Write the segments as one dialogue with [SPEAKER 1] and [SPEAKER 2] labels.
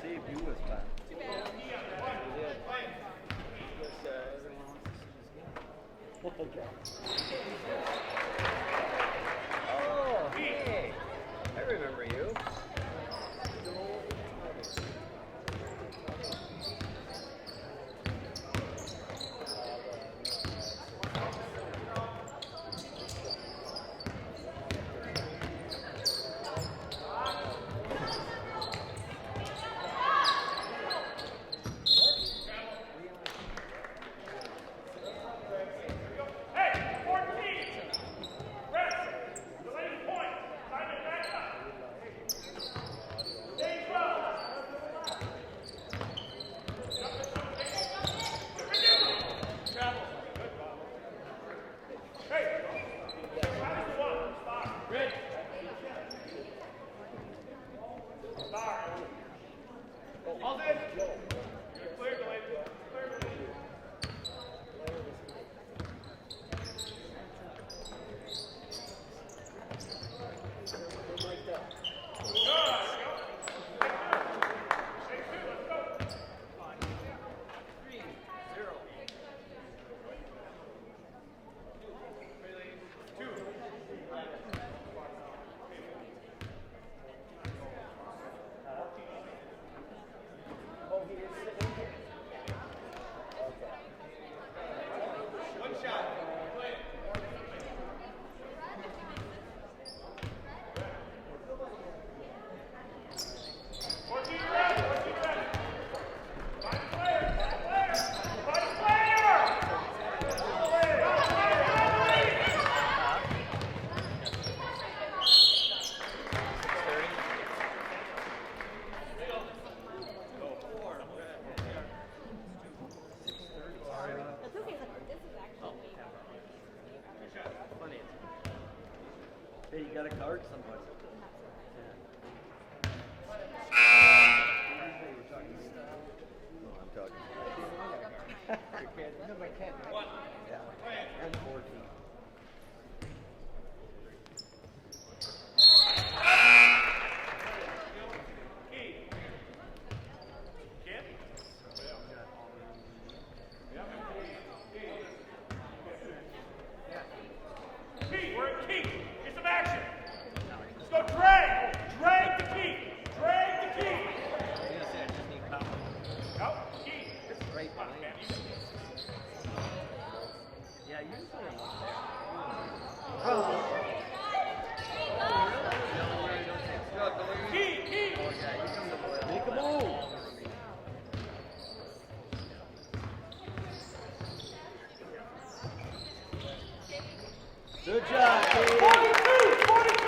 [SPEAKER 1] debut was fun. Oh, hey, I remember you. Hey, you got a card somewhere? I'm talking. What? Yeah. And 14. Good job, Katie.
[SPEAKER 2] 42! 42!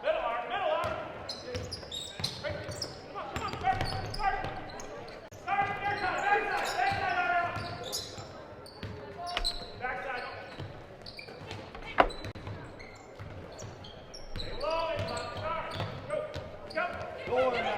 [SPEAKER 2] Middle arm, middle arm. Hey, come on, start. Start, backside, arm. Backside. Stay low, start. Go.
[SPEAKER 1] Go on now.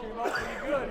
[SPEAKER 2] came out pretty good.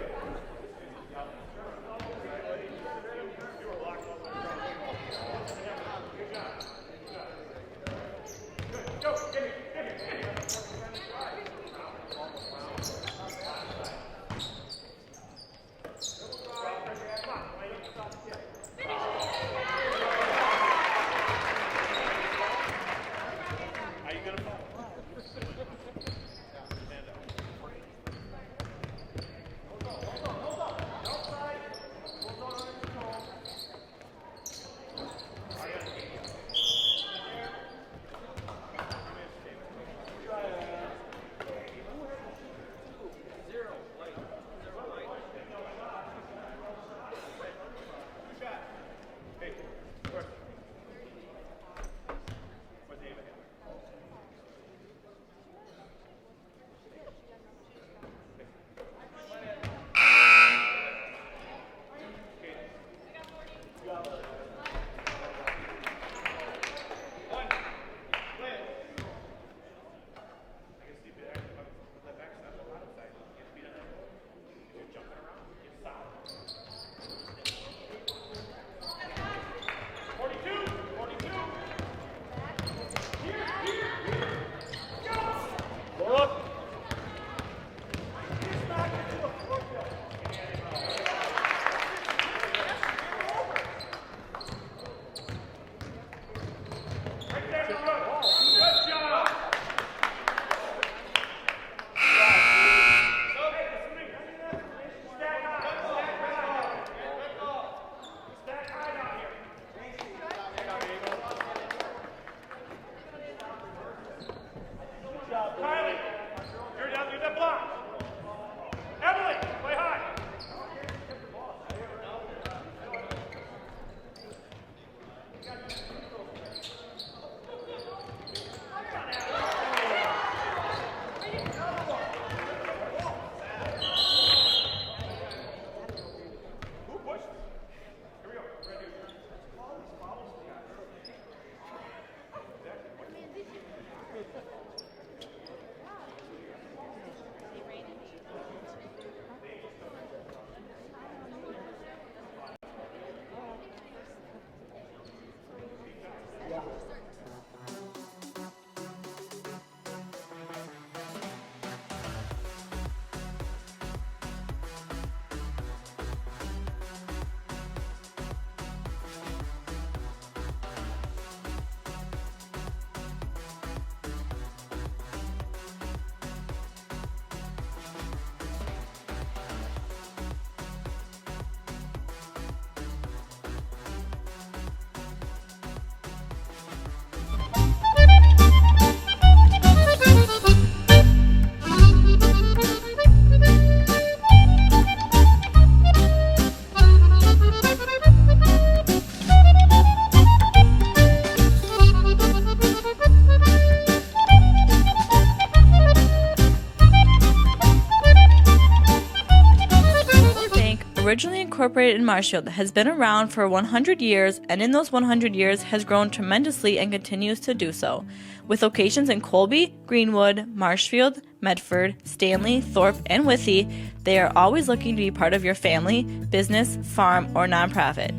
[SPEAKER 3] Originally incorporated in Marshfield, has been around for 100 years, and in those 100 years has grown tremendously and continues to do so. With locations in Colby, Greenwood, Marshfield, Medford, Stanley, Thorpe, and Withee, they are always looking to be part of your family, business, farm, or nonprofit.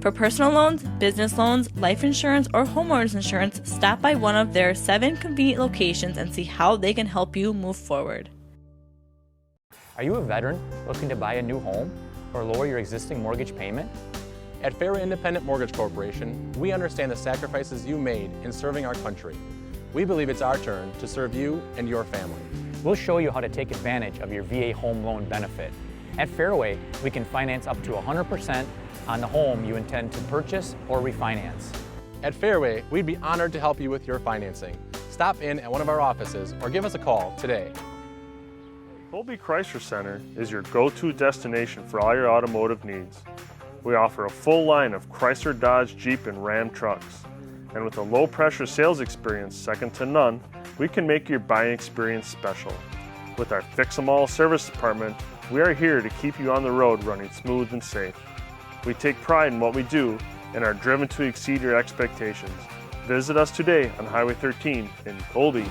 [SPEAKER 3] For personal loans, business loans, life insurance, or homeowners insurance, stop by one of their 7 convenient locations and see how they can help you move forward.
[SPEAKER 4] Are you a veteran looking to buy a new home or lower your existing mortgage payment?
[SPEAKER 5] At Fairway Independent Mortgage Corporation, we understand the sacrifices you made in serving our country. We believe it's our turn to serve you and your family.
[SPEAKER 4] We'll show you how to take advantage of your VA home loan benefit. At Fairway, we can finance up to 100% on the home you intend to purchase or refinance.
[SPEAKER 5] At Fairway, we'd be honored to help you with your financing. Stop in at one of our offices or give us a call today.
[SPEAKER 6] Colby Chrysler Center is your go-to destination for all your automotive needs. We offer a full line of Chrysler, Dodge, Jeep, and Ram trucks. And with a low-pressure sales experience second to none, we can make your buying experience special. With our Fix-em-all service department, we are here to keep you on the road running smooth and safe. We take pride in what we do and are driven to exceed your expectations. Visit us today on Highway 13 in Colby.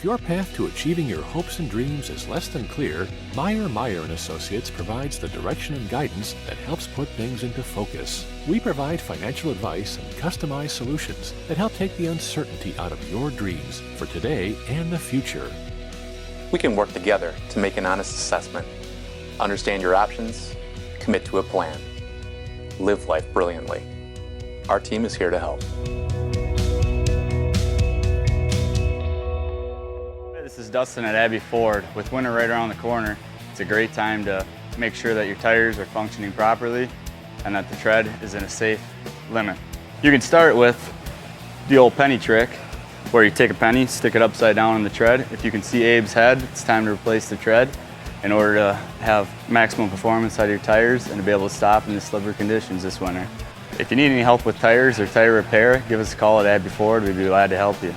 [SPEAKER 7] your path to achieving your hopes and dreams is less than clear, Meyer & Associates provides the direction and guidance that helps put things into focus. We provide financial advice and customized solutions that help take the uncertainty out of your dreams for today and the future.
[SPEAKER 5] We can work together to make an honest assessment, understand your options, commit to a plan, live life brilliantly. Our team is here to help.
[SPEAKER 8] This is Dustin at Abbey Ford. With winter right around the corner, it's a great time to make sure that your tires are functioning properly and that the tread is in a safe limit. You can start with the old penny trick, where you take a penny, stick it upside down on the tread. If you can see Abe's head, it's time to replace the tread in order to have maximum performance out of your tires and to be able to stop in the slippery conditions this winter. If you need any help with tires or tire repair, give us a call at Abbey Ford. We'd be glad to help you.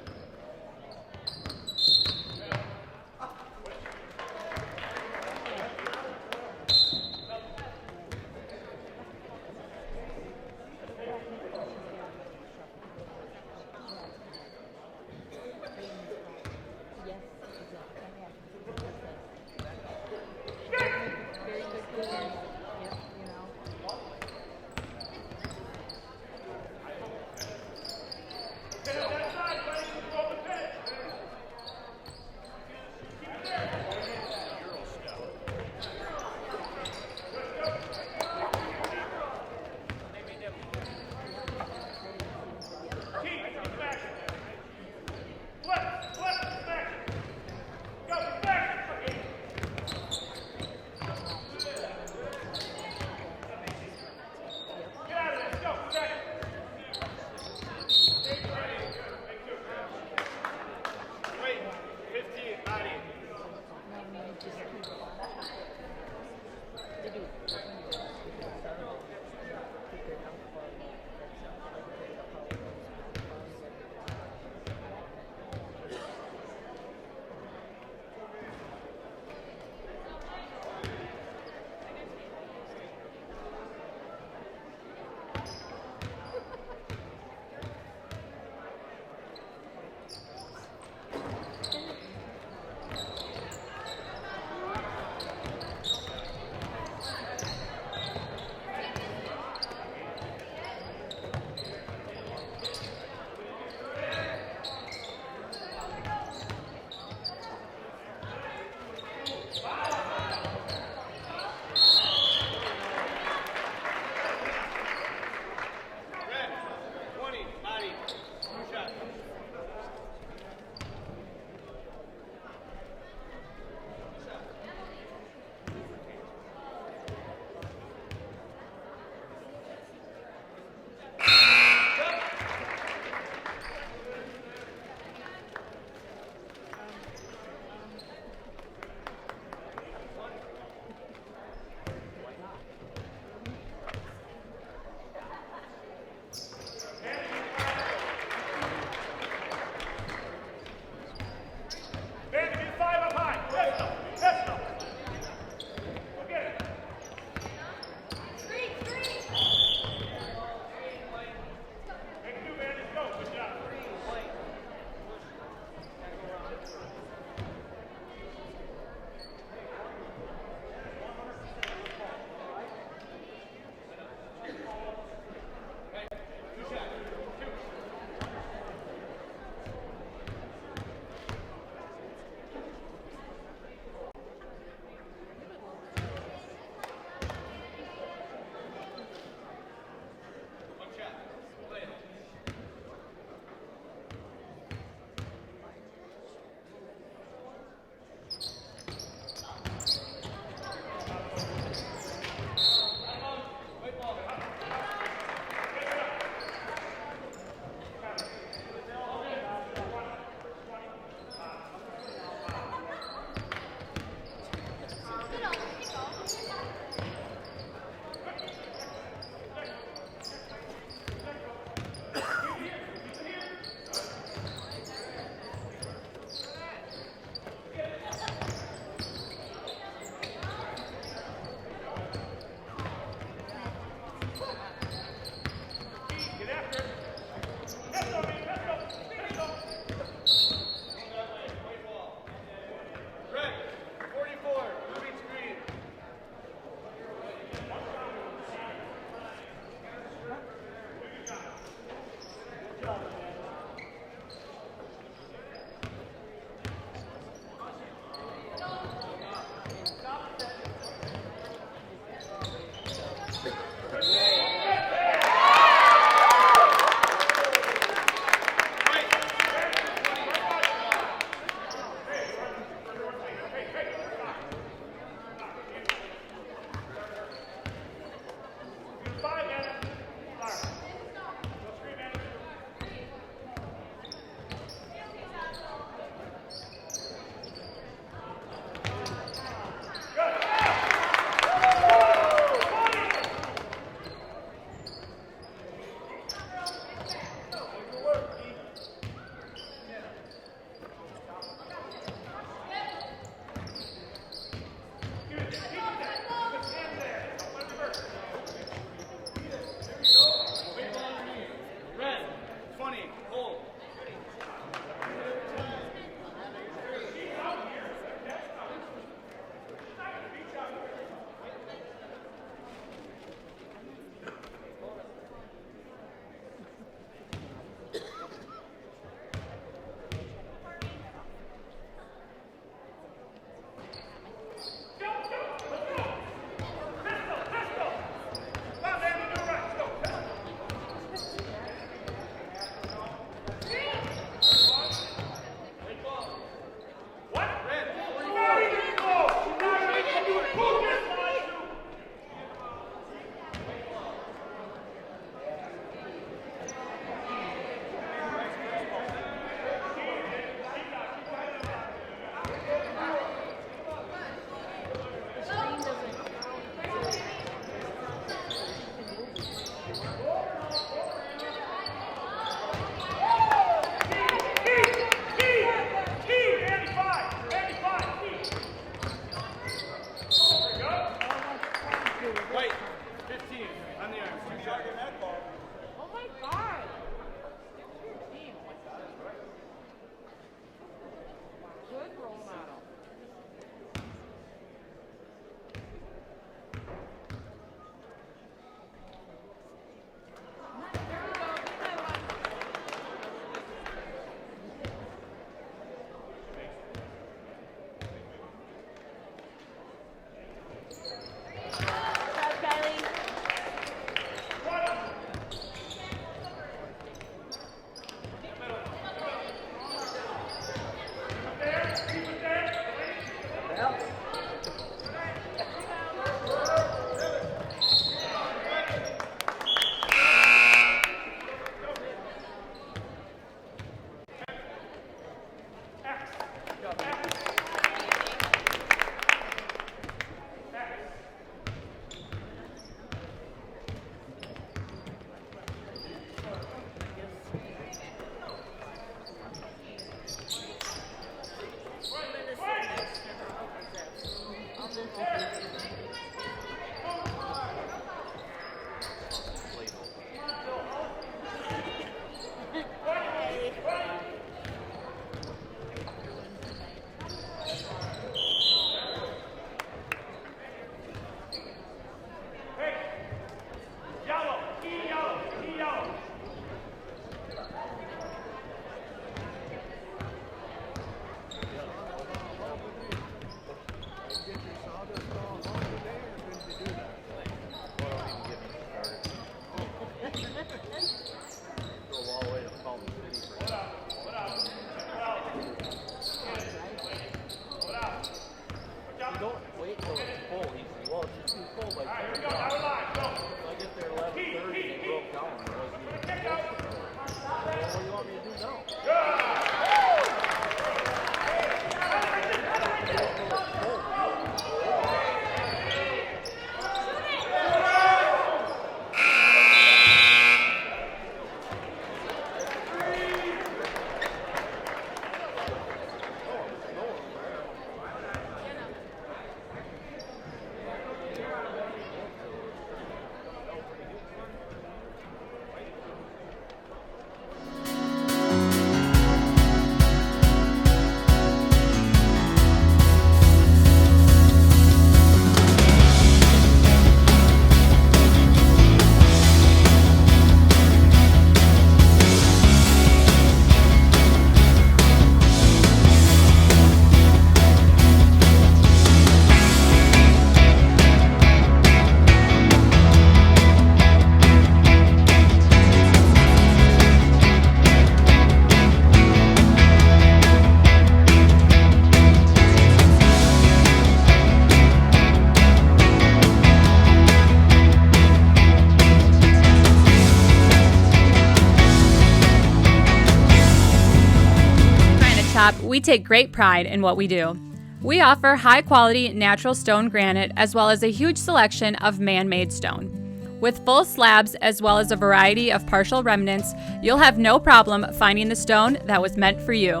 [SPEAKER 9] we take great pride in what we do. We offer high-quality natural stone granite as well as a huge selection of man-made stone. With full slabs as well as a variety of partial remnants, you'll have no problem finding the stone that was meant for you.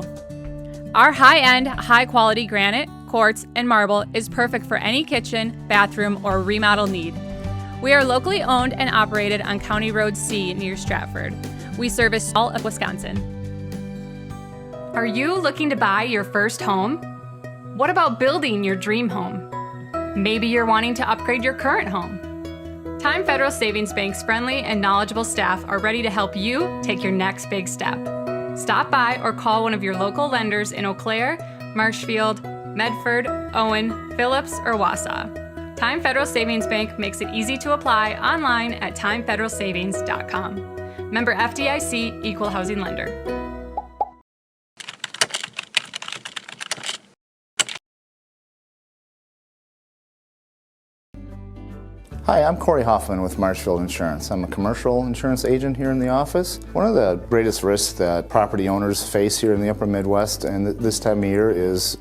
[SPEAKER 9] Our high-end, high-quality granite, quartz, and marble is perfect for any kitchen, bathroom, or remodel need. We are locally owned and operated on County Road C near Stratford. We service all of Wisconsin. Are you looking to buy your first home? What about building your dream home? Maybe you're wanting to upgrade your current home. Time Federal Savings Bank's friendly and knowledgeable staff are ready to help you take your next big step. Stop by or call one of your local lenders in Eau Claire, Marshfield, Medford, Owen, Phillips, or Wausau. Time Federal Savings Bank makes it easy to apply online at timefederalsavings.com. Member FDIC, Equal Housing Lender.
[SPEAKER 10] Hi, I'm Corey Hoffman with Marshfield Insurance. I'm a commercial insurance agent here in the office. One of the greatest risks that property owners face here in the upper Midwest and this time of year is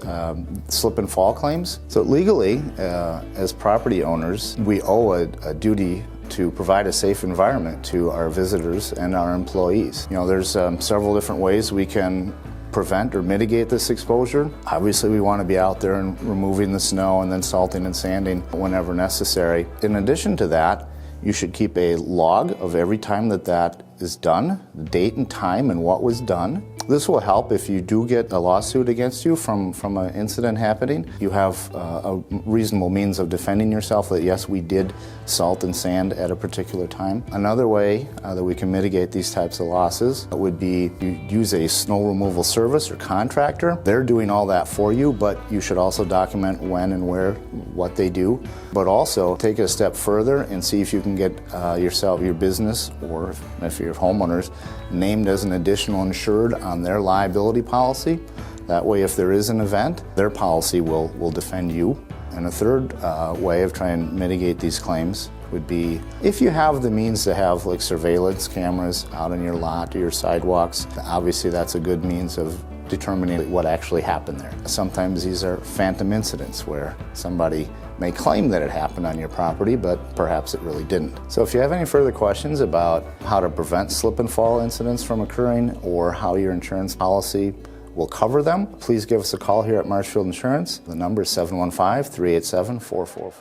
[SPEAKER 10] slip and fall claims. So legally, as property owners, we owe a duty to provide a safe environment to our visitors and our employees. You know, there's several different ways we can prevent or mitigate this exposure. Obviously, we want to be out there and removing the snow and then salting and sanding whenever necessary. In addition to that, you should keep a log of every time that is done, the date and time and what was done. This will help if you do get a lawsuit against you from an incident happening. You have a reasonable means of defending yourself that yes, we did salt and sand at a particular time. Another way that we can mitigate these types of losses would be you use a snow removal service or contractor. They're doing all that for you, but you should also document when and where, what they do. But also take it a step further and see if you can get your business, or if you're homeowners, named as an additional insured on their liability policy. That way, if there is an event, their policy will defend you. And a third way of trying to mitigate these claims would be if you have the means to have like surveillance cameras out on your lot or your sidewalks. Obviously, that's a good means of determining what actually happened there. Sometimes these are phantom incidents where somebody may claim that it happened on your property, but perhaps it really didn't. So if you have any further questions about how to prevent slip and fall incidents from occurring or how your insurance policy will cover them, please give us a call here at Marshfield Insurance. The number is 715-387-4444.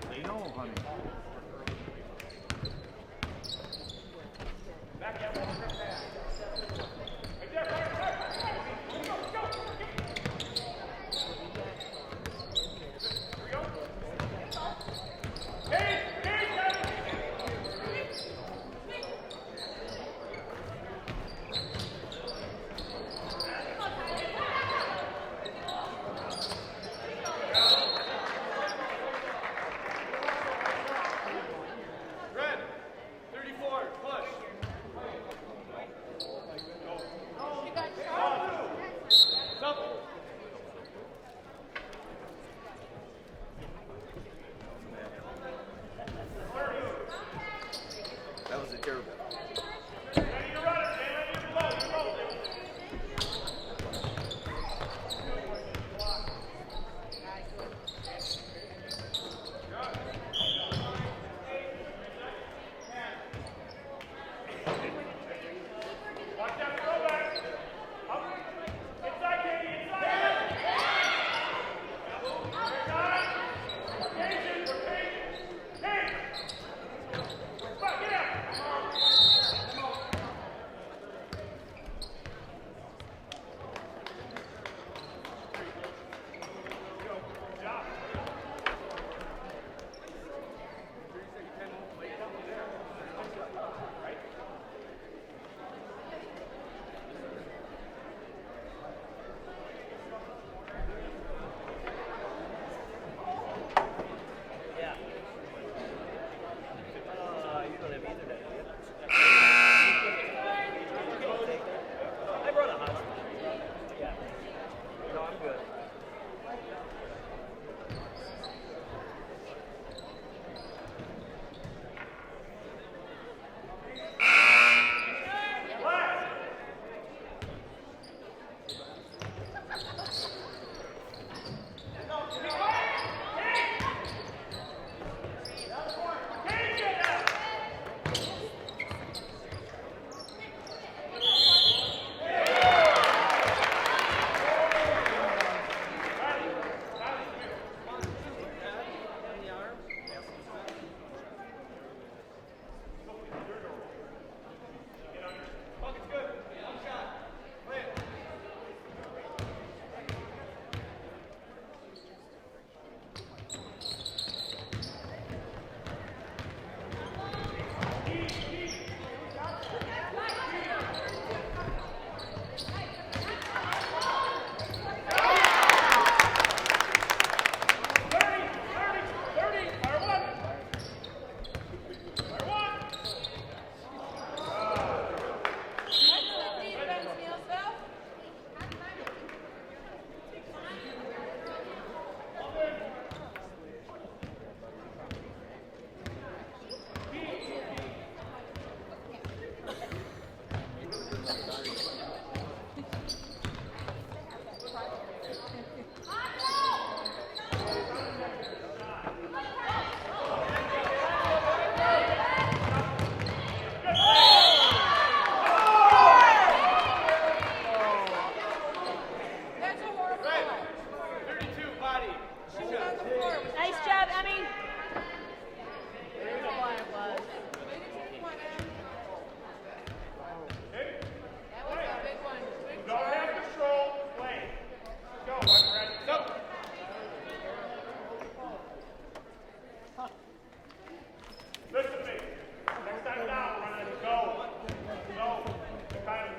[SPEAKER 6] They know, honey.
[SPEAKER 2] Red, 34, push.
[SPEAKER 1] That was a terrible.
[SPEAKER 2] Ready to run it, man. Ready to roll. You roll it. Watch that throwback. Up. Inside, Katie. Inside. Inside. Patient. We're patient. Hey. Fuck, get out.
[SPEAKER 1] Yeah. You don't have either day, do you? I brought a hot. Yeah. No, I'm good.
[SPEAKER 11] Nice job, Emmy.
[SPEAKER 2] Don't have control. Play. Go, my friend. Go. Listen to me. Next time down, run it. Go. Go. Kind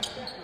[SPEAKER 2] Come on.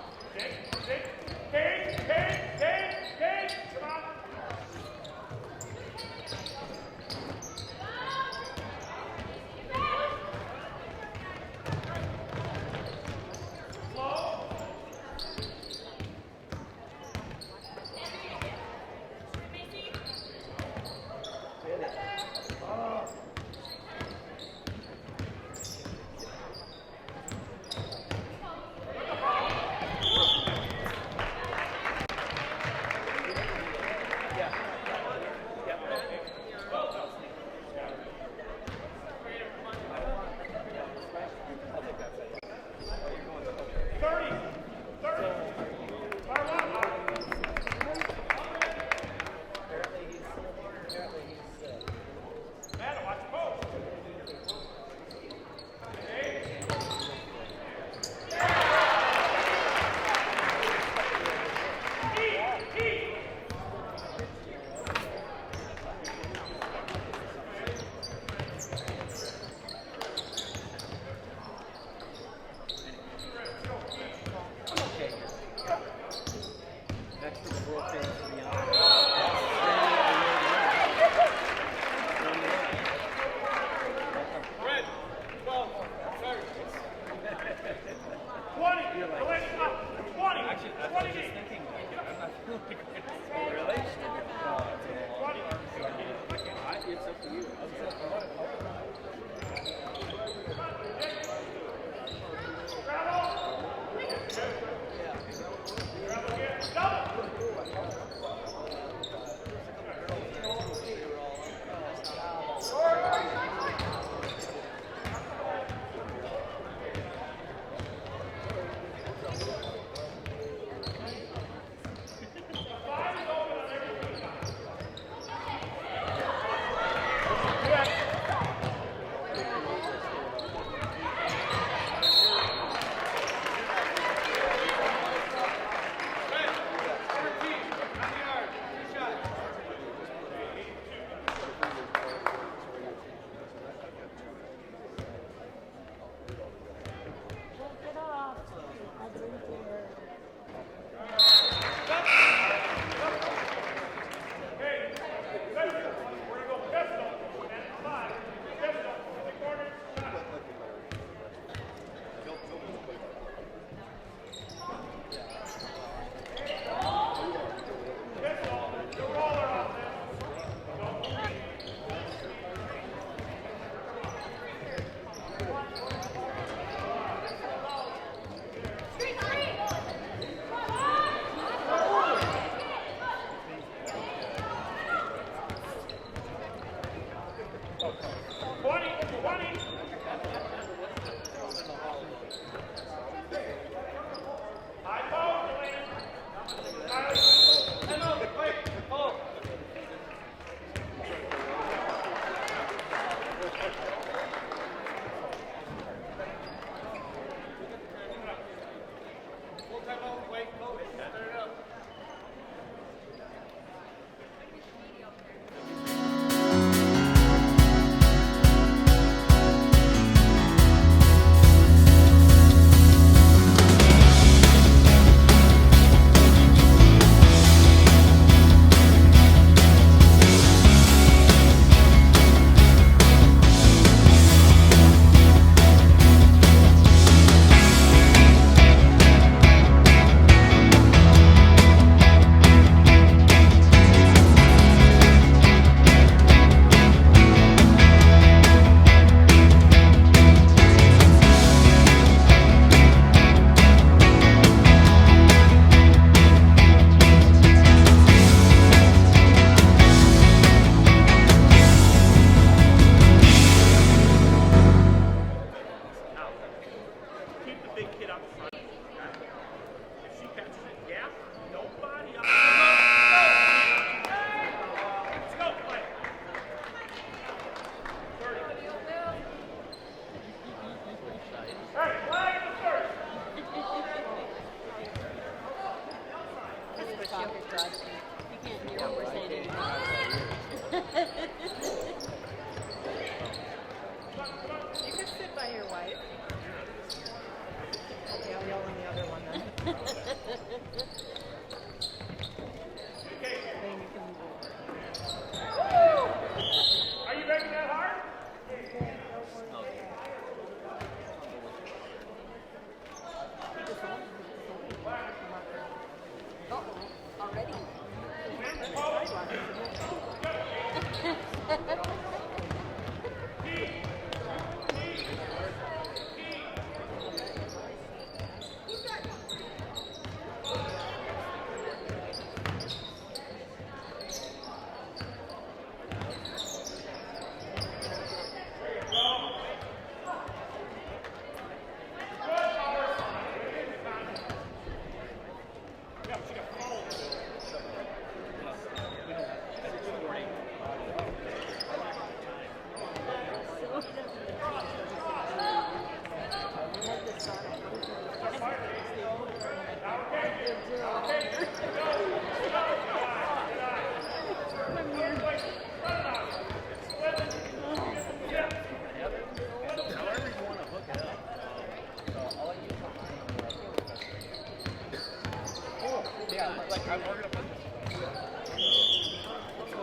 [SPEAKER 1] So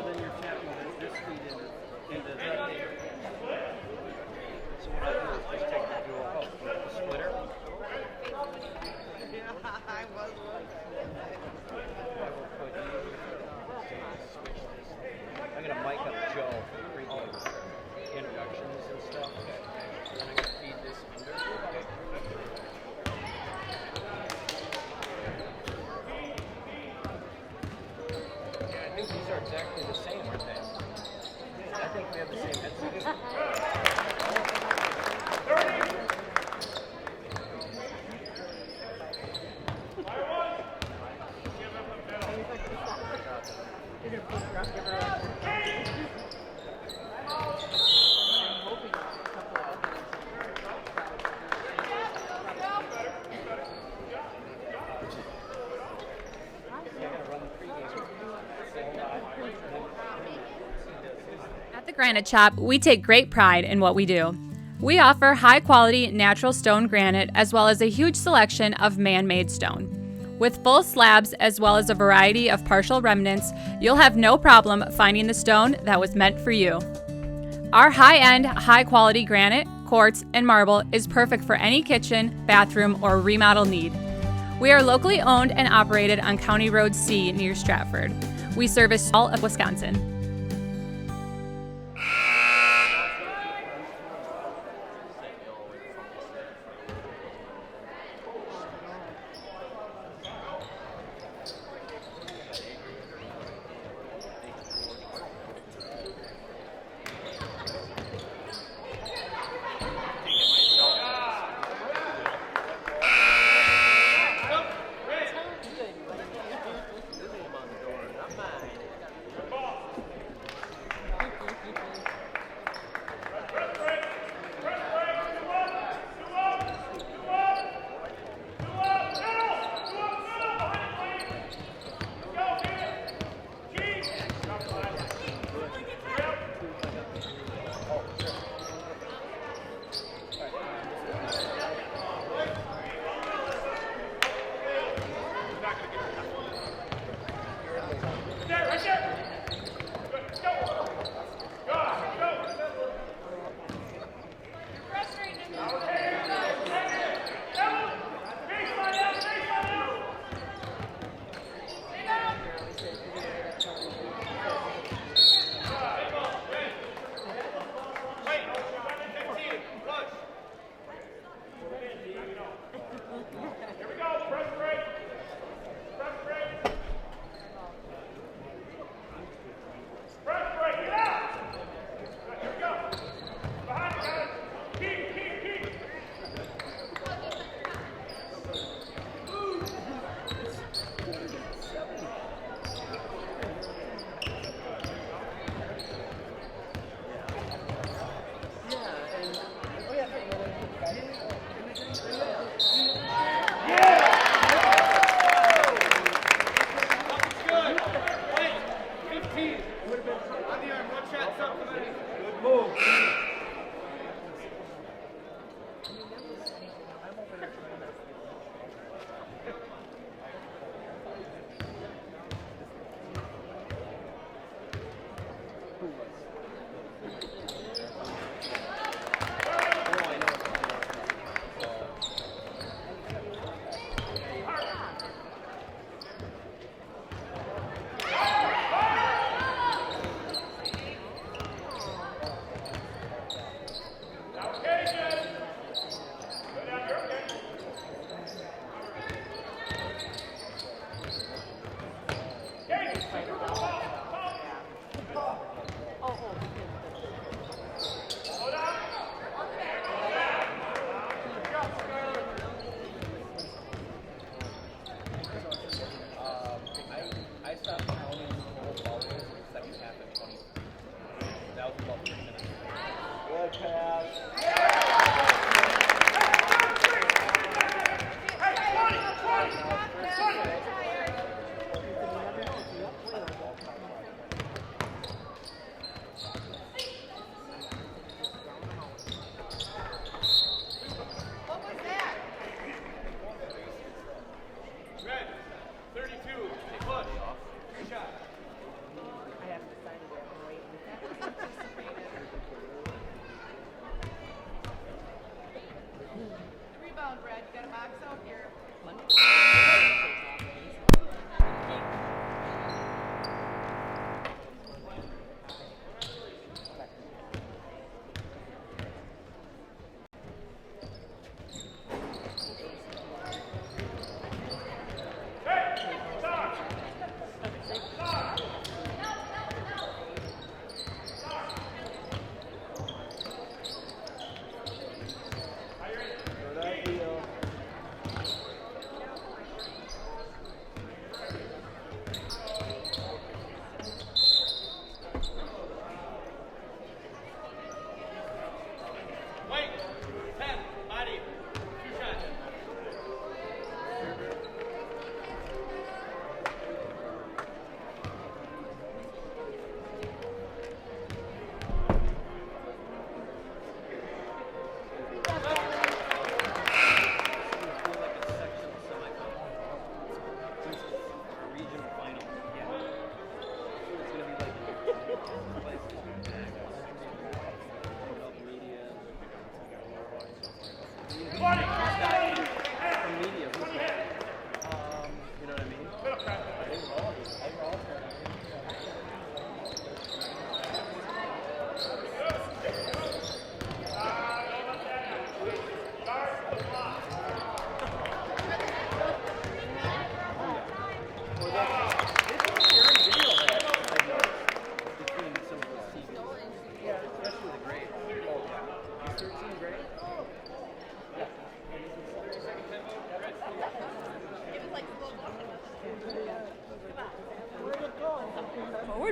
[SPEAKER 1] then you're tapping this feed into that. So what I do is just take the splitter. I will put switch this. I'm gonna mic up Joe for pregame introductions and stuff. And I'm gonna feed this under. Yeah, I think these are exactly the same, aren't they? I think we have the same headset.
[SPEAKER 9] At the Granite Shop, we take great pride in what we do. We offer high-quality natural stone granite as well as a huge selection of man-made stone. With full slabs as well as a variety of partial remnants, you'll have no problem finding the stone that was meant for you. Our high-end, high-quality granite, quartz, and marble is perfect for any kitchen, bathroom, or remodel need. We are locally owned and operated on County Road C near Stratford. We service all of Wisconsin.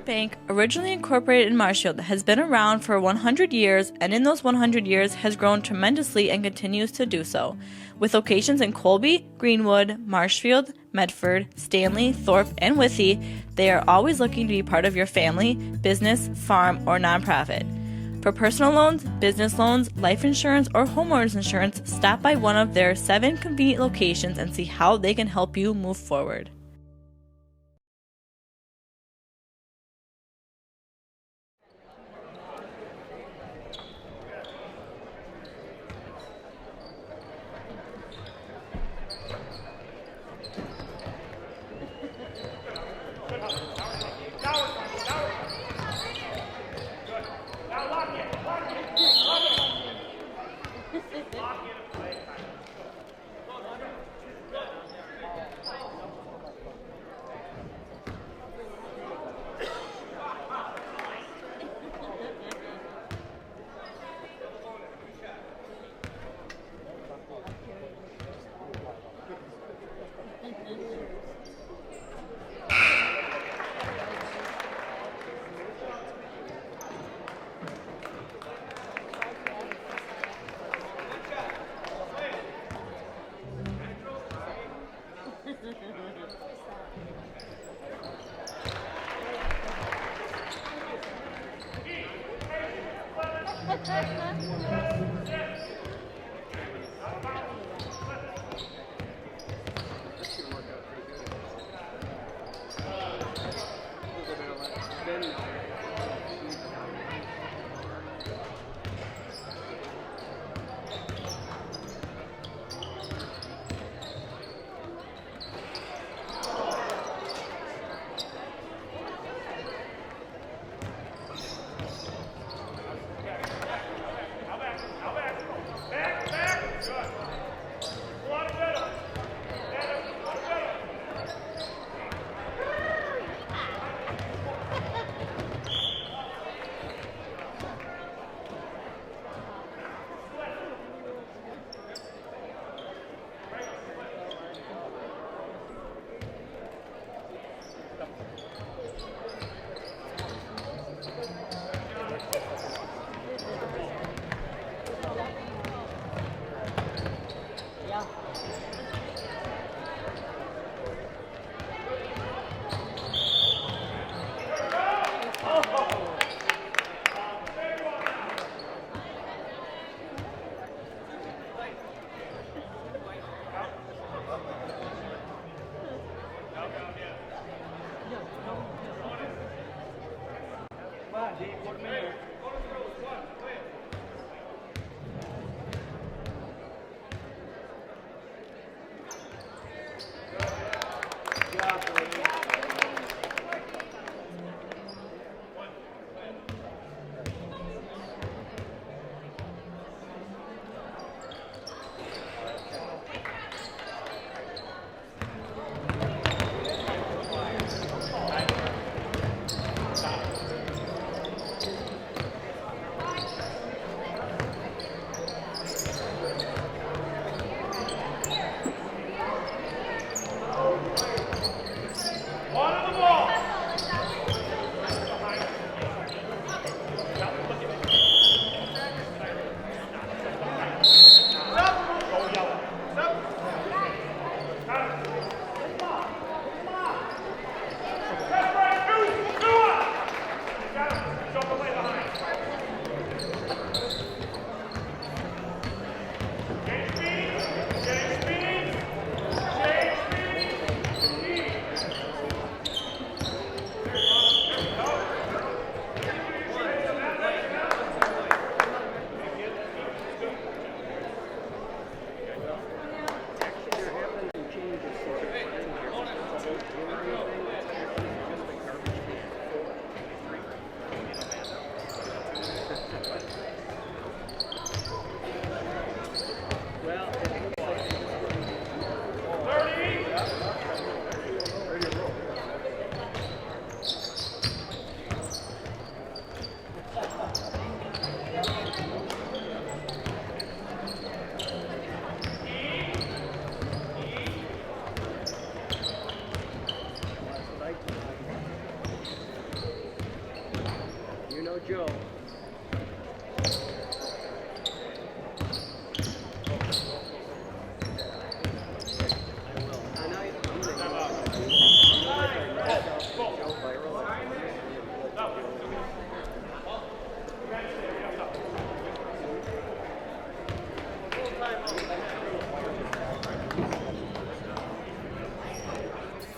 [SPEAKER 3] Bank, originally incorporated in Marshfield, has been around for 100 years, and in those 100 years has grown tremendously and continues to do so. With locations in Colby, Greenwood, Marshfield, Medford, Stanley, Thorpe, and Withee, they are always looking to be part of your family, business, farm, or nonprofit. For personal loans, business loans, life insurance, or homeowners insurance, stop by one of their 7 convenient locations and see how they can help you move forward.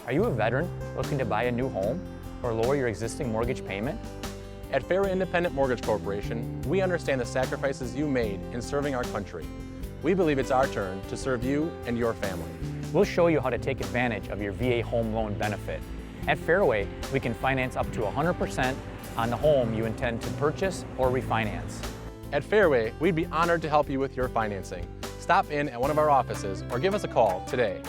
[SPEAKER 4] Are you a veteran looking to buy a new home or lower your existing mortgage payment?
[SPEAKER 5] At Fairway Independent Mortgage Corporation, we understand the sacrifices you made in serving our country. We believe it's our turn to serve you and your family.
[SPEAKER 4] We'll show you how to take advantage of your VA home loan benefit. At Fairway, we can finance up to 100% on the home you intend to purchase or refinance.
[SPEAKER 5] At Fairway, we'd be honored to help you with your financing. Stop in at one of our offices or give us a call today.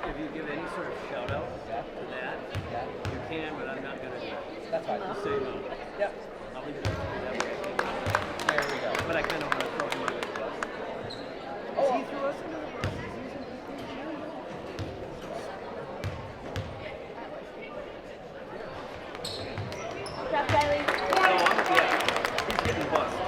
[SPEAKER 1] If you give any sort of shout out to that, you can, but I'm not going to do it. That's fine. Just say no. Yep. I'll leave it up to you that way. There we go. But I kind of want to throw him under the bus. Oh, he threw us under the bus.
[SPEAKER 11] What's up, Riley?
[SPEAKER 1] Yeah. He's getting bussed.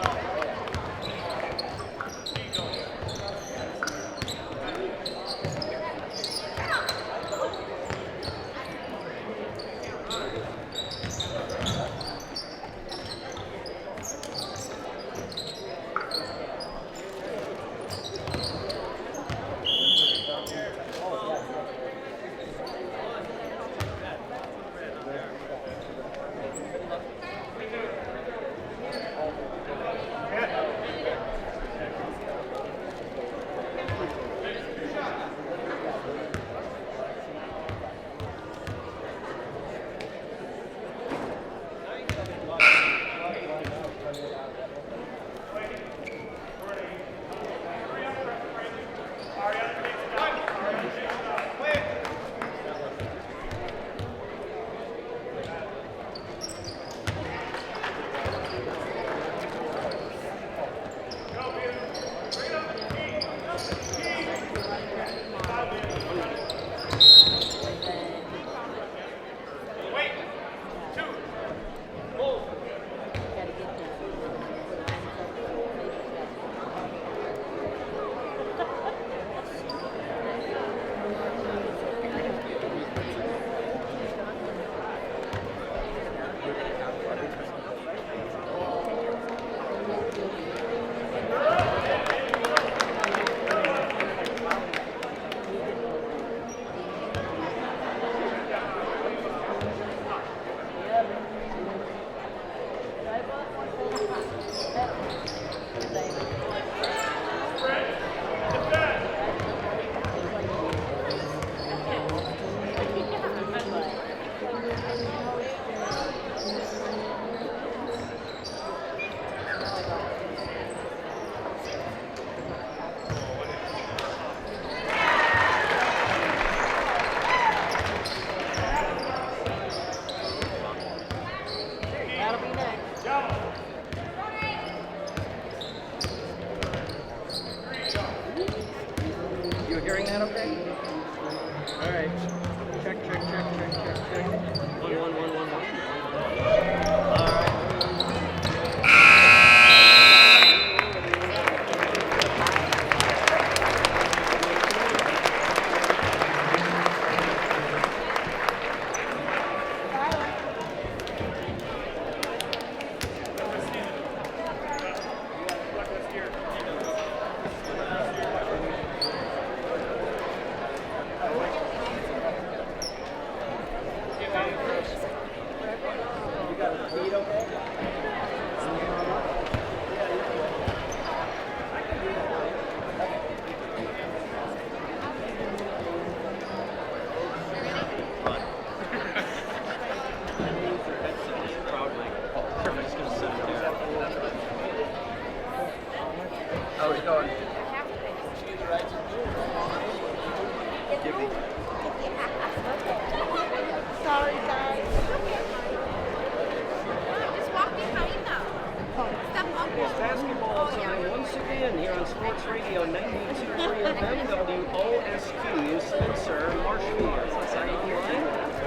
[SPEAKER 1] Radio 92.3 FM, WOSQ, Spencer, Marshfield. Sign online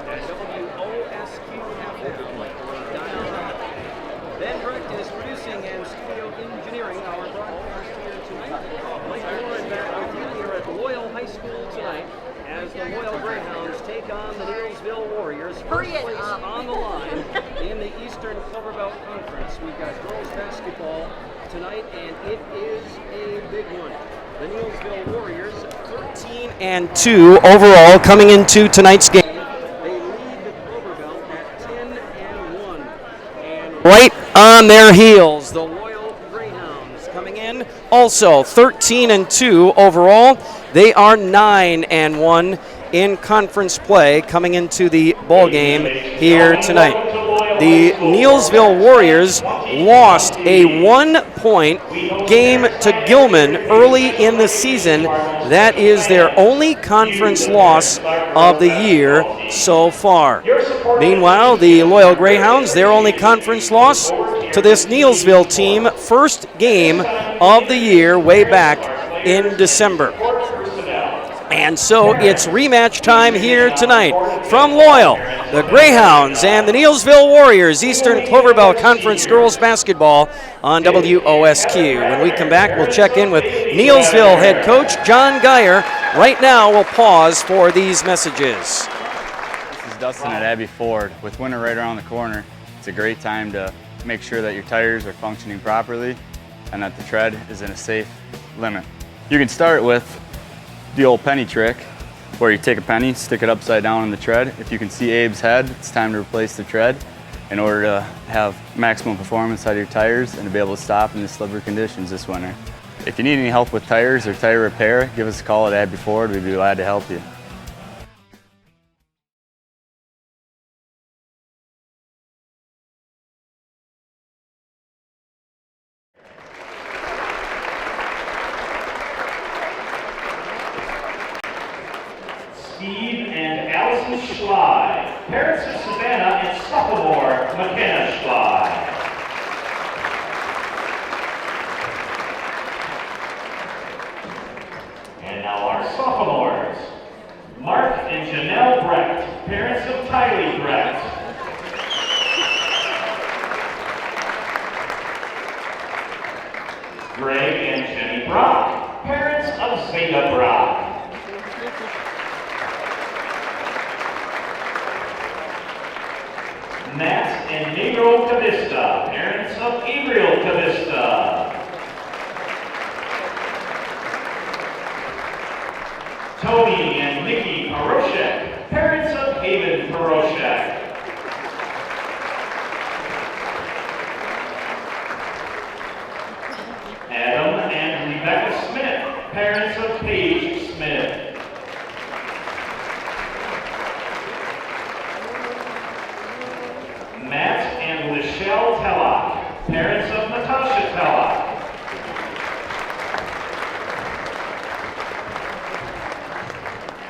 [SPEAKER 1] at WOSQ FM. Dial up. Ben Brecht is producing and studio engineering our broadcast here tonight. Mike Warren back with you here at Loyal High School tonight as the Loyal Greyhounds take on the Neillsville Warriors. First place on the line in the Eastern Cloverbelt Conference. We've got girls basketball tonight, and it is a big one. The Neillsville Warriors 13-2 overall coming into tonight's game. They lead the Cloverbelt at 10-1. And right on their heels, the Loyal Greyhounds coming in also 13-2 overall. They are 9-1 in conference play coming into the ball game here tonight. The Neillsville Warriors lost a 1-point game to Gilman early in the season. That is their only conference loss of the year so far. Meanwhile, the Loyal Greyhounds, their only conference loss to this Neillsville team, first game of the year way back in December. And so it's rematch time here tonight from Loyal, the Greyhounds, and the Neillsville Warriors, Eastern Cloverbelt Conference Girls Basketball on WOSQ. When we come back, we'll check in with Neillsville head coach John Geyer. Right now, we'll pause for these messages.
[SPEAKER 8] This is Dustin at Abbey Ford. With winter right around the corner, it's a great time to make sure that your tires are functioning properly and that the tread is in a safe limit. You can start with the old penny trick, where you take a penny, stick it upside down on the tread. If you can see Abe's head, it's time to replace the tread in order to have maximum performance out of your tires and to be able to stop in the slippery conditions this winter. If you need any help with tires or tire repair, give us a call at Abbey Ford. We'd be glad to help you.
[SPEAKER 2] Steve and Allison Schley, parents of Savannah and sophomore McKenna Schley. And now our sophomores, Mark and Janelle Brecht, parents of Tylee Brecht. Greg and Jenny Brock, parents of Zeta Brock. Matt and Negro Cavista, parents of Gabriel Cavista. Tony and Nikki Paroshek, parents of Haven Paroshek. Adam and Rebecca Smith, parents of Paige Smith. Matt and Michelle Tellock, parents of Natasha Tellock.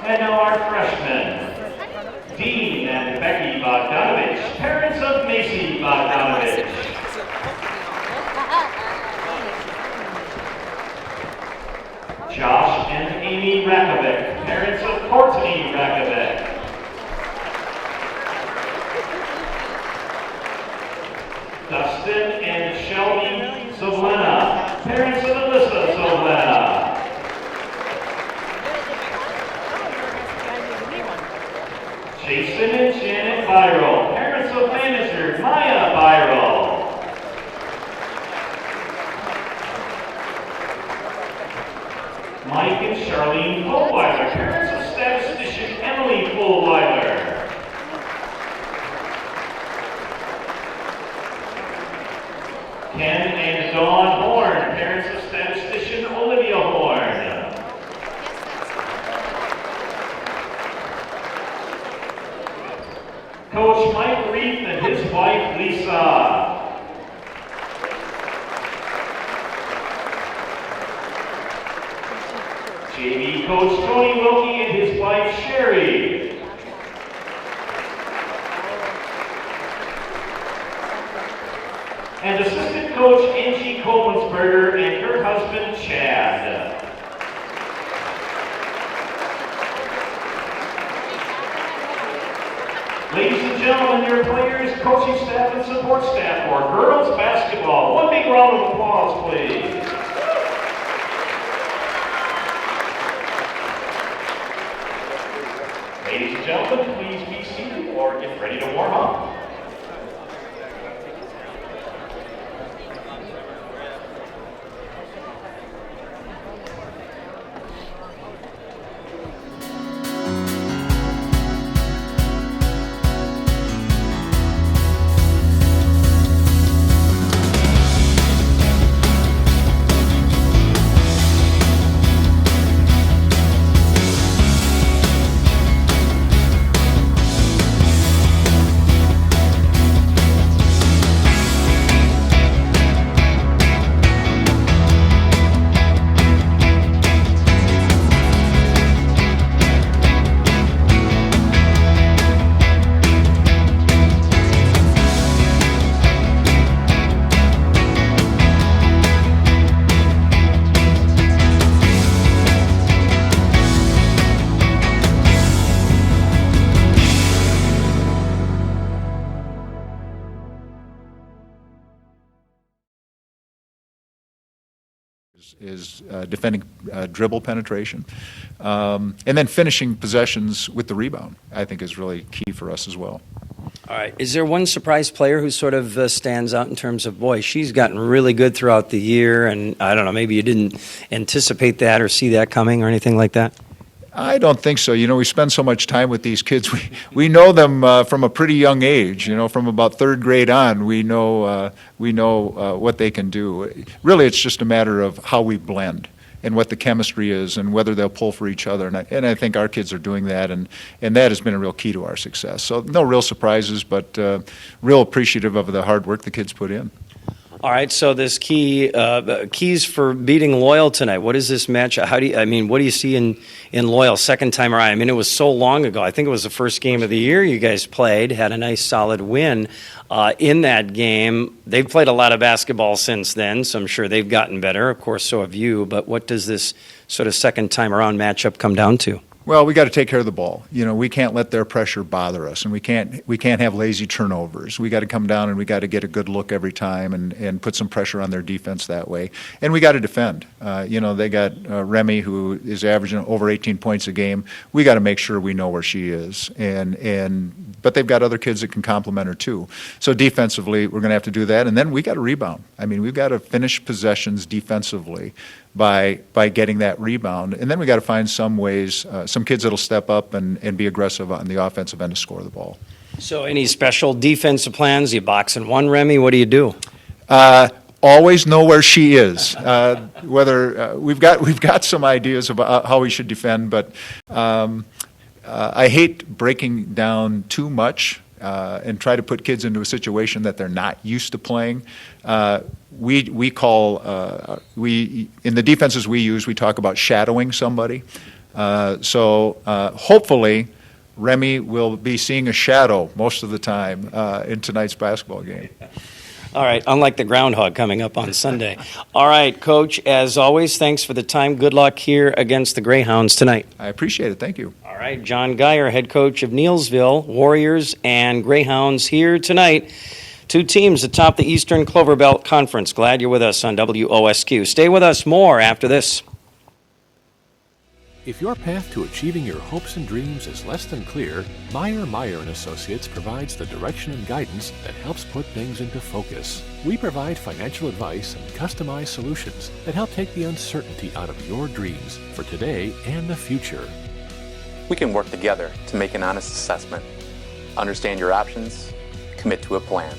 [SPEAKER 2] And now our freshmen, Dean and Becky Bogdanovich, parents of Macy Bogdanovich. Josh and Amy Rakovic, parents of Courtney Rakovic. Dustin and Shelby Zoblena, parents of Alyssa Zoblena. Jason and Janet Byrell, parents of manager Maya Byrell. Mike and Charlene Fullweiler, parents of statistician Emily Fullweiler. Ken and Dawn Horn, parents of statistician Olivia Horn. Coach Mike Reef and his wife Lisa. JV Coach Tony Wilkie and his wife Sherry. And assistant Coach Angie Kolbensberger and her husband Chad. Ladies and gentlemen, your players, coaching staff, and support staff for girls basketball. One big round of applause, please. Ladies and gentlemen, please be seated or get ready to warm up.
[SPEAKER 12] is defending dribble penetration. And then finishing possessions with the rebound, I think, is really key for us as well.
[SPEAKER 13] All right. Is there one surprise player who sort of stands out in terms of, boy, she's gotten really good throughout the year, and I don't know, maybe you didn't anticipate that or see that coming or anything like that?
[SPEAKER 12] I don't think so. You know, we spend so much time with these kids. We know them from a pretty young age. You know, from about third grade on, we know what they can do. Really, it's just a matter of how we blend and what the chemistry is and whether they'll pull for each other. And I think our kids are doing that, and that has been a real key to our success. So no real surprises, but real appreciative of the hard work the kids put in.
[SPEAKER 13] All right, so this keys for beating Loyal tonight. What is this match? What do you see in Loyal second time around? I mean, it was so long ago. I think it was the first game of the year you guys played, had a nice solid win in that game. They've played a lot of basketball since then, so I'm sure they've gotten better. Of course, so have you. But what does this sort of second time around matchup come down to?
[SPEAKER 12] Well, we got to take care of the ball. You know, we can't let their pressure bother us, and we can't have lazy turnovers. We got to come down and we got to get a good look every time and put some pressure on their defense that way. And we got to defend. They got Remy, who is averaging over 18 points a game. We got to make sure we know where she is. But they've got other kids that can complement her too. So defensively, we're going to have to do that, and then we got to rebound. I mean, we've got to finish possessions defensively by getting that rebound, and then we got to find some ways, some kids that'll step up and be aggressive on the offensive end to score the ball.
[SPEAKER 13] So any special defensive plans? You boxing one, Remy? What do you do?
[SPEAKER 12] Always know where she is. We've got some ideas about how we should defend, but I hate breaking down too much and try to put kids into a situation that they're not used to playing. We call in the defenses we use, we talk about shadowing somebody. So hopefully Remy will be seeing a shadow most of the time in tonight's basketball game.
[SPEAKER 13] All right, unlike the groundhog coming up on Sunday. All right, Coach, as always, thanks for the time. Good luck here against the Greyhounds tonight.
[SPEAKER 12] I appreciate it. Thank you.
[SPEAKER 13] All right, John Geyer, head coach of Neillsville, Warriors and Greyhounds here tonight. Two teams atop the Eastern Cloverbelt Conference. Glad you're with us on WOSQ. Stay with us more after this.
[SPEAKER 7] If your path to achieving your hopes and dreams is less than clear, Meyer & Associates provides the direction and guidance that helps put things into focus. We provide financial advice and customized solutions that help take the uncertainty out of your dreams for today and the future.
[SPEAKER 5] We can work together to make an honest assessment, understand your options, commit to a plan,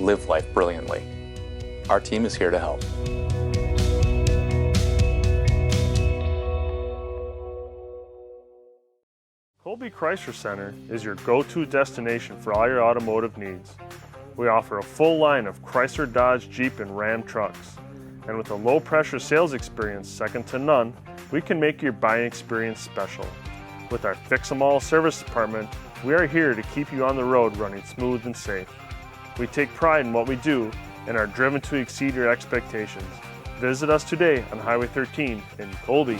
[SPEAKER 5] live life brilliantly. Our team is here to help.
[SPEAKER 6] Colby Chrysler Center is your go-to destination for all your automotive needs. We offer a full line of Chrysler, Dodge, Jeep, and Ram trucks. And with a low-pressure sales experience second to none, we can make your buying experience special. With our Fix-Em-All service department, we are here to keep you on the road running smooth and safe. We take pride in what we do and are driven to exceed your expectations. Visit us today on Highway 13 in Colby.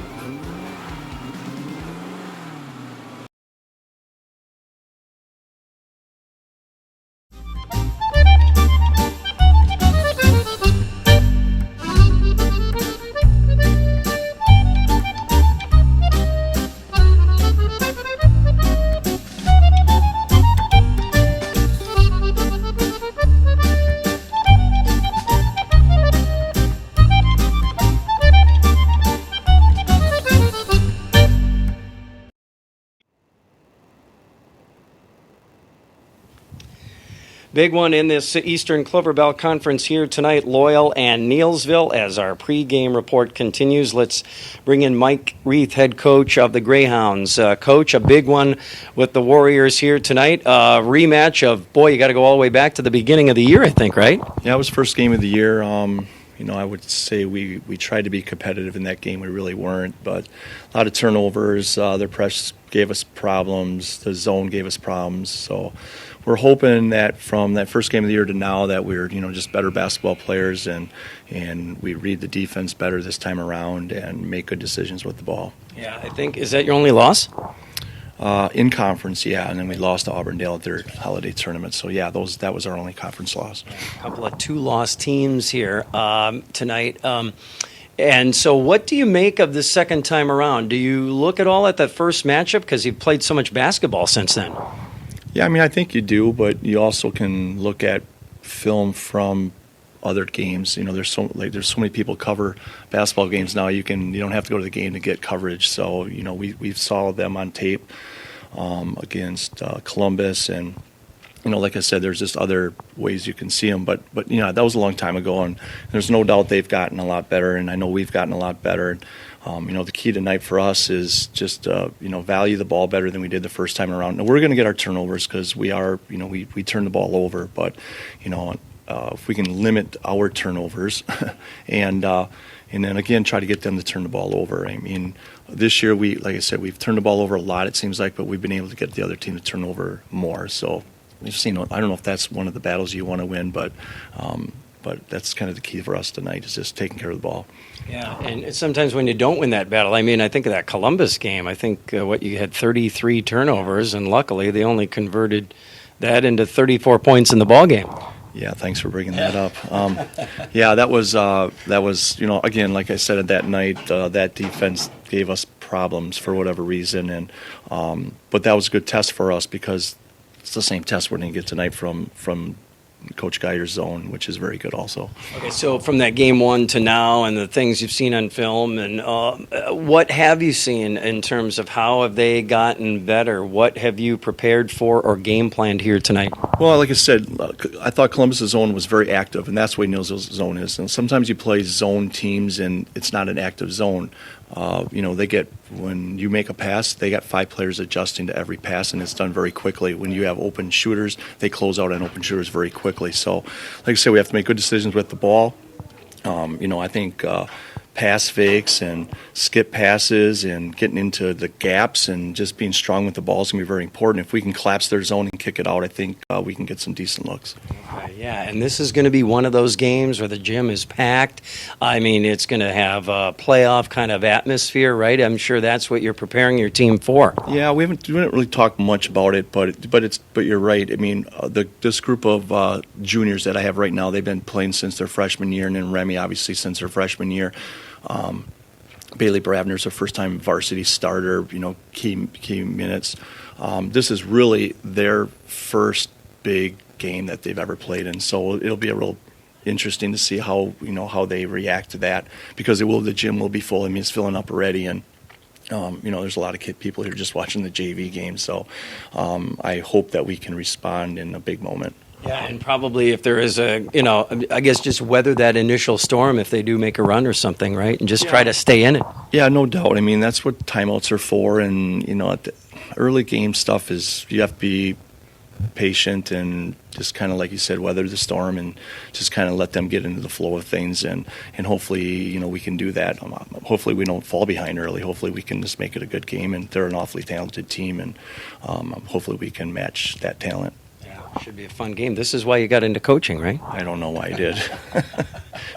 [SPEAKER 13] Big one in this Eastern Cloverbelt Conference here tonight, Loyal and Neillsville. As our pregame report continues, let's bring in Mike Reith, head coach of the Greyhounds. Coach, a big one with the Warriors here tonight. Rematch of, boy, you got to go all the way back to the beginning of the year, I think, right?
[SPEAKER 14] Yeah, it was first game of the year. I would say we tried to be competitive in that game. We really weren't, but a lot of turnovers. Their press gave us problems. The zone gave us problems. So we're hoping that from that first game of the year to now that we're just better basketball players and we read the defense better this time around and make good decisions with the ball.
[SPEAKER 13] Yeah, I think, is that your only loss?
[SPEAKER 14] In conference, yeah, and then we lost to Auburndale at their holiday tournament. So yeah, that was our only conference loss.
[SPEAKER 13] A couple of two-loss teams here tonight. And so what do you make of the second time around? Do you look at all at that first matchup? Because you've played so much basketball since then.
[SPEAKER 14] Yeah, I think you do, but you also can look at film from other games. There's so many people cover basketball games now. You don't have to go to the game to get coverage. So we saw them on tape against Columbus, and like I said, there's just other ways you can see them. But that was a long time ago, and there's no doubt they've gotten a lot better, and I know we've gotten a lot better. The key tonight for us is just value the ball better than we did the first time around. And we're going to get our turnovers because we turn the ball over, but if we can limit our turnovers and then again try to get them to turn the ball over. This year like I said, we've turned the ball over a lot, it seems like, but we've been able to get the other team to turn over more. So we've seen. I don't know if that's one of the battles you want to win, but that's kind of the key for us tonight is just taking care of the ball.
[SPEAKER 13] Yeah, and sometimes when you don't win that battle, I think of that Columbus game. I think you had 33 turnovers, and luckily they only converted that into 34 points in the ball game.
[SPEAKER 14] Yeah, thanks for bringing that up. That was again, like I said, that night that defense gave us problems for whatever reason, and but that was a good test for us because it's the same test we're going to get tonight from Coach Geiger's zone, which is very good also.
[SPEAKER 13] Okay, so from that game one to now and the things you've seen on film, and what have you seen in terms of how have they gotten better? What have you prepared for or game planned here tonight?
[SPEAKER 14] Well, like I said, I thought Columbus' zone was very active, and that's the way Neillsville's zone is. And sometimes you play zone teams, and it's not an active zone. When you make a pass, they got 5 players adjusting to every pass, and it's done very quickly. When you have open shooters, they close out on open shooters very quickly. So, like I said, we have to make good decisions with the ball. I think pass fakes and skip passes and getting into the gaps and just being strong with the ball is going to be very important. If we can collapse their zone and kick it out, I think we can get some decent looks.
[SPEAKER 13] Yeah, and this is going to be one of those games where the gym is packed. It's going to have a playoff kind of atmosphere, right? I'm sure that's what you're preparing your team for.
[SPEAKER 14] Yeah, we haven't really talked much about it, but you're right. This group of juniors that I have right now, they've been playing since their freshman year, and then Remy obviously since their freshman year. Bailey Bravner's a first-time varsity starter, key minutes. This is really their first big game that they've ever played in, so it'll be a real interesting to see how they react to that, because the gym will be full. It's filling up already, and there's a lot of people here just watching the JV game, so I hope that we can respond in a big moment.
[SPEAKER 13] Yeah, and probably if there is I guess just weather that initial storm if they do make a run or something, right? And just try to stay in it.
[SPEAKER 14] Yeah, no doubt. That's what timeouts are for, and early game stuff is you have to be patient and just kind of, like you said, weather the storm and just kind of let them get into the flow of things, and hopefully we can do that. Hopefully we don't fall behind early. Hopefully we can just make it a good game, and they're an awfully talented team, and hopefully we can match that talent.
[SPEAKER 13] Should be a fun game. This is why you got into coaching, right?
[SPEAKER 14] I don't know why I did.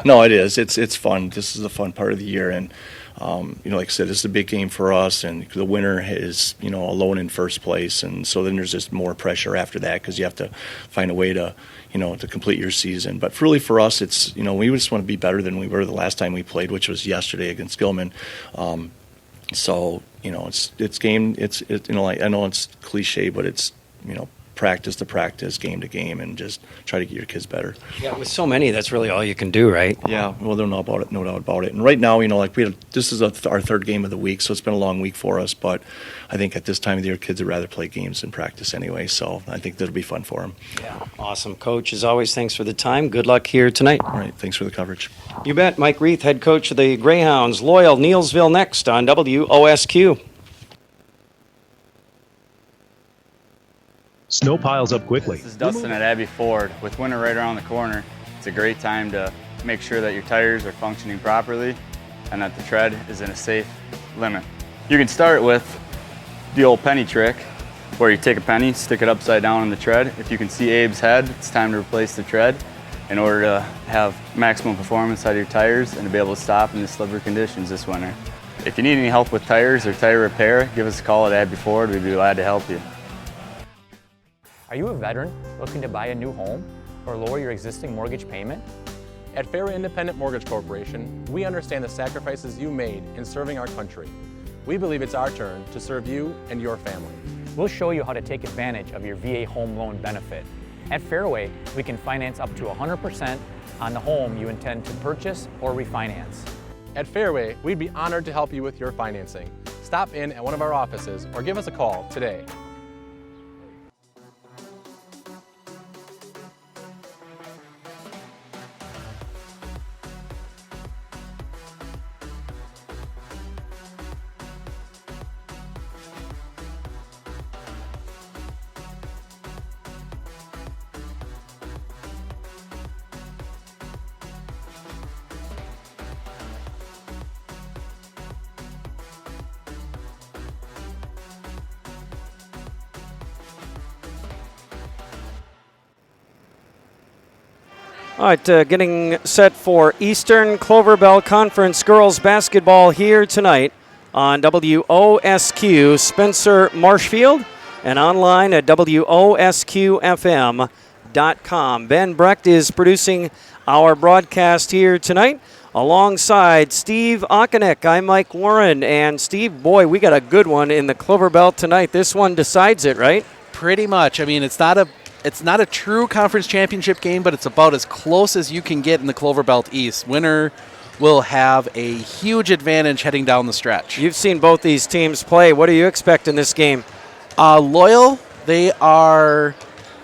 [SPEAKER 14] No, it is. It's fun. This is the fun part of the year, and like I said, this is a big game for us, and the winner is alone in first place, and so then there's just more pressure after that because you have to find a way to to complete your season. But really for us, it's we just want to be better than we were the last time we played, which was yesterday against Gilman. So it's game. I know it's cliche, but it's practice to practice, game to game, and just try to get your kids better.
[SPEAKER 13] Yeah, with so many, that's really all you can do, right?
[SPEAKER 14] Yeah, well, no doubt about it. And right now, this is our third game of the week, so it's been a long week for us. But I think at this time of the year, kids would rather play games than practice anyway. So I think that'll be fun for them.
[SPEAKER 13] Yeah, awesome, Coach. As always, thanks for the time. Good luck here tonight.
[SPEAKER 14] All right, thanks for the coverage.
[SPEAKER 13] You bet. Mike Reith, head coach of the Greyhounds. Loyal, Neillsville next on WOSQ.
[SPEAKER 15] Snow piles up quickly.
[SPEAKER 8] This is Dustin at Abbey Ford. With winter right around the corner, it's a great time to make sure that your tires are functioning properly and that the tread is in a safe limit. You can start with the old penny trick, where you take a penny, stick it upside down on the tread. If you can see Abe's head, it's time to replace the tread in order to have maximum performance out of your tires and to be able to stop in the slippery conditions this winter. If you need any help with tires or tire repair, give us a call at Abbey Ford. We'd be glad to help you.
[SPEAKER 4] Are you a veteran looking to buy a new home or lower your existing mortgage payment?
[SPEAKER 16] At Fairway Independent Mortgage Corporation, we understand the sacrifices you made in serving our country. We believe it's our turn to serve you and your family.
[SPEAKER 4] We'll show you how to take advantage of your VA home loan benefit. At Fairway, we can finance up to 100% on the home you intend to purchase or refinance.
[SPEAKER 16] At Fairway, we'd be honored to help you with your financing. Stop in at one of our offices or give us a call today.
[SPEAKER 13] All right, getting set for Eastern Cloverbelt Conference girls basketball here tonight on WOSQ Spencer Marshfield and online at WOSQFM.com. Ben Brecht is producing our broadcast here tonight alongside Steve Okonek. I'm Mike Warren, and Steve, boy, we got a good one in the Cloverbelt tonight. This one decides it, right?
[SPEAKER 17] Pretty much. I mean, it's not a true conference championship game, but it's about as close as you can get in the Cloverbelt East. Winner will have a huge advantage heading down the stretch.
[SPEAKER 13] You've seen both these teams play. What do you expect in this game?
[SPEAKER 17] Loyal, they are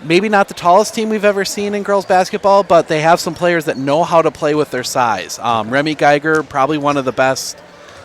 [SPEAKER 17] maybe not the tallest team we've ever seen in girls basketball, but they have some players that know how to play with their size. Remy Geiger, probably one of the best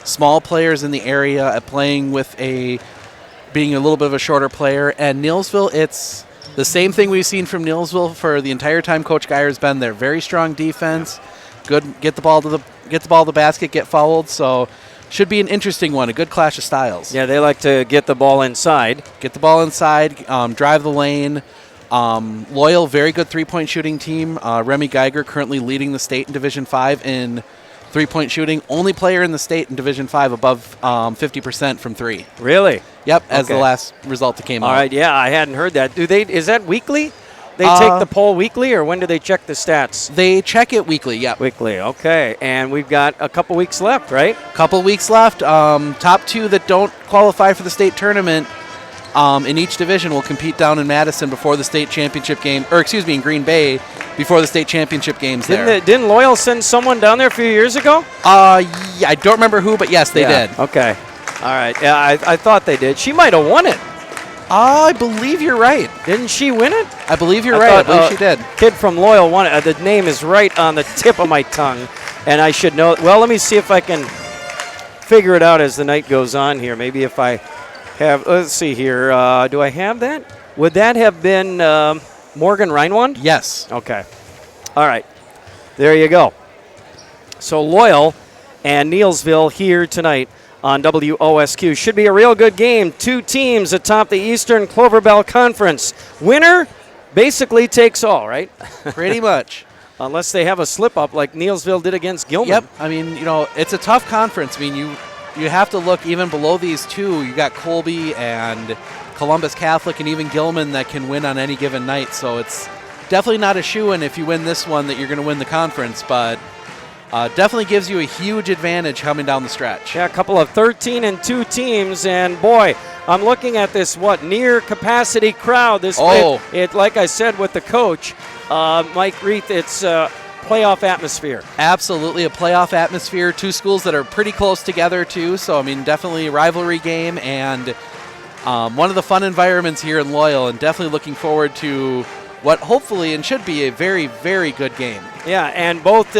[SPEAKER 17] small players in the area at playing with being a little bit of a shorter player. And Neillsville, it's the same thing we've seen from Neillsville for the entire time Coach Geyer's been there. Very strong defense, good get the ball to the basket, get fouled. So should be an interesting one, a good clash of styles.
[SPEAKER 13] Yeah, they like to get the ball inside.
[SPEAKER 17] Drive the lane. Loyal, very good three-point shooting team. Remy Geiger currently leading the state in Division 5 in three-point shooting. Only player in the state in Division 5 above 50% from three.
[SPEAKER 13] Really?
[SPEAKER 17] Yep, as the last result that came out.
[SPEAKER 13] All right, yeah, I hadn't heard that. Is that weekly? They take the poll weekly, or when do they check the stats?
[SPEAKER 17] They check it weekly, yep.
[SPEAKER 13] Weekly, okay. And we've got a couple weeks left, right?
[SPEAKER 17] Couple weeks left. Top two that don't qualify for the state tournament in each division will compete down in Madison before the state championship game, in Green Bay before the state championship games there.
[SPEAKER 13] Didn't Loyal send someone down there a few years ago?
[SPEAKER 17] Yeah, I don't remember who, but yes, they did.
[SPEAKER 13] Okay. All right. Yeah, I thought they did. She might have won it.
[SPEAKER 17] I believe you're right.
[SPEAKER 13] Didn't she win it?
[SPEAKER 17] I believe you're right. I believe she did.
[SPEAKER 13] Kid from Loyal won it. The name is right on the tip of my tongue, and I should know. Well, let me see if I can figure it out as the night goes on here. Maybe if I have, let's see here. Do I have that? Would that have been Morgan Reinwand?
[SPEAKER 17] Yes.
[SPEAKER 13] Okay. All right. There you go. So Loyal and Neillsville here tonight on WOSQ. Should be a real good game. Two teams atop the Eastern Cloverbelt Conference. Winner basically takes all, right?
[SPEAKER 17] Pretty much.
[SPEAKER 13] Unless they have a slip-up like Neillsville did against Gilman.
[SPEAKER 17] Yep. I mean, it's a tough conference. I mean, you have to look even below these two. You got Colby and Columbus Catholic and even Gilman that can win on any given night. So it's definitely not a shoo-in if you win this one that you're going to win the conference, but definitely gives you a huge advantage coming down the stretch.
[SPEAKER 13] Yeah, a couple of 13-2 teams, and boy, I'm looking at this near capacity crowd. This it like I said with the coach, Mike Reith, it's playoff atmosphere.
[SPEAKER 17] Absolutely a playoff atmosphere. Two schools that are pretty close together too. So I mean, definitely a rivalry game and one of the fun environments here in Loyal, and definitely looking forward to what hopefully and should be a very, very good game.
[SPEAKER 13] Yeah, and both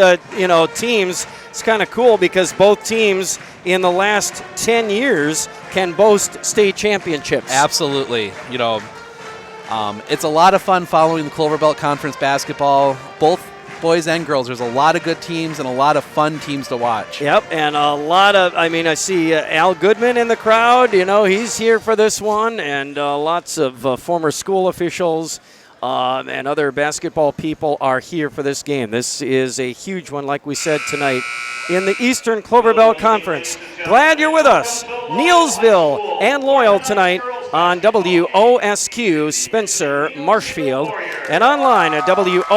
[SPEAKER 13] teams. It's kind of cool because both teams in the last 10 years can boast state championships.
[SPEAKER 17] Absolutely. It's a lot of fun following the Cloverbelt Conference basketball, both boys and girls. There's a lot of good teams and a lot of fun teams to watch.
[SPEAKER 13] Yep, and a lot of, I see Al Goodman in the crowd. He's here for this one, and lots of former school officials and other basketball people are here for this game. This is a huge one, like we said tonight, in the Eastern Cloverbelt Conference. Glad you're with us. Neillsville and Loyal tonight on WOSQ Spencer Marshfield and online at WOSQFM.com.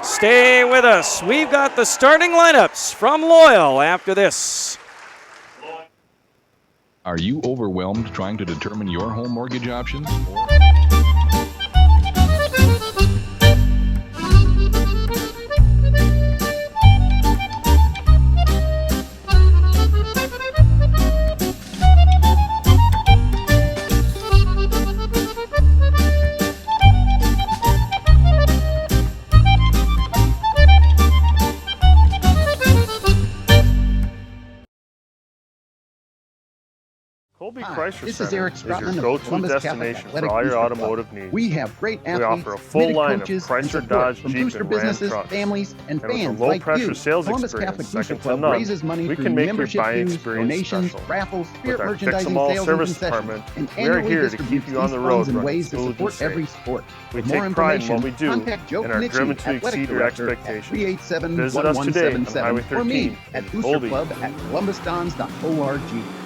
[SPEAKER 13] Stay with us. We've got the starting lineups from Loyal after this.
[SPEAKER 15] Are you overwhelmed trying to determine your home mortgage options?
[SPEAKER 6] Colby
[SPEAKER 18] Hi,
[SPEAKER 6] Chrysler
[SPEAKER 18] this is
[SPEAKER 6] Center
[SPEAKER 18] Eric
[SPEAKER 6] is
[SPEAKER 18] Strotman
[SPEAKER 6] your
[SPEAKER 18] of
[SPEAKER 6] go-to
[SPEAKER 18] Columbus Catholic
[SPEAKER 6] destination
[SPEAKER 18] Athletic
[SPEAKER 6] for all your
[SPEAKER 18] Booster
[SPEAKER 6] automotive
[SPEAKER 18] Club.
[SPEAKER 6] needs.
[SPEAKER 18] We have great
[SPEAKER 6] We
[SPEAKER 18] athletes,
[SPEAKER 6] offer a full
[SPEAKER 18] committed
[SPEAKER 6] line of
[SPEAKER 18] coaches, and
[SPEAKER 6] Chrysler,
[SPEAKER 18] support
[SPEAKER 6] Dodge,
[SPEAKER 18] from
[SPEAKER 6] Jeep,
[SPEAKER 18] booster
[SPEAKER 6] and Ram
[SPEAKER 18] businesses,
[SPEAKER 6] trucks.
[SPEAKER 18] families, and
[SPEAKER 6] with a
[SPEAKER 18] fans
[SPEAKER 6] low
[SPEAKER 18] like
[SPEAKER 6] pressure
[SPEAKER 18] you.
[SPEAKER 6] sales
[SPEAKER 18] Columbus
[SPEAKER 6] experience
[SPEAKER 18] Catholic Booster
[SPEAKER 6] second to
[SPEAKER 18] Club
[SPEAKER 6] none,
[SPEAKER 18] raises money
[SPEAKER 6] we
[SPEAKER 18] through
[SPEAKER 6] can make your
[SPEAKER 18] membership
[SPEAKER 6] buying
[SPEAKER 18] dues,
[SPEAKER 6] experience
[SPEAKER 18] donations,
[SPEAKER 6] special.
[SPEAKER 18] raffles,
[SPEAKER 6] With
[SPEAKER 18] spirit
[SPEAKER 6] our
[SPEAKER 18] merchandising
[SPEAKER 6] Fix-em-all
[SPEAKER 18] sales
[SPEAKER 6] service
[SPEAKER 18] and concessions,
[SPEAKER 6] department,
[SPEAKER 18] and
[SPEAKER 6] we are
[SPEAKER 18] annually
[SPEAKER 6] here to keep
[SPEAKER 18] distributes
[SPEAKER 6] you on
[SPEAKER 18] these
[SPEAKER 6] the road
[SPEAKER 18] funds in
[SPEAKER 6] running
[SPEAKER 18] ways to
[SPEAKER 6] smooth and
[SPEAKER 18] support
[SPEAKER 6] safe.
[SPEAKER 18] every sport.
[SPEAKER 6] We
[SPEAKER 18] For more
[SPEAKER 6] take pride in
[SPEAKER 18] information,
[SPEAKER 6] what we do
[SPEAKER 18] contact Joe
[SPEAKER 6] and are
[SPEAKER 18] Knichie,
[SPEAKER 6] driven to
[SPEAKER 18] Athletic
[SPEAKER 6] exceed your
[SPEAKER 18] Director at
[SPEAKER 6] expectations. Visit us today on
[SPEAKER 18] 387-1177
[SPEAKER 6] Highway
[SPEAKER 18] or me
[SPEAKER 6] 13
[SPEAKER 18] at
[SPEAKER 6] in
[SPEAKER 18] Booster
[SPEAKER 6] Colby.
[SPEAKER 18] Club at columbusdons.org.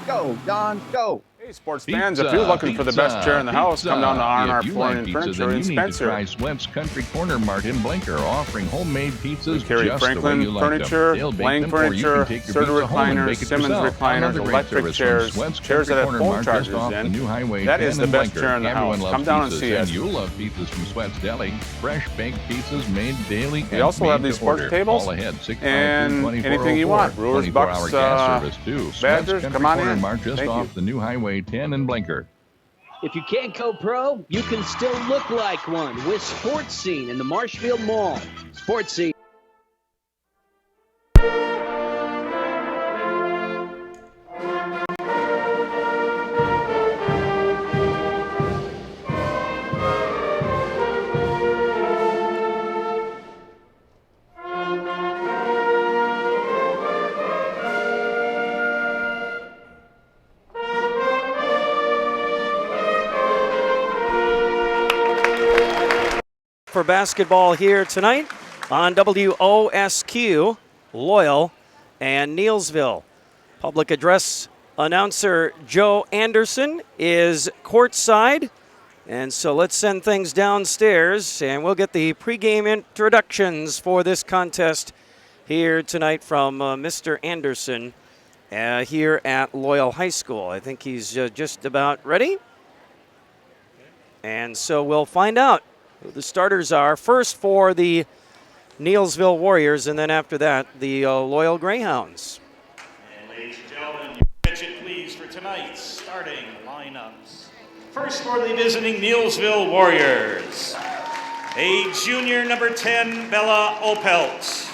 [SPEAKER 18] Go, Dons, go!
[SPEAKER 19] Hey, sports fans, if you're looking for the best chair in the house, come down to R&R Flooring and Furniture in Spencer.
[SPEAKER 15] Try Sweat's Country Corner Mart in Blinker, offering homemade pizzas
[SPEAKER 19] We carry
[SPEAKER 15] just the way
[SPEAKER 19] Franklin
[SPEAKER 15] you like
[SPEAKER 19] Furniture,
[SPEAKER 15] them. They'll bake
[SPEAKER 19] Lang
[SPEAKER 15] them, or you
[SPEAKER 19] Furniture,
[SPEAKER 15] can take your
[SPEAKER 19] Serta
[SPEAKER 15] pizza home and
[SPEAKER 19] Recliners,
[SPEAKER 15] bake it
[SPEAKER 19] Simmons
[SPEAKER 15] yourself.
[SPEAKER 19] Recliners,
[SPEAKER 15] Another great
[SPEAKER 19] electric
[SPEAKER 15] service
[SPEAKER 19] chairs,
[SPEAKER 15] from Sweat's
[SPEAKER 19] chairs that
[SPEAKER 15] Country
[SPEAKER 19] have
[SPEAKER 15] Corner
[SPEAKER 19] phone
[SPEAKER 15] Mart just
[SPEAKER 19] chargers
[SPEAKER 15] off
[SPEAKER 19] in.
[SPEAKER 15] the new Highway
[SPEAKER 19] That
[SPEAKER 15] 10
[SPEAKER 19] is the
[SPEAKER 15] in
[SPEAKER 19] best
[SPEAKER 15] Blinker.
[SPEAKER 19] chair in the
[SPEAKER 15] Everyone
[SPEAKER 19] house.
[SPEAKER 15] loves
[SPEAKER 19] Come down and
[SPEAKER 15] pizzas,
[SPEAKER 19] see us.
[SPEAKER 15] and you'll love pizzas from Sweat's Deli. Fresh baked pizzas made daily.
[SPEAKER 19] We
[SPEAKER 15] and
[SPEAKER 19] also have
[SPEAKER 15] made
[SPEAKER 19] these
[SPEAKER 15] to
[SPEAKER 19] sports
[SPEAKER 15] order.
[SPEAKER 19] tables
[SPEAKER 15] Call ahead,
[SPEAKER 19] and
[SPEAKER 15] 652-2404.
[SPEAKER 19] anything you want. Brewers,
[SPEAKER 15] 24-hour
[SPEAKER 19] Bucks,
[SPEAKER 15] gas service too. Sweat's
[SPEAKER 19] Badgers,
[SPEAKER 15] Country
[SPEAKER 19] come on
[SPEAKER 15] Corner
[SPEAKER 19] in.
[SPEAKER 15] Mart just
[SPEAKER 19] Thank
[SPEAKER 15] off
[SPEAKER 19] you.
[SPEAKER 15] the new Highway 10 in Blinker.
[SPEAKER 20] If you can't go pro, you can still look like one with Sports Scene in the Marshfield Mall. Sports Scene.
[SPEAKER 13] For basketball here tonight on WOSQ, Loyal and Neillsville. Public address announcer Joe Anderson is courtside. And so let's send things downstairs and we'll get the pregame introductions for this contest here tonight from Mr. Anderson here at Loyal High School. I think he's just about ready. And so we'll find out who the starters are. First for the Neillsville Warriors, and then after that, the Loyal Greyhounds.
[SPEAKER 2] And ladies and gentlemen, your attention please for tonight's starting lineups. First for the visiting Neillsville Warriors, a junior number 10, Bella Opelt.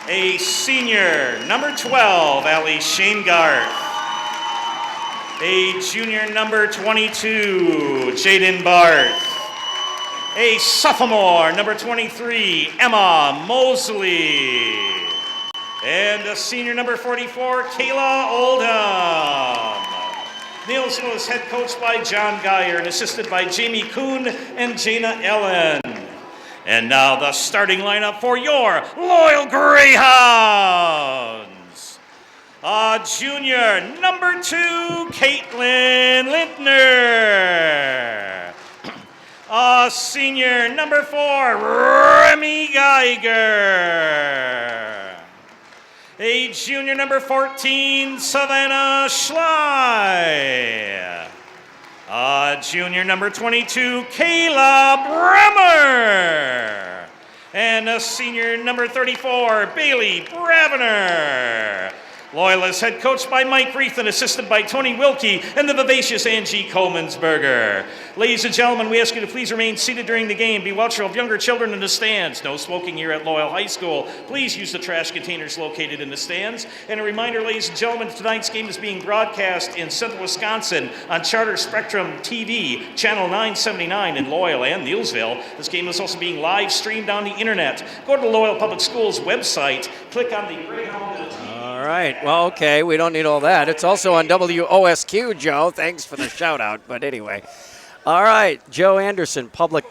[SPEAKER 2] A senior number 12, Allie Shanegarth. A junior number 22, Jaden Barth. A sophomore, number 23, Emma Mosley. And a senior number 44, Kayla Oldham. Neillsville is head coached by John Geyer and assisted by Jamie Kuhn and Jana Ellen. And now the starting lineup for your Loyal Greyhounds. Junior, number 2, Caitlin Lintner. Senior, number 4, Remy Geiger. A junior, number 14, Savannah Schley. Junior, number 22, Kayla Bremer. And a senior, number 34, Bailey Bravener. Loyalist head coached by Mike Reith and assisted by Tony Wilkie and the vivacious Angie Comensberger. Ladies and gentlemen, we ask you to please remain seated during the game. Be watchful of younger children in the stands. No smoking here at Loyal High School. Please use the trash containers located in the stands. And a reminder, ladies and gentlemen, tonight's game is being broadcast in Central Wisconsin on Charter Spectrum TV, Channel 979 in Loyal and Neillsville. This game is also being live streamed on the internet. Go to the Loyal Public Schools website, click on the Greyhound and the TV.
[SPEAKER 21] All right. Well, okay. We don't need all that. It's also on WOSQ, Joe. Thanks for the shout out. But anyway. All right. Joe Anderson, public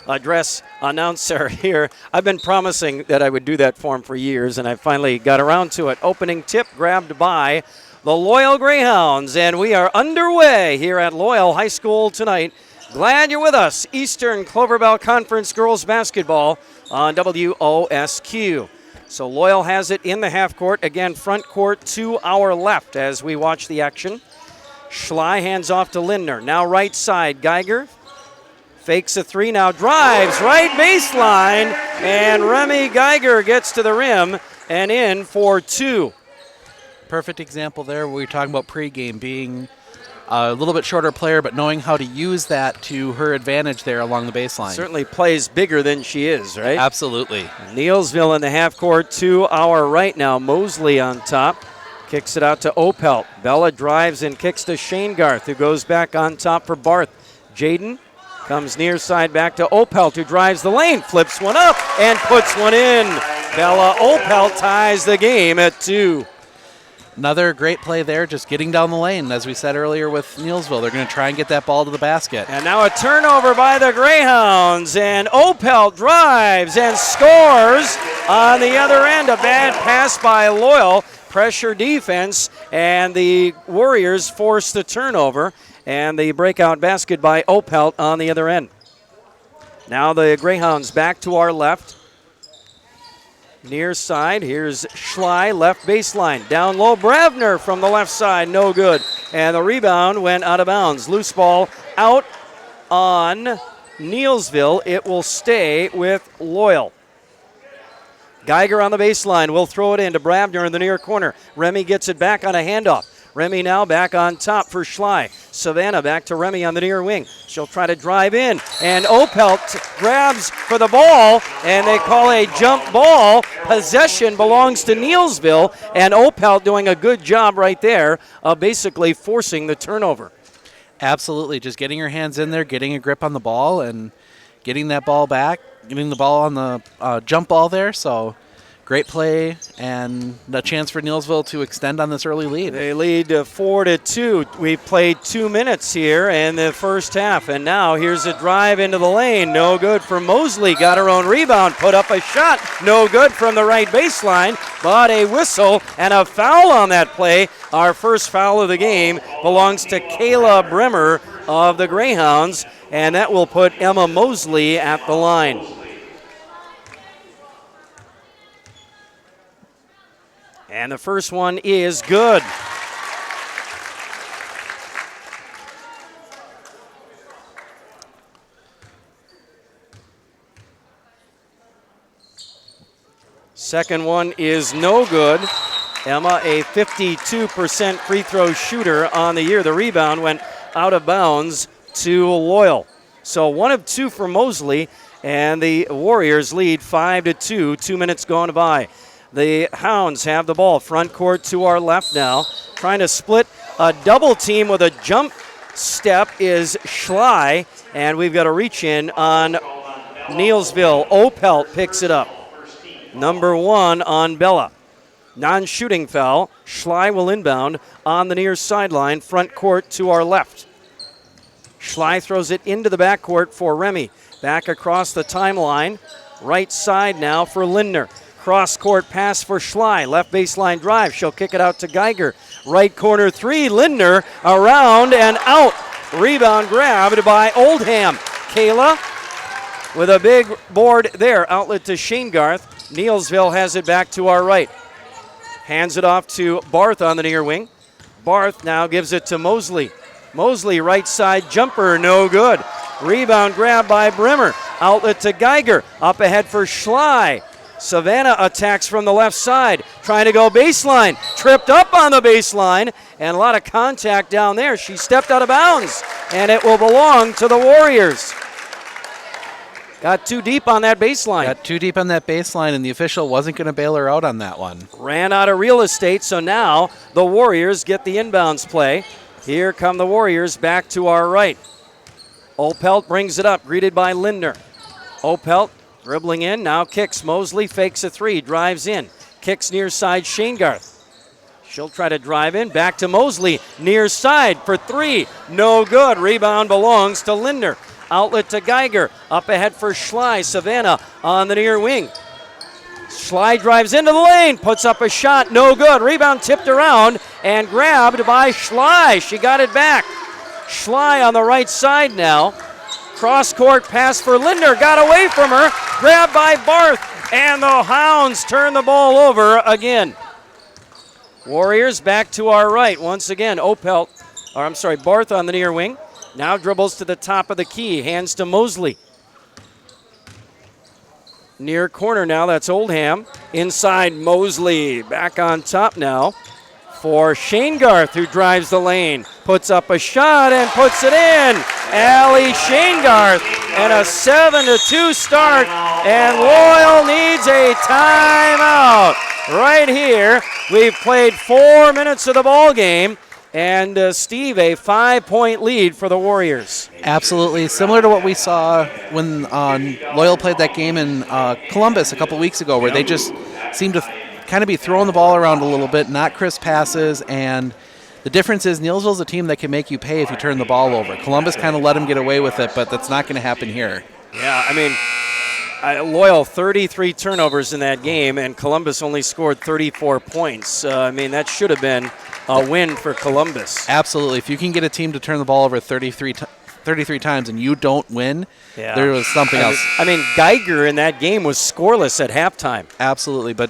[SPEAKER 21] address announcer here. I've been promising that I would do that for him for years, and I finally got around to it. Opening tip grabbed by the Loyal Greyhounds, and we are underway here at Loyal High School tonight. Glad you're with us. Eastern Cloverbelt Conference Girls Basketball on WOSQ. So Loyal has it in the half court. Again, front court to our left as we watch the action. Schley hands off to Lindner. Now right side, Geiger fakes a 3, now drives right baseline, and Remy Geiger gets to the rim and in for 2.
[SPEAKER 17] Perfect example there. We were talking about pregame being a little bit shorter player, but knowing how to use that to her advantage there along the baseline.
[SPEAKER 21] Certainly plays bigger than she is, right?
[SPEAKER 17] Absolutely.
[SPEAKER 21] Neillsville in the half court to our right now. Mosley on top. Kicks it out to Opelt. Bella drives and kicks to Shane Garth, who goes back on top for Barth. Jaden comes near side back to Opelt, who drives the lane, flips one up, and puts one in. Bella Opelt ties the game at 2.
[SPEAKER 17] Another great play there, just getting down the lane. As we said earlier with Neillsville, they're going to try and get that ball to the basket.
[SPEAKER 21] And now a turnover by the Greyhounds, and Opelt drives and scores on the other end. A bad pass by Loyal, pressure defense, and the Warriors force the turnover, and the breakout basket by Opelt on the other end. Now the Greyhounds back to our left. Near side, here's Schley, left baseline. Down low, Bravner from the left side, no good. And the rebound went out of bounds. Loose ball out on Neillsville. It will stay with Loyal. Geiger on the baseline will throw it in to Bravner in the near corner. Remy gets it back on a handoff. Remy now back on top for Schley. Savannah back to Remy on the near wing. She'll try to drive in, and Opelt grabs for the ball, and they call a jump ball. Possession belongs to Neillsville, and Opelt doing a good job right there of basically forcing the turnover.
[SPEAKER 17] Absolutely, just getting her hands in there, getting a grip on the ball, and getting that ball back, getting the ball on the jump ball there, so great play and a chance for Neillsville to extend on this early lead.
[SPEAKER 21] They lead 4-2. We played 2 minutes here in the first half, and now here's a drive into the lane. No good for Mosley. Got her own rebound, put up a shot. No good from the right baseline, but a whistle and a foul on that play. Our first foul of the game belongs to Kayla Bremer of the Greyhounds, and that will put Emma Mosley at the line. And the first one is good. Second one is no good. Emma, a 52% free throw shooter on the year. The rebound went out of bounds to Loyal. So 1 of 2 for Mosley, and the Warriors lead 5-2. 2 minutes gone by. The Hounds have the ball. Front court to our left now. Trying to split a double team with a jump step is Schley. And we've got a reach in on Neillsville. Opelt picks it up. Number 1 on Bella. Non-shooting foul. Schley will inbound on the near sideline, front court to our left. Schley throws it into the backcourt for Remy. Back across the timeline. Right side now for Lindner. Cross-court pass for Schley. Left baseline drive. She'll kick it out to Geiger. Right corner three. Lindner around and out. Rebound grabbed by Oldham. Kayla with a big board there. Outlet to Sheengarth. Neillsville has it back to our right. Hands it off to Barth on the near wing. Barth now gives it to Mosley. Mosley right side jumper, no good. Rebound grab by Brimmer. Outlet to Geiger. Up ahead for Schley. Savannah attacks from the left side. Trying to go baseline. Tripped up on the baseline. And a lot of contact down there. She stepped out of bounds. And it will belong to the Warriors. Got too deep on that baseline.
[SPEAKER 17] And the official wasn't going to bail her out on that one.
[SPEAKER 21] Ran out of real estate, so now the Warriors get the inbounds play. Here come the Warriors back to our right. Opelt brings it up, greeted by Lindner. Opelt dribbling in, now kicks. Mosley fakes a three, drives in. Kicks near side, Sheengarth. She'll try to drive in, back to Mosley. Near side for three, no good. Rebound belongs to Lindner. Outlet to Geiger. Up ahead for Schley. Savannah on the near wing. Schley drives into the lane. Puts up a shot. No good. Rebound tipped around and grabbed by Schley. She got it back. Schley on the right side now. Cross-court pass for Lindner. Got away from her. Grabbed by Barth. And the Hounds turn the ball over again. Warriors back to our right. Once again, Barth on the near wing. Now dribbles to the top of the key, hands to Mosley. Near corner now, that's Oldham. Inside Mosley, back on top now for Sheengarth, who drives the lane. Puts up a shot and puts it in. Allie Sheengarth, and a 7-2 start, and Loyal needs a timeout. Right here, we've played 4 minutes of the ball game. And Steve, a 5-point lead for the Warriors.
[SPEAKER 17] Absolutely. Similar to what we saw when Loyal played that game in Columbus a couple weeks ago, where they just seemed to kind of be throwing the ball around a little bit, not crisp passes. And the difference is Neillsville's a team that can make you pay if you turn the ball over. Columbus kind of let them get away with it, but that's not going to happen here.
[SPEAKER 21] Yeah, I mean, Loyal 33 turnovers in that game, and Columbus only scored 34 points. That should have been a win for Columbus.
[SPEAKER 17] Absolutely. If you can get a team to turn the ball over 33 times and you don't win, there was something else.
[SPEAKER 21] Geiger in that game was scoreless at halftime.
[SPEAKER 17] Absolutely, but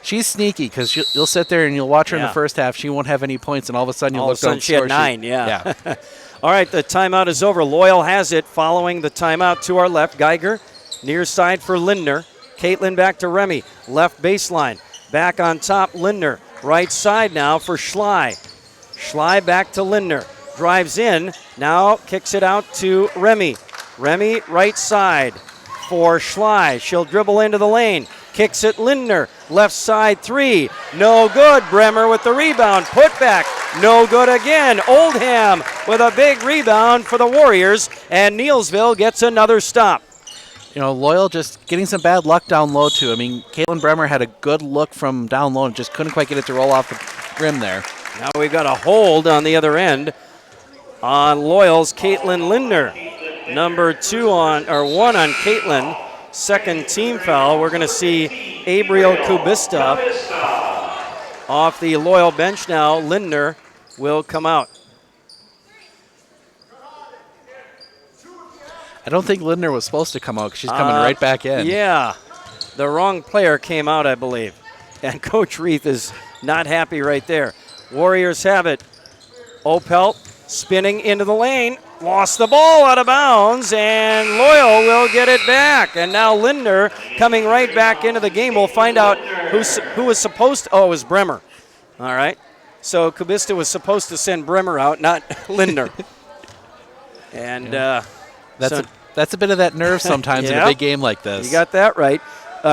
[SPEAKER 17] she's sneaky because you'll sit there and you'll watch her in the first half. She won't have any points, and all of a sudden you'll look down.
[SPEAKER 21] She had 9, yeah. All right, the timeout is over. Loyal has it following the timeout to our left. Geiger, near side for Lindner. Caitlin back to Remy, left baseline. Back on top, Lindner. Right side now for Schley. Schley back to Lindner. Drives in. Now kicks it out to Remy. Remy right side for Schley. She'll dribble into the lane. Kicks it Lindner. Left side three. No good. Bremer with the rebound. Put back. No good again. Oldham with a big rebound for the Warriors. And Neillsville gets another stop.
[SPEAKER 17] Loyal just getting some bad luck down low, too. Caitlin Bremer had a good look from down low and just couldn't quite get it to roll off the rim there.
[SPEAKER 21] Now we've got a hold on the other end on Loyal's Caitlin Lindner. Number 1 on Caitlin. Second team foul. We're going to see Abriel Kubista off the Loyal bench now. Lindner will come out.
[SPEAKER 17] I don't think Lindner was supposed to come out because she's coming right back in.
[SPEAKER 21] Yeah, the wrong player came out, I believe. And Coach Reith is not happy right there. Warriors have it. Opelt spinning into the lane. Lost the ball out of bounds, and Loyal will get it back. And now Lindner coming right back into the game. We'll find out who was supposed to. Oh, it was Bremer. All right. So Kubista was supposed to send Bremer out, not Lindner. And
[SPEAKER 17] that's a bit of that nerve sometimes in a big game like this.
[SPEAKER 21] You got that right.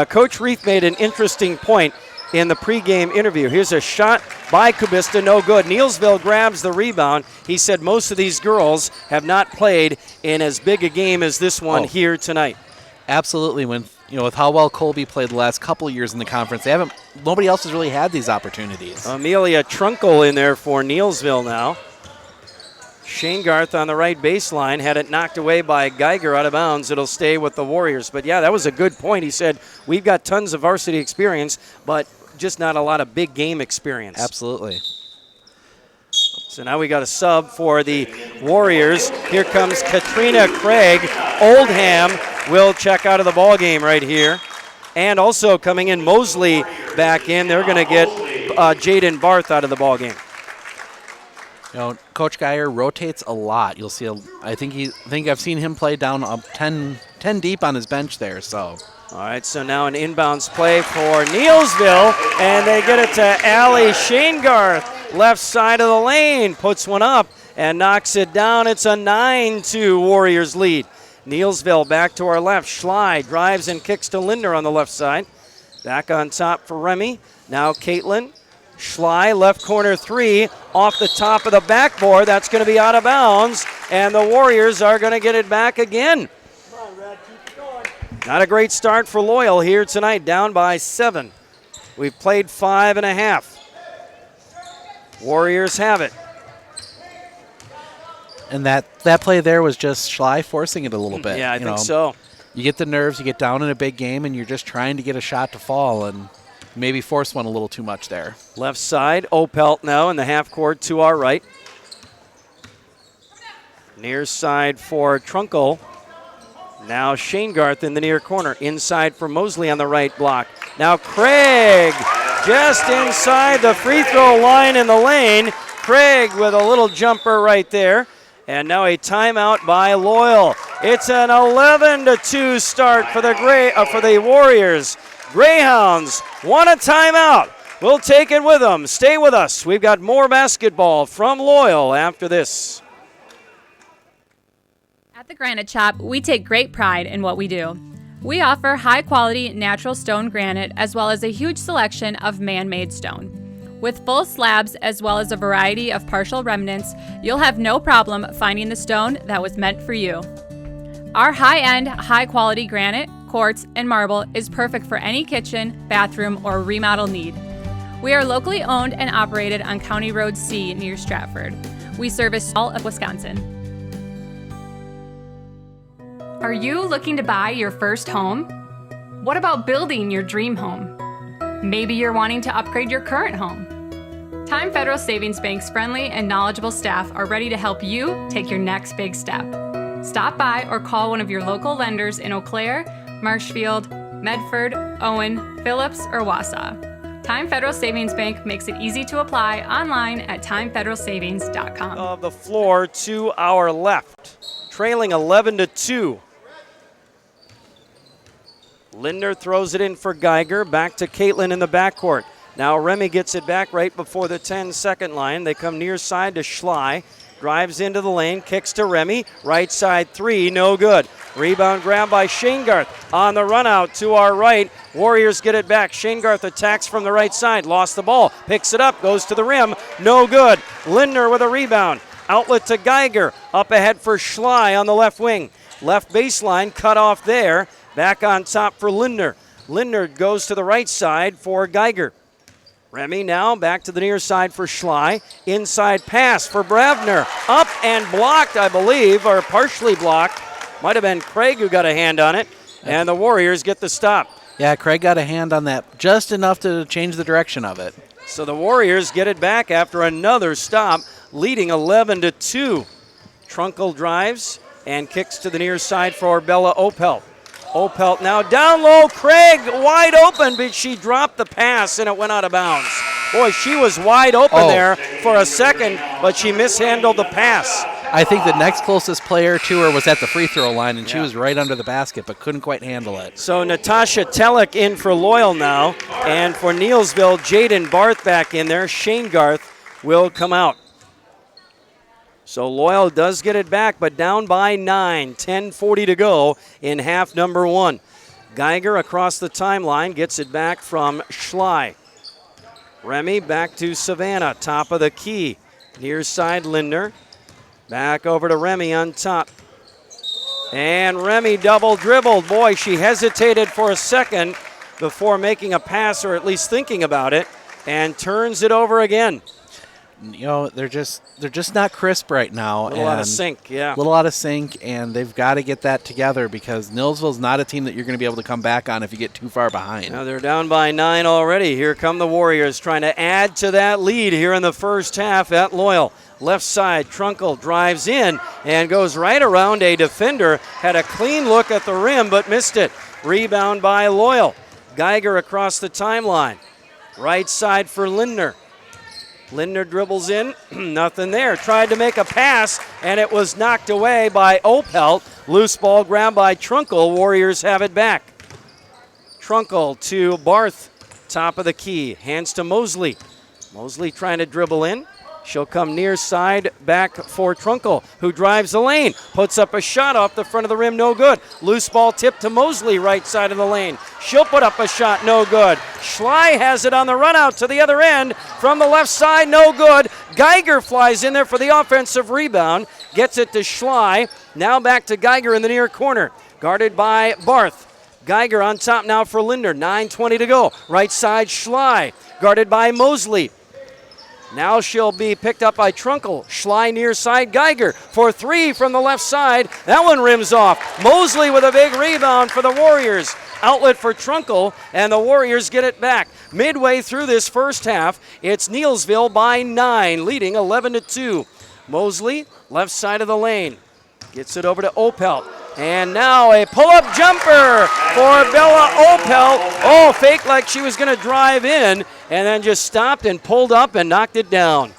[SPEAKER 21] Coach Reith made an interesting point in the pregame interview. Here's a shot by Kubista, no good. Neillsville grabs the rebound. He said most of these girls have not played in as big a game as this one here tonight.
[SPEAKER 17] Absolutely. With how well Colby played the last couple years in the conference, nobody else has really had these opportunities.
[SPEAKER 21] Amelia Trunkle in there for Neillsville now. Shane Garth on the right baseline had it knocked away by Geiger out of bounds. It'll stay with the Warriors. But yeah, that was a good point. He said, we've got tons of varsity experience, but just not a lot of big game experience.
[SPEAKER 17] Absolutely.
[SPEAKER 21] So now we got a sub for the Warriors. Here comes Katrina Craig. Oldham will check out of the ball game right here. And also coming in, Mosley back in. They're going to get Jaden Barth out of the ball game.
[SPEAKER 17] Coach Geyer rotates a lot. You'll see. I think I've seen him play down 10 deep on his bench there. So.
[SPEAKER 21] All right, so now an inbounds play for Neillsville, and they get it to Allie Shanegarth, left side of the lane, puts one up and knocks it down. It's a 9-2 Warriors lead. Neillsville back to our left. Schley drives and kicks to Linder on the left side. Back on top for Remy. Now Caitlin. Schley, left corner three, off the top of the backboard. That's going to be out of bounds, and the Warriors are going to get it back again. Not a great start for Loyal here tonight, down by 7. We've played 5.5. Warriors have it.
[SPEAKER 17] And that play there was just Schley forcing it a little bit.
[SPEAKER 21] Yeah, I think so.
[SPEAKER 17] You get the nerves, you get down in a big game, and you're just trying to get a shot to fall, and maybe force one a little too much there.
[SPEAKER 21] Left side, Opelt now in the half court to our right. Near side for Trunkle. Now Shanegarth in the near corner. Inside for Mosley on the right block. Now Craig just inside the free throw line in the lane. Craig with a little jumper right there. And now a timeout by Loyal. It's an 11-2 start for the Warriors. Greyhounds want a timeout. We'll take it with them. Stay with us. We've got more basketball from Loyal after this.
[SPEAKER 9] At the Granite Shop, we take great pride in what we do. We offer high-quality natural stone granite as well as a huge selection of man-made stone. With full slabs as well as a variety of partial remnants, you'll have no problem finding the stone that was meant for you. Our high-end, high-quality granite, quartz, and marble is perfect for any kitchen, bathroom, or remodel need. We are locally owned and operated on County Road C near Stratford. We service all of Wisconsin. Are you looking to buy your first home? What about building your dream home? Maybe you're wanting to upgrade your current home. Time Federal Savings Bank's friendly and knowledgeable staff are ready to help you take your next big step. Stop by or call one of your local lenders in Eau Claire, Marshfield, Medford, Owen, Phillips, or Wausau. Time Federal Savings Bank makes it easy to apply online at timefederalsavings.com.
[SPEAKER 21] Of the floor to our left, trailing 11-2. Linder throws it in for Geiger. Back to Caitlin in the backcourt. Now Remy gets it back right before the 10-second line. They come near side to Schley. Drives into the lane, kicks to Remy. Right side three, no good. Rebound grab by Shanegarth. On the run out to our right. Warriors get it back. Shanegarth attacks from the right side. Lost the ball. Picks it up, goes to the rim. No good. Linder with a rebound. Outlet to Geiger. Up ahead for Schley on the left wing. Left baseline cut off there. Back on top for Linder. Linder goes to the right side for Geiger. Remy now back to the near side for Schley. Inside pass for Bravner. Up and blocked, I believe, or partially blocked. Might have been Craig who got a hand on it. And the Warriors get the stop.
[SPEAKER 17] Yeah, Craig got a hand on that just enough to change the direction of it.
[SPEAKER 21] So the Warriors get it back after another stop, leading 11-2. Trunkle drives and kicks to the near side for Bella Opelt. Opelt now down low. Craig wide open, but she dropped the pass and it went out of bounds. Boy, she was wide open there for a second, but she mishandled the pass.
[SPEAKER 17] I think the next closest player to her was at the free throw line, and she was right under the basket, but couldn't quite handle it.
[SPEAKER 21] So Natasha Telek in for Loyal now, and for Neillsville, Jaden Barth back in there. Shanegarth will come out. So Loyal does get it back, but down by 9, 10:40 to go in half number 1. Geiger across the timeline gets it back from Schley. Remy back to Savannah, top of the key. Near side Linder. Back over to Remy on top. And Remy double dribbled. Boy, she hesitated for a second before making a pass, or at least thinking about it, and turns it over again.
[SPEAKER 17] You know, they're just not crisp right now.
[SPEAKER 21] A little out of sync, yeah.
[SPEAKER 17] A little out of sync, and they've got to get that together because Neillsville's not a team that you're going to be able to come back on if you get too far behind.
[SPEAKER 21] Now they're down by 9 already. Here come the Warriors trying to add to that lead here in the first half at Loyal. Left side, Trunkle drives in and goes right around a defender. Had a clean look at the rim, but missed it. Rebound by Loyal. Geiger across the timeline. Right side for Lindner. Lindner dribbles in, nothing there. Tried to make a pass, and it was knocked away by Opelt. Loose ball grabbed by Trunkle. Warriors have it back. Trunkle to Barth, top of the key. Hands to Mosley. Mosley trying to dribble in. She'll come near side back for Trunkle, who drives the lane. Puts up a shot off the front of the rim, no good. Loose ball tipped to Mosley, right side of the lane. She'll put up a shot, no good. Schley has it on the run out to the other end. From the left side, no good. Geiger flies in there for the offensive rebound. Gets it to Schley. Now back to Geiger in the near corner. Guarded by Barth. Geiger on top now for Linder. 9:20 to go. Right side, Schley. Guarded by Mosley. Now she'll be picked up by Trunkle. Schley near side, Geiger for three from the left side. That one rims off. Mosley with a big rebound for the Warriors. Outlet for Trunkle, and the Warriors get it back. Midway through this first half, it's Neillsville by 9, leading 11-2. Mosley, left side of the lane. Gets it over to Opelt. And now a pull-up jumper for Bella Opelt. Oh, fake like she was going to drive in, and then just stopped and pulled up and knocked it down.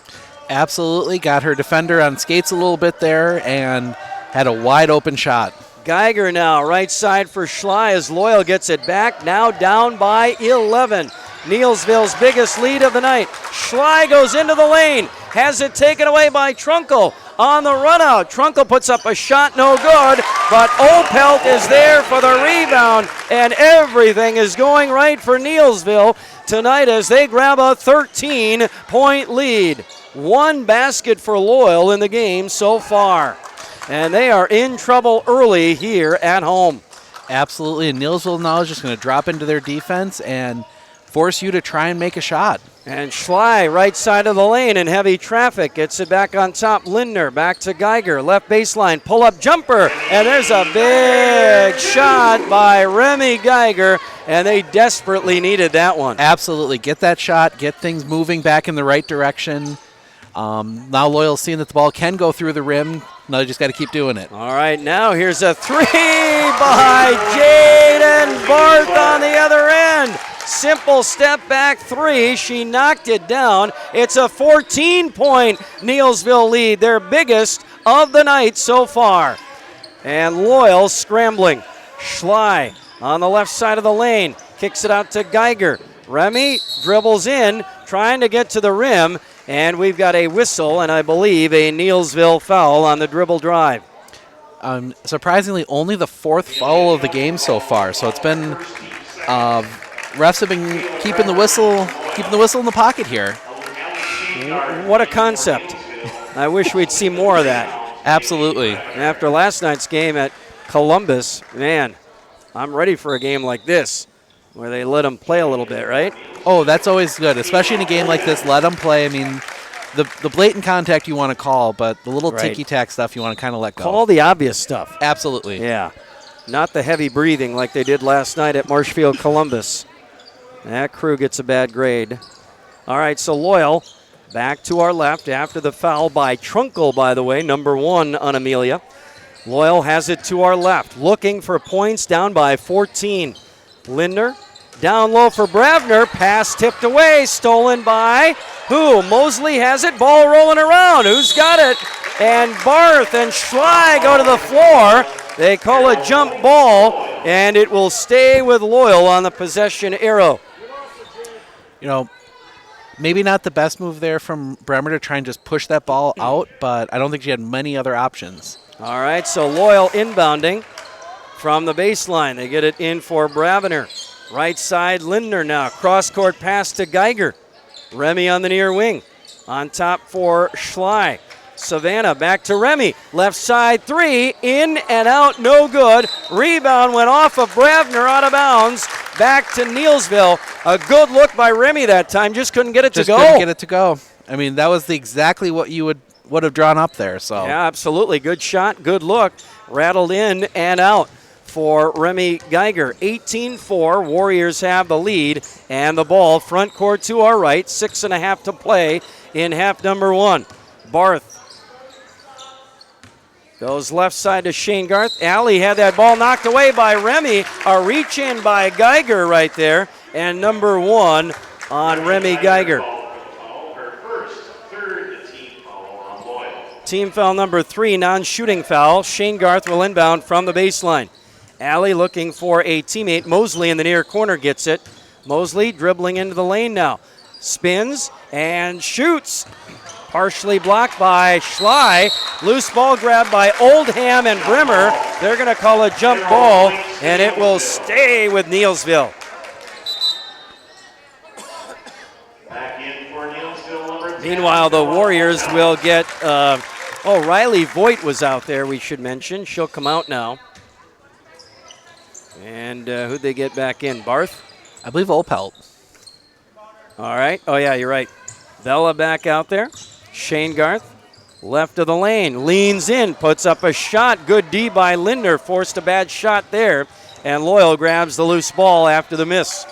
[SPEAKER 17] Absolutely. Got her defender on skates a little bit there and had a wide open shot.
[SPEAKER 21] Geiger now, right side for Schley as Loyal gets it back. Now down by 11. Neillsville's biggest lead of the night. Schley goes into the lane. Has it taken away by Trunkle. On the run out, Trunkle puts up a shot, no good, but Opelt is there for the rebound, and everything is going right for Neillsville tonight as they grab a 13-point lead. One basket for Loyal in the game so far, and they are in trouble early here at home.
[SPEAKER 17] Absolutely, and Neillsville now is just going to drop into their defense and force you to try and make a shot.
[SPEAKER 21] And Schley, right side of the lane in heavy traffic, gets it back on top. Lindner, back to Geiger, left baseline, pull-up jumper, and there's a big shot by Remy Geiger, and they desperately needed that one.
[SPEAKER 17] Absolutely, get that shot, get things moving back in the right direction. Now Loyal's seeing that the ball can go through the rim. Now they just got to keep doing it.
[SPEAKER 21] All right, now here's a three by Jaden Barth on the other end. Simple step back three. She knocked it down. It's a 14-point Neillsville lead, their biggest of the night so far. And Loyal scrambling. Schley on the left side of the lane. Kicks it out to Geiger. Remy dribbles in, trying to get to the rim. And we've got a whistle and I believe a Neillsville foul on the dribble drive.
[SPEAKER 17] Surprisingly, only the fourth foul of the game so far. So it's been... refs have been keeping the whistle in the pocket here.
[SPEAKER 21] What a concept. I wish we'd see more of that.
[SPEAKER 17] Absolutely.
[SPEAKER 21] After last night's game at Columbus, man, I'm ready for a game like this where they let them play a little bit, right?
[SPEAKER 17] Oh, that's always good, especially in a game like this. Let them play. I mean, the blatant contact you want to call, but the little ticky-tack stuff you want to kind of let go.
[SPEAKER 21] Call the obvious stuff.
[SPEAKER 17] Absolutely.
[SPEAKER 21] Yeah. Not the heavy breathing like they did last night at Marshfield Columbus. That crew gets a bad grade. All right, so Loyal back to our left after the foul by Trunkle, by the way, number 1 on Amelia. Loyal has it to our left, looking for points, down by 14. Lindner down low for Bravner, pass tipped away, stolen by who? Mosley has it, ball rolling around. Who's got it? And Barth and Schley go to the floor. They call a jump ball, and it will stay with Loyal on the possession arrow.
[SPEAKER 17] You know, maybe not the best move there from Bremer to try and just push that ball out, but I don't think she had many other options.
[SPEAKER 21] All right, so Loyal inbounding from the baseline. They get it in for Bravner. Right side, Lindner now. Cross-court pass to Geiger. Remy on the near wing. On top for Schley. Savannah back to Remy. Left side three, in and out, no good. Rebound went off of Bravner out of bounds. Back to Neillsville. A good look by Remy that time, just couldn't get it to go.
[SPEAKER 17] Couldn't get it to go. I mean, that was exactly what you would have drawn up there. So
[SPEAKER 21] yeah, absolutely. Good shot, good look. Rattled in and out for Remy Geiger. 18-4, Warriors have the lead and the ball front court to our right. 6.5 to play in half number one. Barth goes left side to Shane Garth. Alley had that ball knocked away by Remy. A reach in by Geiger right there. And number one on Remy Geiger. Team foul number 3, non-shooting foul. Shane Garth will inbound from the baseline. Alley looking for a teammate. Mosley in the near corner gets it. Mosley dribbling into the lane now. Spins and shoots. Partially blocked by Schley. Loose ball grabbed by Oldham and Brimmer. They're going to call a jump ball, and it will stay with Neillsville. Meanwhile, the Warriors will get, Riley Voigt was out there, we should mention. She'll come out now. And who'd they get back in? Barth?
[SPEAKER 17] I believe Opelt.
[SPEAKER 21] All right. Oh, yeah, you're right. Bella back out there. Shane Garth, left of the lane, leans in, puts up a shot. Good D by Linder, forced a bad shot there. And Loyal grabs the loose ball after the miss.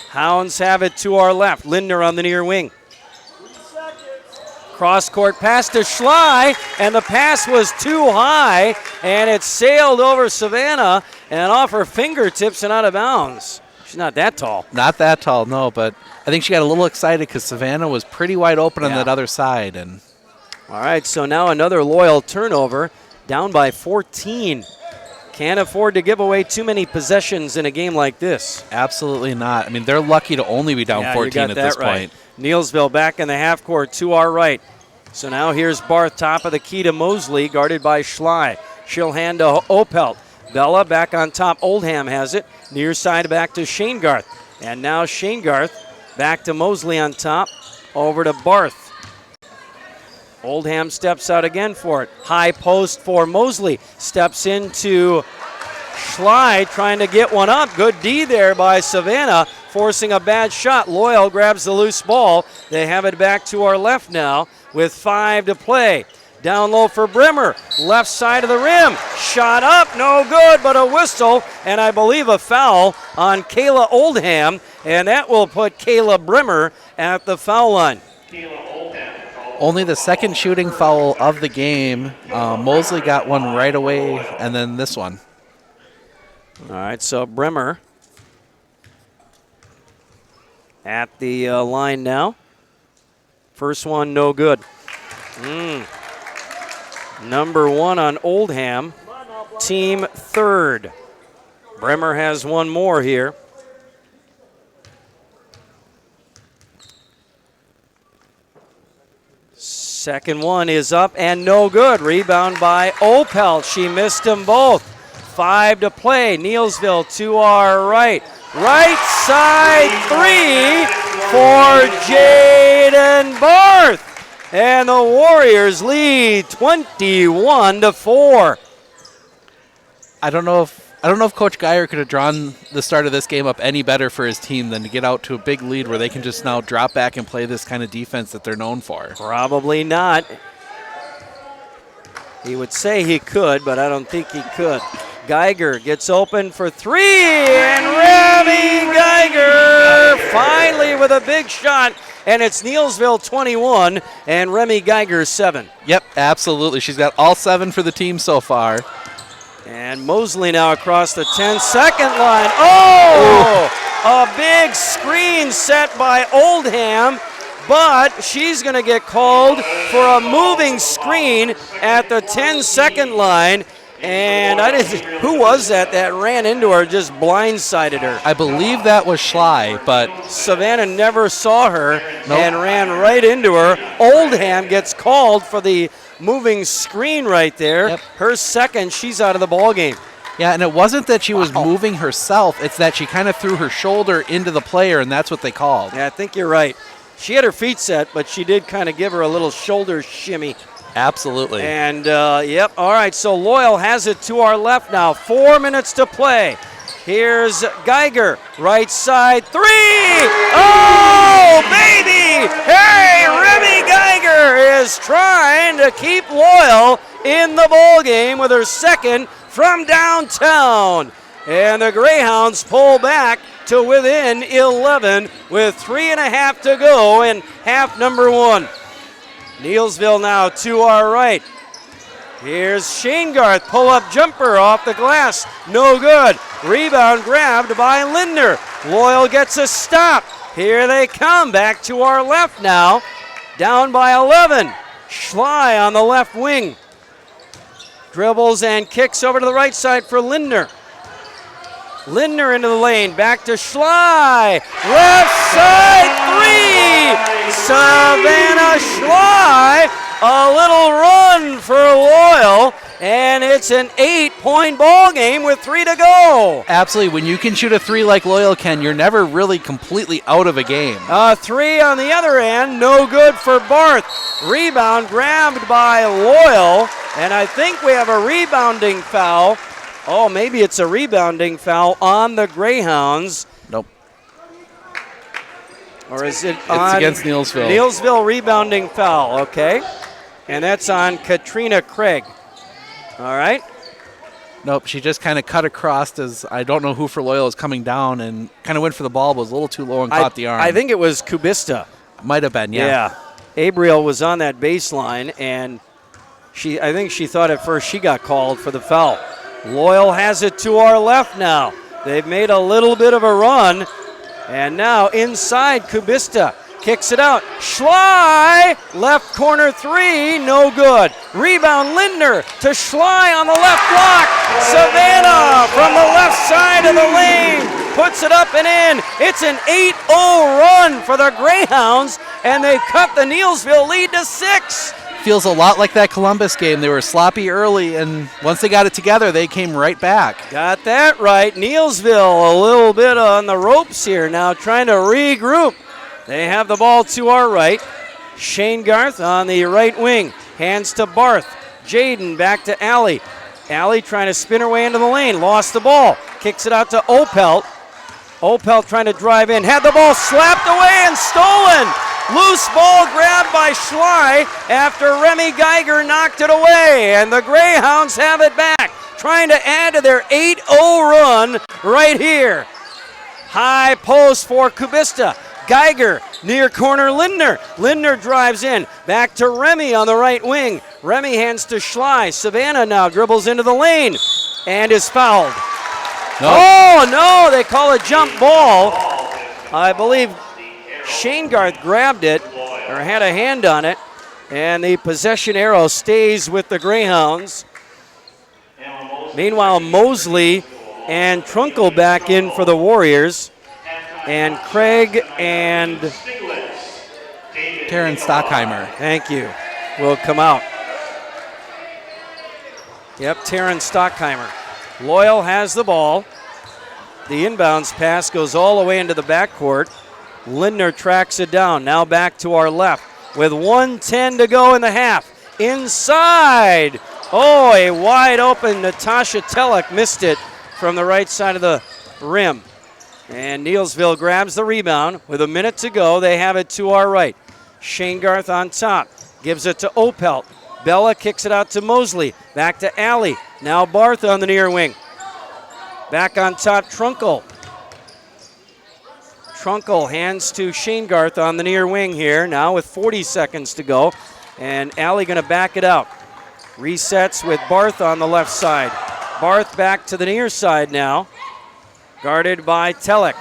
[SPEAKER 21] Hounds have it to our left. Linder on the near wing. Cross-court pass to Schley, and the pass was too high, and it sailed over Savannah and off her fingertips and out of bounds. She's not that tall.
[SPEAKER 17] Not that tall, no, but I think she got a little excited because Savannah was pretty wide open on that other side. And
[SPEAKER 21] all right, so now another Loyal turnover, down by 14. Can't afford to give away too many possessions in a game like this.
[SPEAKER 17] Absolutely not. I mean, they're lucky to only be down 14 at this point.
[SPEAKER 21] Neillsville back in the half court to our right. So now here's Barth, top of the key to Mosley, guarded by Schley. She'll hand to Opelt. Bella back on top. Oldham has it. Near side back to Shane Garth. And now Shane Garth back to Mosley on top. Over to Barth. Oldham steps out again for it. High post for Mosley. Steps into Schley trying to get one up. Good D there by Savannah, forcing a bad shot. Loyal grabs the loose ball. They have it back to our left now with 5 to play. Down low for Brimmer, left side of the rim. Shot up, no good, but a whistle, and I believe a foul on Kayla Oldham, and that will put Kayla Brimmer at the foul line.
[SPEAKER 17] Only the second shooting foul of the game. Mosley got one right away, and then this one.
[SPEAKER 21] All right, so Brimmer at the line now. First one, no good. Number 1 on Oldham, team third. Brimmer has one more here. Second one is up and no good. Rebound by Opelt. She missed them both. 5 to play. Neillsville to our right. Right side 3 for Jaden Barth. And the Warriors lead 21-4.
[SPEAKER 17] I don't know if Coach Geyer could have drawn the start of this game up any better for his team than to get out to a big lead where they can just now drop back and play this kind of defense that they're known for.
[SPEAKER 21] Probably not. He would say he could, but I don't think he could. Geiger gets open for 3, and Remy Geiger finally with a big shot, and it's Neillsville 21 and Remy Geiger 7.
[SPEAKER 17] Yep, absolutely. She's got all 7 for the team so far.
[SPEAKER 21] And Mosley now across the 10-second line. Oh! A big screen set by Oldham, but she's going to get called for a moving screen at the 10-second line. And who was that ran into her, just blindsided her?
[SPEAKER 17] I believe that was Schley, but
[SPEAKER 21] Savannah never saw her and ran right into her. Oldham gets called for the moving screen right there.
[SPEAKER 17] Yep.
[SPEAKER 21] Her second, she's out of the ball game.
[SPEAKER 17] Yeah, and it wasn't that she was moving herself. It's that she kind of threw her shoulder into the player, and that's what they called.
[SPEAKER 21] Yeah, I think you're right. She had her feet set, but she did kind of give her a little shoulder shimmy.
[SPEAKER 17] Absolutely.
[SPEAKER 21] And, yep, all right, so Loyal has it to our left now. 4 minutes to play. Here's Geiger, right side, 3! Oh, baby! Hey, Remy Geiger is trying to keep Loyal in the ball game with her second from downtown. And the Greyhounds pull back to within 11 with 3.5 to go in half number 1. Neillsville now to our right. Here's Shane Garth, pull-up jumper off the glass, no good. Rebound grabbed by Lindner. Loyal gets a stop. Here they come, back to our left now. Down by 11. Schley on the left wing. Dribbles and kicks over to the right side for Lindner. Lindner into the lane, back to Schley. Left side 3! Savannah Schley. A little run for Loyal, and it's an 8-point ball game with 3 to go.
[SPEAKER 17] Absolutely. When you can shoot a 3 like Loyal can, you're never really completely out of a game.
[SPEAKER 21] 3 on the other end, no good for Barth. Rebound grabbed by Loyal, and I think we have a rebounding foul. Oh, maybe it's a rebounding foul on the Greyhounds.
[SPEAKER 17] Nope.
[SPEAKER 21] Or is it
[SPEAKER 17] It's
[SPEAKER 21] on
[SPEAKER 17] against Neillsville.
[SPEAKER 21] Neillsville rebounding foul, okay. And that's on Katrina Craig. All right.
[SPEAKER 17] Nope, she just kind of cut across as I don't know who for Loyal is coming down and kind of went for the ball, but was a little too low and caught the arm.
[SPEAKER 21] I think it was Kubista.
[SPEAKER 17] Might have been, yeah.
[SPEAKER 21] Abriel was on that baseline, and I think she thought at first she got called for the foul. Loyal has it to our left now. They've made a little bit of a run, and now inside Kubista. Kicks it out. Schley, left corner 3, no good. Rebound Lindner to Schley on the left block. Savannah from the left side of the lane puts it up and in. It's an 8-0 run for the Greyhounds, and they cut the Neillsville lead to 6.
[SPEAKER 17] Feels a lot like that Columbus game. They were sloppy early, and once they got it together, they came right back.
[SPEAKER 21] Got that right. Neillsville a little bit on the ropes here now, trying to regroup. They have the ball to our right. Shane Garth on the right wing. Hands to Barth. Jaden back to Allie. Allie trying to spin her way into the lane. Lost the ball. Kicks it out to Opelt. Opelt trying to drive in. Had the ball slapped away and stolen. Loose ball grabbed by Schley after Remy Geiger knocked it away. And the Greyhounds have it back. Trying to add to their 8-0 run right here. High post for Kubista. Geiger, near corner Lindner. Lindner drives in. Back to Remy on the right wing. Remy hands to Schley. Savannah now dribbles into the lane and is fouled. No. Oh, no, they call a jump ball. I believe Shane Garth grabbed it or had a hand on it, and the possession arrow stays with the Greyhounds. Meanwhile, Mosley and Trunkle back in for the Warriors. And Craig and
[SPEAKER 17] Taryn Stockheimer.
[SPEAKER 21] Thank you. Will come out. Yep, Taryn Stockheimer. Loyal has the ball. The inbounds pass goes all the way into the backcourt. Lindner tracks it down. Now back to our left with 1:10 to go in the half. Inside. Oh, a wide open Natasha Telek missed it from the right side of the rim. And Neillsville grabs the rebound. With a minute to go, they have it to our right. Shane Garth on top. Gives it to Opelt. Bella kicks it out to Mosley. Back to Allie. Now Barth on the near wing. Back on top, Trunkle. Trunkle hands to Shane Garth on the near wing here. Now with 40 seconds to go. And Allie going to back it out. Resets with Barth on the left side. Barth back to the near side now. Guarded by Telek.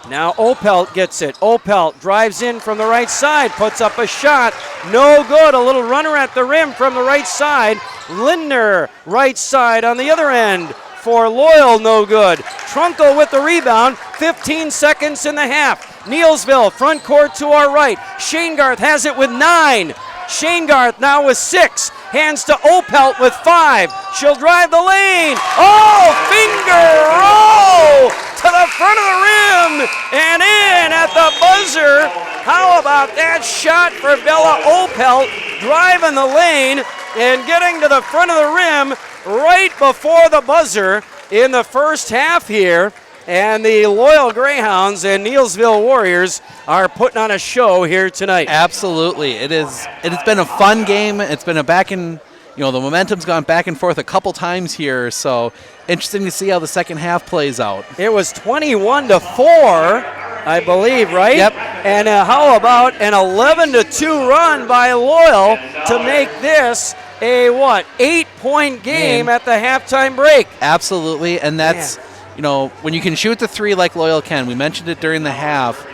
[SPEAKER 21] Now Opelt gets it. Opelt drives in from the right side, puts up a shot. No good. A little runner at the rim from the right side. Lindner, right side on the other end for Loyal, no good. Trunkle with the rebound. 15 seconds in the half. Neillsville, front court to our right. Shane Garth has it with 9. Shane Garth now with 6. Hands to Opelt with 5. She'll drive the lane. Oh, finger roll! to the front of the rim and in at the buzzer. How about that shot for Bella Opelt, driving the lane and getting to the front of the rim right before the buzzer in the first half here. And the Loyal Greyhounds and Neillsville Warriors are putting on a show here tonight.
[SPEAKER 17] Absolutely. It has been a fun game. It's been the momentum's gone back and forth a couple times here, so interesting to see how the second half plays out.
[SPEAKER 21] It was 21-4, I believe, right?
[SPEAKER 17] Yep.
[SPEAKER 21] And how about an 11-2 run by Loyal to make this a 8-point game at the halftime break?
[SPEAKER 17] Absolutely, and that's when you can shoot the three like Loyal can. We mentioned it during the half.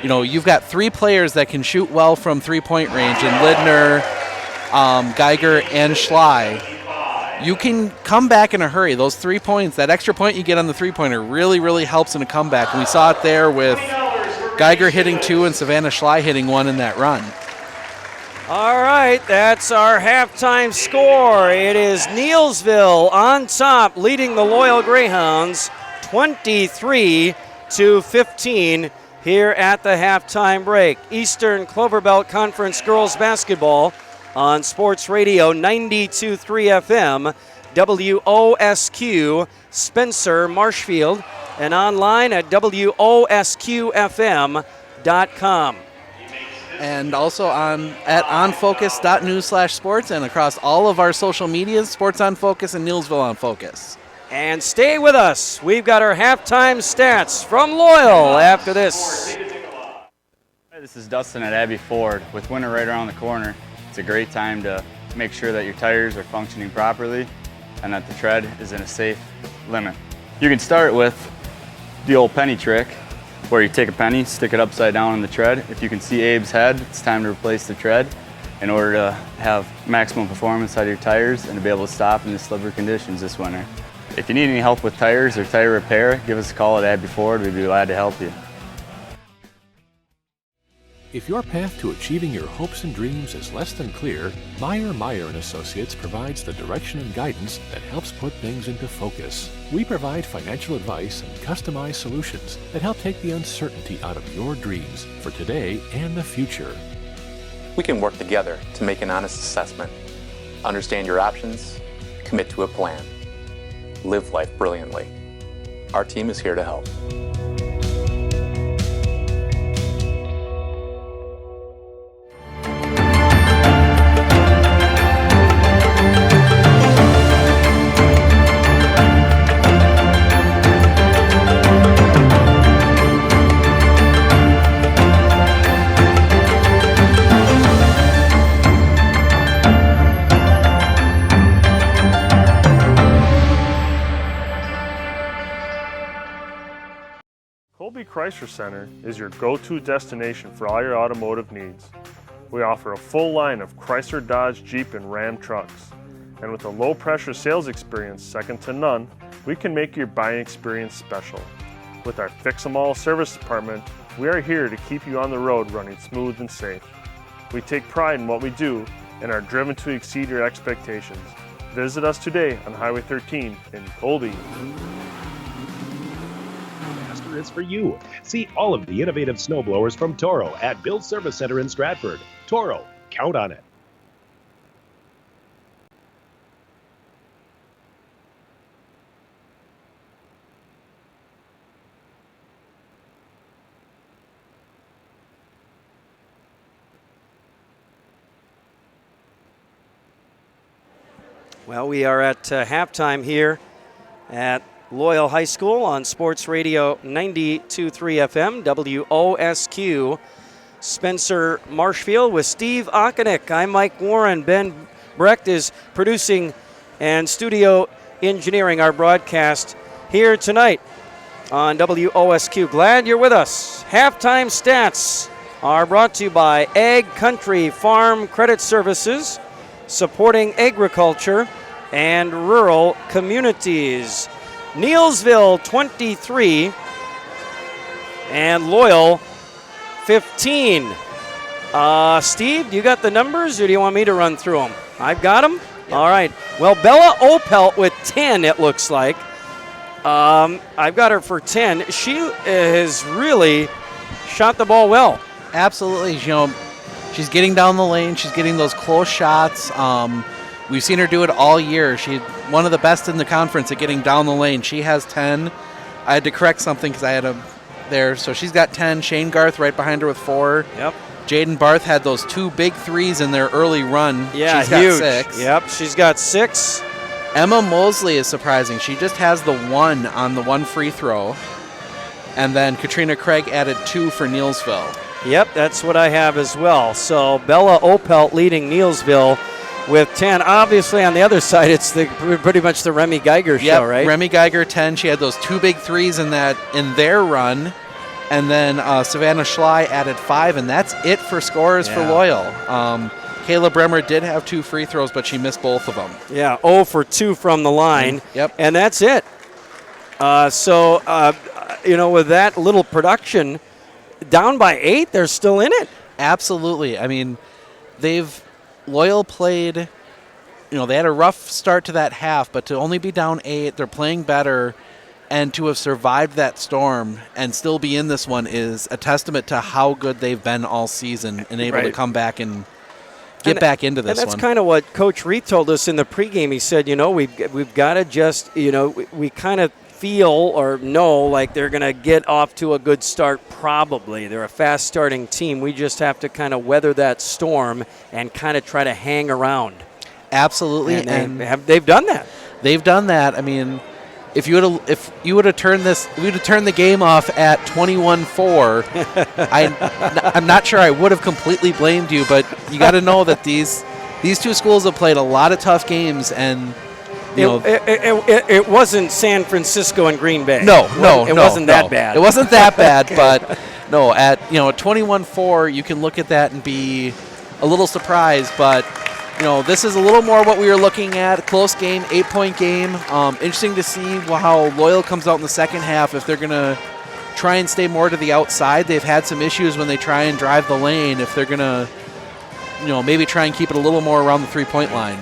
[SPEAKER 17] You've got three players that can shoot well from three-point range, and Lidner, Geiger, and Schley. You can come back in a hurry. Those 3 points, that extra point you get on the three-pointer really, really helps in a comeback. And we saw it there with Geiger hitting 2 and Savannah Schley hitting 1 in that run.
[SPEAKER 21] All right, that's our halftime score. It is Neillsville on top, leading the Loyal Greyhounds 23-15 here at the halftime break. Eastern Cloverbelt Conference Girls Basketball on Sports Radio 92.3 FM, WOSQ, Spencer, Marshfield, and online at WOSQFM.com.
[SPEAKER 17] And also at onfocus.news/sports and across all of our social medias, Sports on Focus and Neillsville on Focus.
[SPEAKER 21] And stay with us. We've got our halftime stats from Loyal after this.
[SPEAKER 8] This is Dustin at Abbey Ford. With winter right around the corner, it's a great time to make sure that your tires are functioning properly and that the tread is in a safe limit. You can start with the old penny trick, where you take a penny, stick it upside down on the tread. If you can see Abe's head, it's time to replace the tread in order to have maximum performance out of your tires and to be able to stop in the slippery conditions this winter. If you need any help with tires or tire repair, give us a call at Abbey Ford. We'd be glad to help you.
[SPEAKER 7] If your path to achieving your hopes and dreams is less than clear, Meyer & Associates provides the direction and guidance that helps put things into focus. We provide financial advice and customized solutions that help take the uncertainty out of your dreams for today and the future.
[SPEAKER 5] We can work together to make an honest assessment, understand your options, commit to a plan, live life brilliantly. Our team is here to help.
[SPEAKER 6] Chrysler Center is your go-to destination for all your automotive needs. We offer a full line of Chrysler, Dodge, Jeep, and Ram trucks. And with a low-pressure sales experience second to none, we can make your buying experience special. With our Fix-Em-All service department, we are here to keep you on the road running smooth and safe. We take pride in what we do and are driven to exceed your expectations. Visit us today on Highway 13 in Colby.
[SPEAKER 10] Is for you. See all of the innovative snowblowers from Toro at Bill's Service Center in Stratford. Toro, count on it.
[SPEAKER 21] Well, we are at halftime here at Loyal High School on Sports Radio 92.3 FM, WOSQ. Spencer Marshfield with Steve Okonik. I'm Mike Warren. Ben Brecht is producing and studio engineering our broadcast here tonight on WOSQ. Glad you're with us. Halftime stats are brought to you by Ag Country Farm Credit Services, supporting agriculture and rural communities. Neillsville 23 and Loyal 15. Steve, you got the numbers or do you want me to run through them? I've got them? Yep. All right. Well, Bella Opelt with 10, it looks like. I've got her for 10. She has really shot the ball well.
[SPEAKER 17] Absolutely. She's getting down the lane. She's getting those close shots. We've seen her do it all year. She's one of the best in the conference at getting down the lane. She has 10. I had to correct something because I had a there. So she's got 10. Shane Garth right behind her with 4.
[SPEAKER 21] Yep.
[SPEAKER 17] Jaden Barth had those 2 big threes in their early run.
[SPEAKER 21] Yeah,
[SPEAKER 17] she's got
[SPEAKER 21] huge.
[SPEAKER 17] 6.
[SPEAKER 21] Yep, she's got 6.
[SPEAKER 17] Emma Mosley is surprising. She just has the 1 on the 1 free throw. And then Katrina Craig added 2 for Neillsville.
[SPEAKER 21] Yep, that's what I have as well. So Bella Opelt leading Neillsville with 10. Obviously, on the other side, it's pretty much the Remy Geiger show, right?
[SPEAKER 17] Remy Geiger 10. She had those 2 big threes in their run. And then Savannah Schley added 5, and that's it for scores for Loyal. Kayla Bremer did have 2 free throws, but she missed both of them.
[SPEAKER 21] Yeah, 0 for 2 from the line.
[SPEAKER 17] Yep.
[SPEAKER 21] And that's it. With that little production, down by 8, they're still in it.
[SPEAKER 17] Absolutely. I mean, Loyal played, they had a rough start to that half, but to only be down 8, they're playing better, and to have survived that storm and still be in this one is a testament to how good they've been all season and able to come back and get back into this one.
[SPEAKER 21] And that's kind of what Coach Reed told us in the pregame. He said, we've got to just, we kind of feel or know like they're going to get off to a good start probably. They're a fast-starting team. We just have to kind of weather that storm and kind of try to hang around.
[SPEAKER 17] Absolutely.
[SPEAKER 21] And they've done that.
[SPEAKER 17] They've done that. I mean, if you would have turned the game off at 21-4, I'm not sure I would have completely blamed you, but you got to know that these 2 schools have played a lot of tough games, and
[SPEAKER 21] it wasn't San Francisco and Green Bay.
[SPEAKER 17] No,
[SPEAKER 21] it wasn't that bad.
[SPEAKER 17] It wasn't that bad, but no, at 21-4, you can look at that and be a little surprised, but this is a little more what we were looking at. Close game, 8-point game. Interesting to see how Loyal comes out in the second half. If they're going to try and stay more to the outside, they've had some issues when they try and drive the lane. If they're going to, maybe try and keep it a little more around the 3-point line.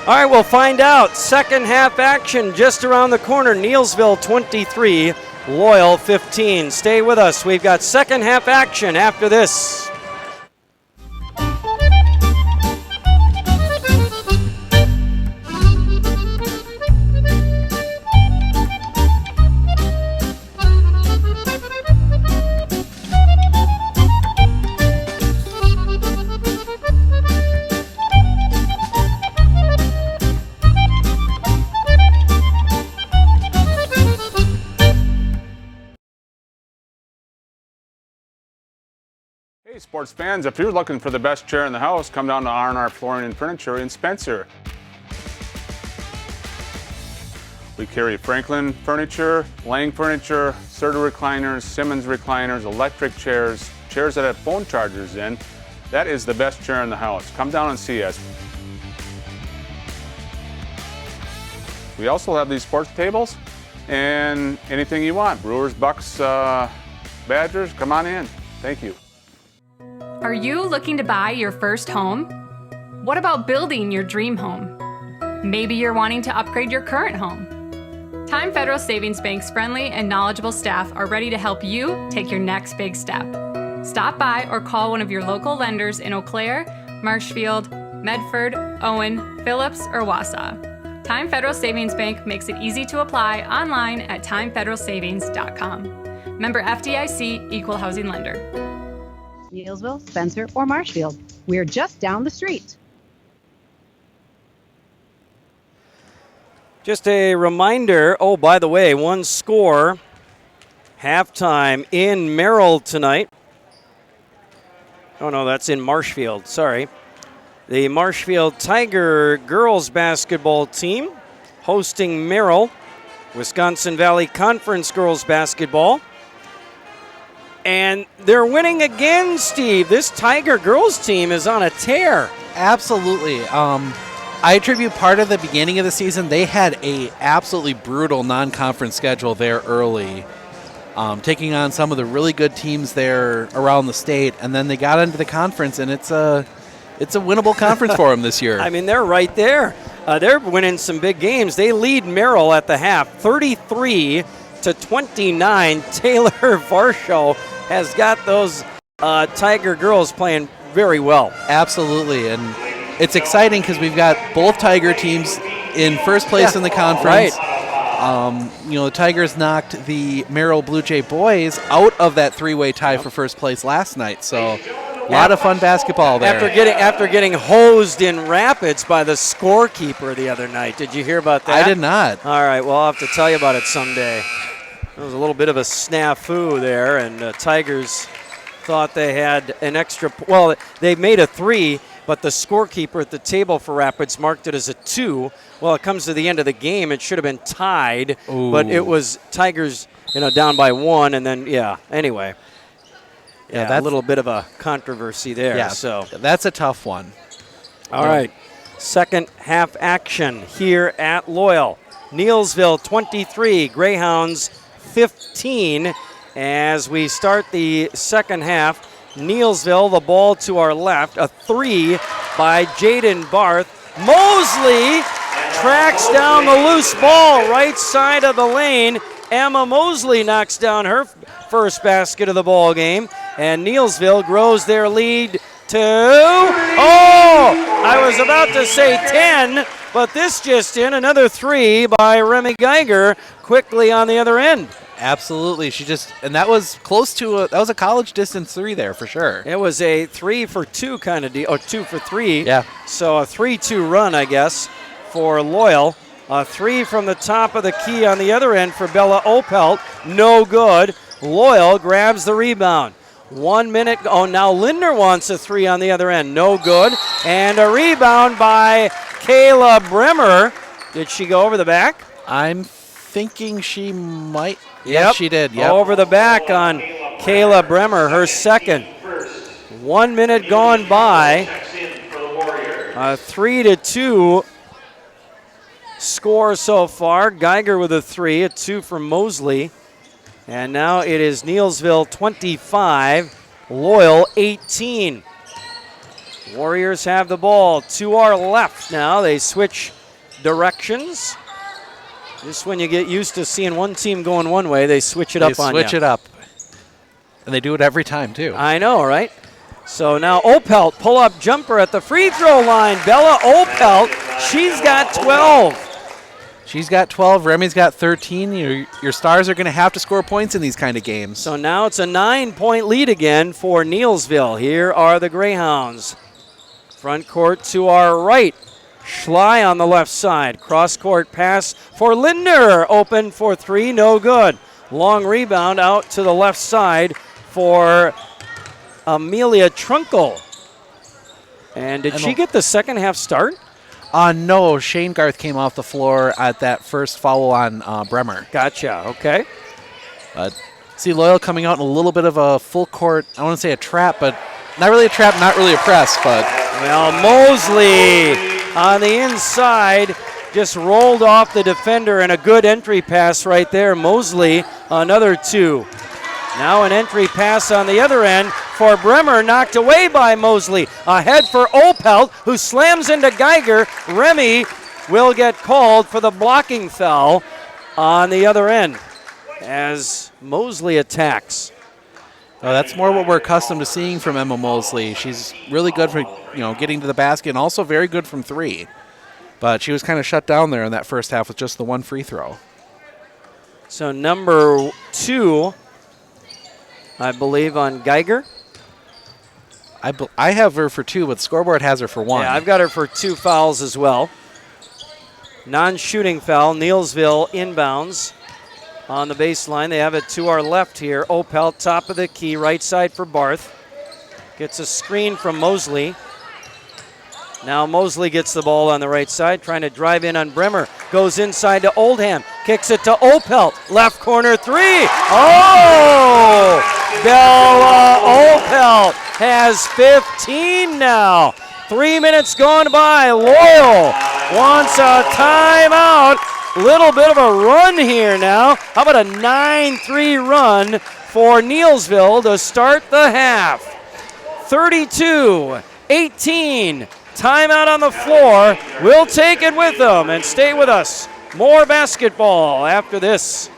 [SPEAKER 21] All right, we'll find out. Second half action just around the corner. Neillsville 23, Loyal 15. Stay with us. We've got second half action after this.
[SPEAKER 19] Hey, sports fans, if you're looking for the best chair in the house, come down to R&R Flooring and Furniture in Spencer. We carry Franklin Furniture, Lang Furniture, Serta recliners, Simmons recliners, electric chairs, chairs that have phone chargers in. That is the best chair in the house. Come down and see us. We also have these sports tables and anything you want. Brewers, Bucks, Badgers, come on in. Thank you.
[SPEAKER 9] Are you looking to buy your first home? What about building your dream home? Maybe you're wanting to upgrade your current home. Time Federal Savings Bank's friendly and knowledgeable staff are ready to help you take your next big step. Stop by or call one of your local lenders in Eau Claire, Marshfield, Medford, Owen, Phillips, or Wausau. Time Federal Savings Bank makes it easy to apply online at timefederalsavings.com. Member FDIC, Equal Housing Lender.
[SPEAKER 3] Neillsville, Spencer, or Marshfield. We're just down the street.
[SPEAKER 21] Just a reminder, by the way, one score, halftime in Merrill tonight. Oh, no, that's in Marshfield, sorry. The Marshfield Tiger girls basketball team hosting Merrill, Wisconsin Valley Conference girls basketball. And they're winning again, Steve. This Tiger girls team is on a tear.
[SPEAKER 17] Absolutely. I attribute part of the beginning of the season. They had a absolutely brutal non-conference schedule there early, taking on some of the really good teams there around the state. And then they got into the conference, and it's a winnable conference for them this year.
[SPEAKER 21] I mean, they're right there. they're winning some big games. They lead Merrill at the half, 33-29. Taylor Varsho has got those Tiger girls playing very well.
[SPEAKER 17] Absolutely, and it's exciting because we've got both Tiger teams in first place in the conference.
[SPEAKER 21] Right.
[SPEAKER 17] The Tigers knocked the Merrill Blue Jay boys out of that three-way tie for first place last night. So a lot of fun basketball there.
[SPEAKER 21] After getting hosed in Rapids by the scorekeeper the other night. Did you hear about that?
[SPEAKER 17] I did not.
[SPEAKER 21] All right, well, I'll have to tell you about it someday. There was a little bit of a snafu there, and the Tigers thought they had an extra. Well, they made a 3, but the scorekeeper at the table for Rapids marked it as a 2. Well, it comes to the end of the game. It should have been tied, but it was Tigers, down by 1, and then, anyway. Yeah, that's a little bit of a controversy there.
[SPEAKER 17] Yeah,
[SPEAKER 21] so
[SPEAKER 17] that's a tough one.
[SPEAKER 21] All right, second half action here at Loyal. Neillsville 23, Greyhounds 15. As we start the second half, Neillsville, the ball to our left, a 3 by Jaden Barth. Mosley tracks down the loose ball right side of the lane. Emma Mosley knocks down her first basket of the ball game, and Neillsville grows their lead to, I was about to say 10, but this just in, another 3 by Remy Geiger quickly on the other end.
[SPEAKER 17] Absolutely. And that was close to that was a college distance 3 there for sure.
[SPEAKER 21] It was a 3 for 2 kind of deal, or 2 for 3.
[SPEAKER 17] Yeah.
[SPEAKER 21] So a 3-2 run, I guess, for Loyal. A 3 from the top of the key on the other end for Bella Opelt. No good. Loyal grabs the rebound. 1 minute. Now Lindner wants a 3 on the other end. No good. And a rebound by Kayla Bremer. Did she go over the back?
[SPEAKER 17] I'm thinking she might.
[SPEAKER 21] Yep.
[SPEAKER 17] Yes, she did. Yep.
[SPEAKER 21] Over the back on Kayla Bremer, her second. 1 minute gone by. A 3-2 score so far. Geiger with a 3, a 2 from Mosley. And now it is Neillsville 25, Loyal 18. Warriors have the ball to our left now. They switch directions. Just when you get used to seeing one team going one way, they switch it up on you.
[SPEAKER 17] They switch it up. And they do it every time, too.
[SPEAKER 21] I know, right? So now Opelt, pull-up jumper at the free throw line. Bella Opelt, she's got 12.
[SPEAKER 17] She's got 12. Remy's got 13. Your Stars are going to have to score points in these kind of games.
[SPEAKER 21] So now it's a 9-point lead again for Neillsville. Here are the Greyhounds. Front court to our right. Schley on the left side. Cross-court pass for Lindner. Open for 3, no good. Long rebound out to the left side for Amelia Trunkle. And did she get the second half start?
[SPEAKER 17] No, Shane Garth came off the floor at that first foul on Bremer.
[SPEAKER 21] Gotcha, okay.
[SPEAKER 17] See Loyal coming out in a little bit of a full court, I want to say a trap, but not really a trap, not really a press, but.
[SPEAKER 21] Well, Mosley on the inside just rolled off the defender, and a good entry pass right there. Mosley, another 2. Now an entry pass on the other end for Bremer, knocked away by Mosley. Ahead for Opelt, who slams into Geiger. Remy will get called for the blocking foul on the other end as Mosley attacks.
[SPEAKER 17] That's more what we're accustomed to seeing from Emma Mosley. She's really good for getting to the basket and also very good from 3. But she was kind of shut down there in that first half with just the 1 free throw.
[SPEAKER 21] So number 2, I believe, on Geiger.
[SPEAKER 17] I have her for 2, but the scoreboard has her for 1.
[SPEAKER 21] Yeah, I've got her for 2 fouls as well. Non-shooting foul, Neillsville inbounds on the baseline. They have it to our left here. Opelt, top of the key, right side for Barth. Gets a screen from Mosley. Now Mosley gets the ball on the right side, trying to drive in on Bremer. Goes inside to Oldham. Kicks it to Opelt. Left corner 3. Oh! Bella Opelt has 15 now. 3 minutes gone by. Loyal wants a timeout. Little bit of a run here now. How about a 9-3 run for Neillsville to start the half? 32-18. Timeout on the floor. We'll take it with them and stay with us. More basketball after this.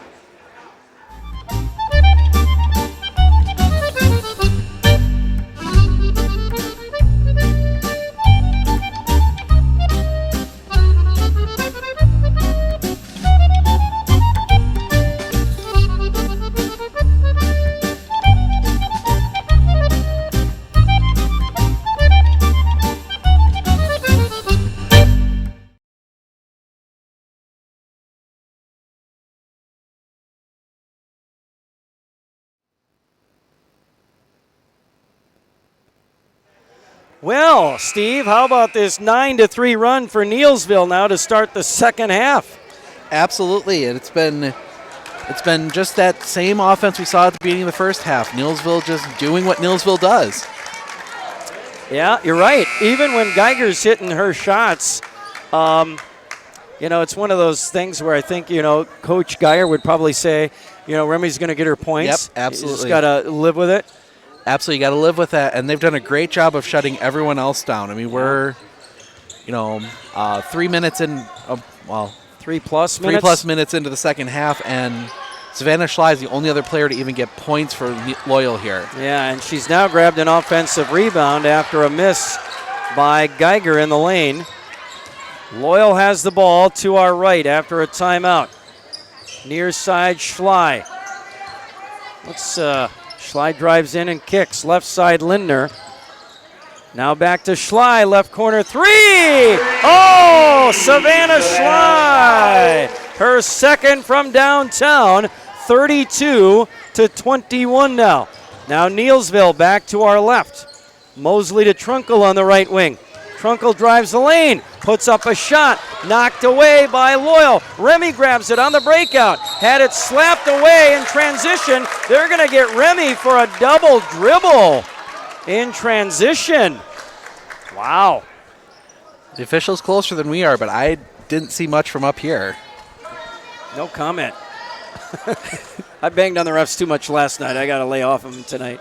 [SPEAKER 21] Well, Steve, how about this 9-3 run for Neillsville now to start the second half?
[SPEAKER 17] Absolutely, and it's been just that same offense we saw at the beginning of the first half. Neillsville just doing what Neillsville does.
[SPEAKER 21] Yeah, you're right. Even when Geiger's hitting her shots, it's one of those things where I think, Coach Geiger would probably say, Remy's going to get her points.
[SPEAKER 17] Yep, absolutely.
[SPEAKER 21] You just got to live with it.
[SPEAKER 17] Absolutely, you got to live with that, and they've done a great job of shutting everyone else down. I mean, we're, 3 minutes in,
[SPEAKER 21] 3+
[SPEAKER 17] minutes into the second half, and Savannah Schley is the only other player to even get points for Loyal here.
[SPEAKER 21] Yeah, and she's now grabbed an offensive rebound after a miss by Geiger in the lane. Loyal has the ball to our right after a timeout. Near side, Schley. Schley drives in and kicks. Left side, Lindner. Now back to Schley, left corner three. Oh, Savannah Schley. Her second from downtown, 32-21 now. Now Neillsville back to our left. Mosley to Trunkle on the right wing. Trunkle drives the lane, puts up a shot, knocked away by Loyal. Remy grabs it on the breakout, had it slapped away in transition. They're going to get Remy for a double dribble in transition. Wow.
[SPEAKER 17] The official's closer than we are, but I didn't see much from up here.
[SPEAKER 21] No comment. I banged on the refs too much last night. I got to lay off them tonight.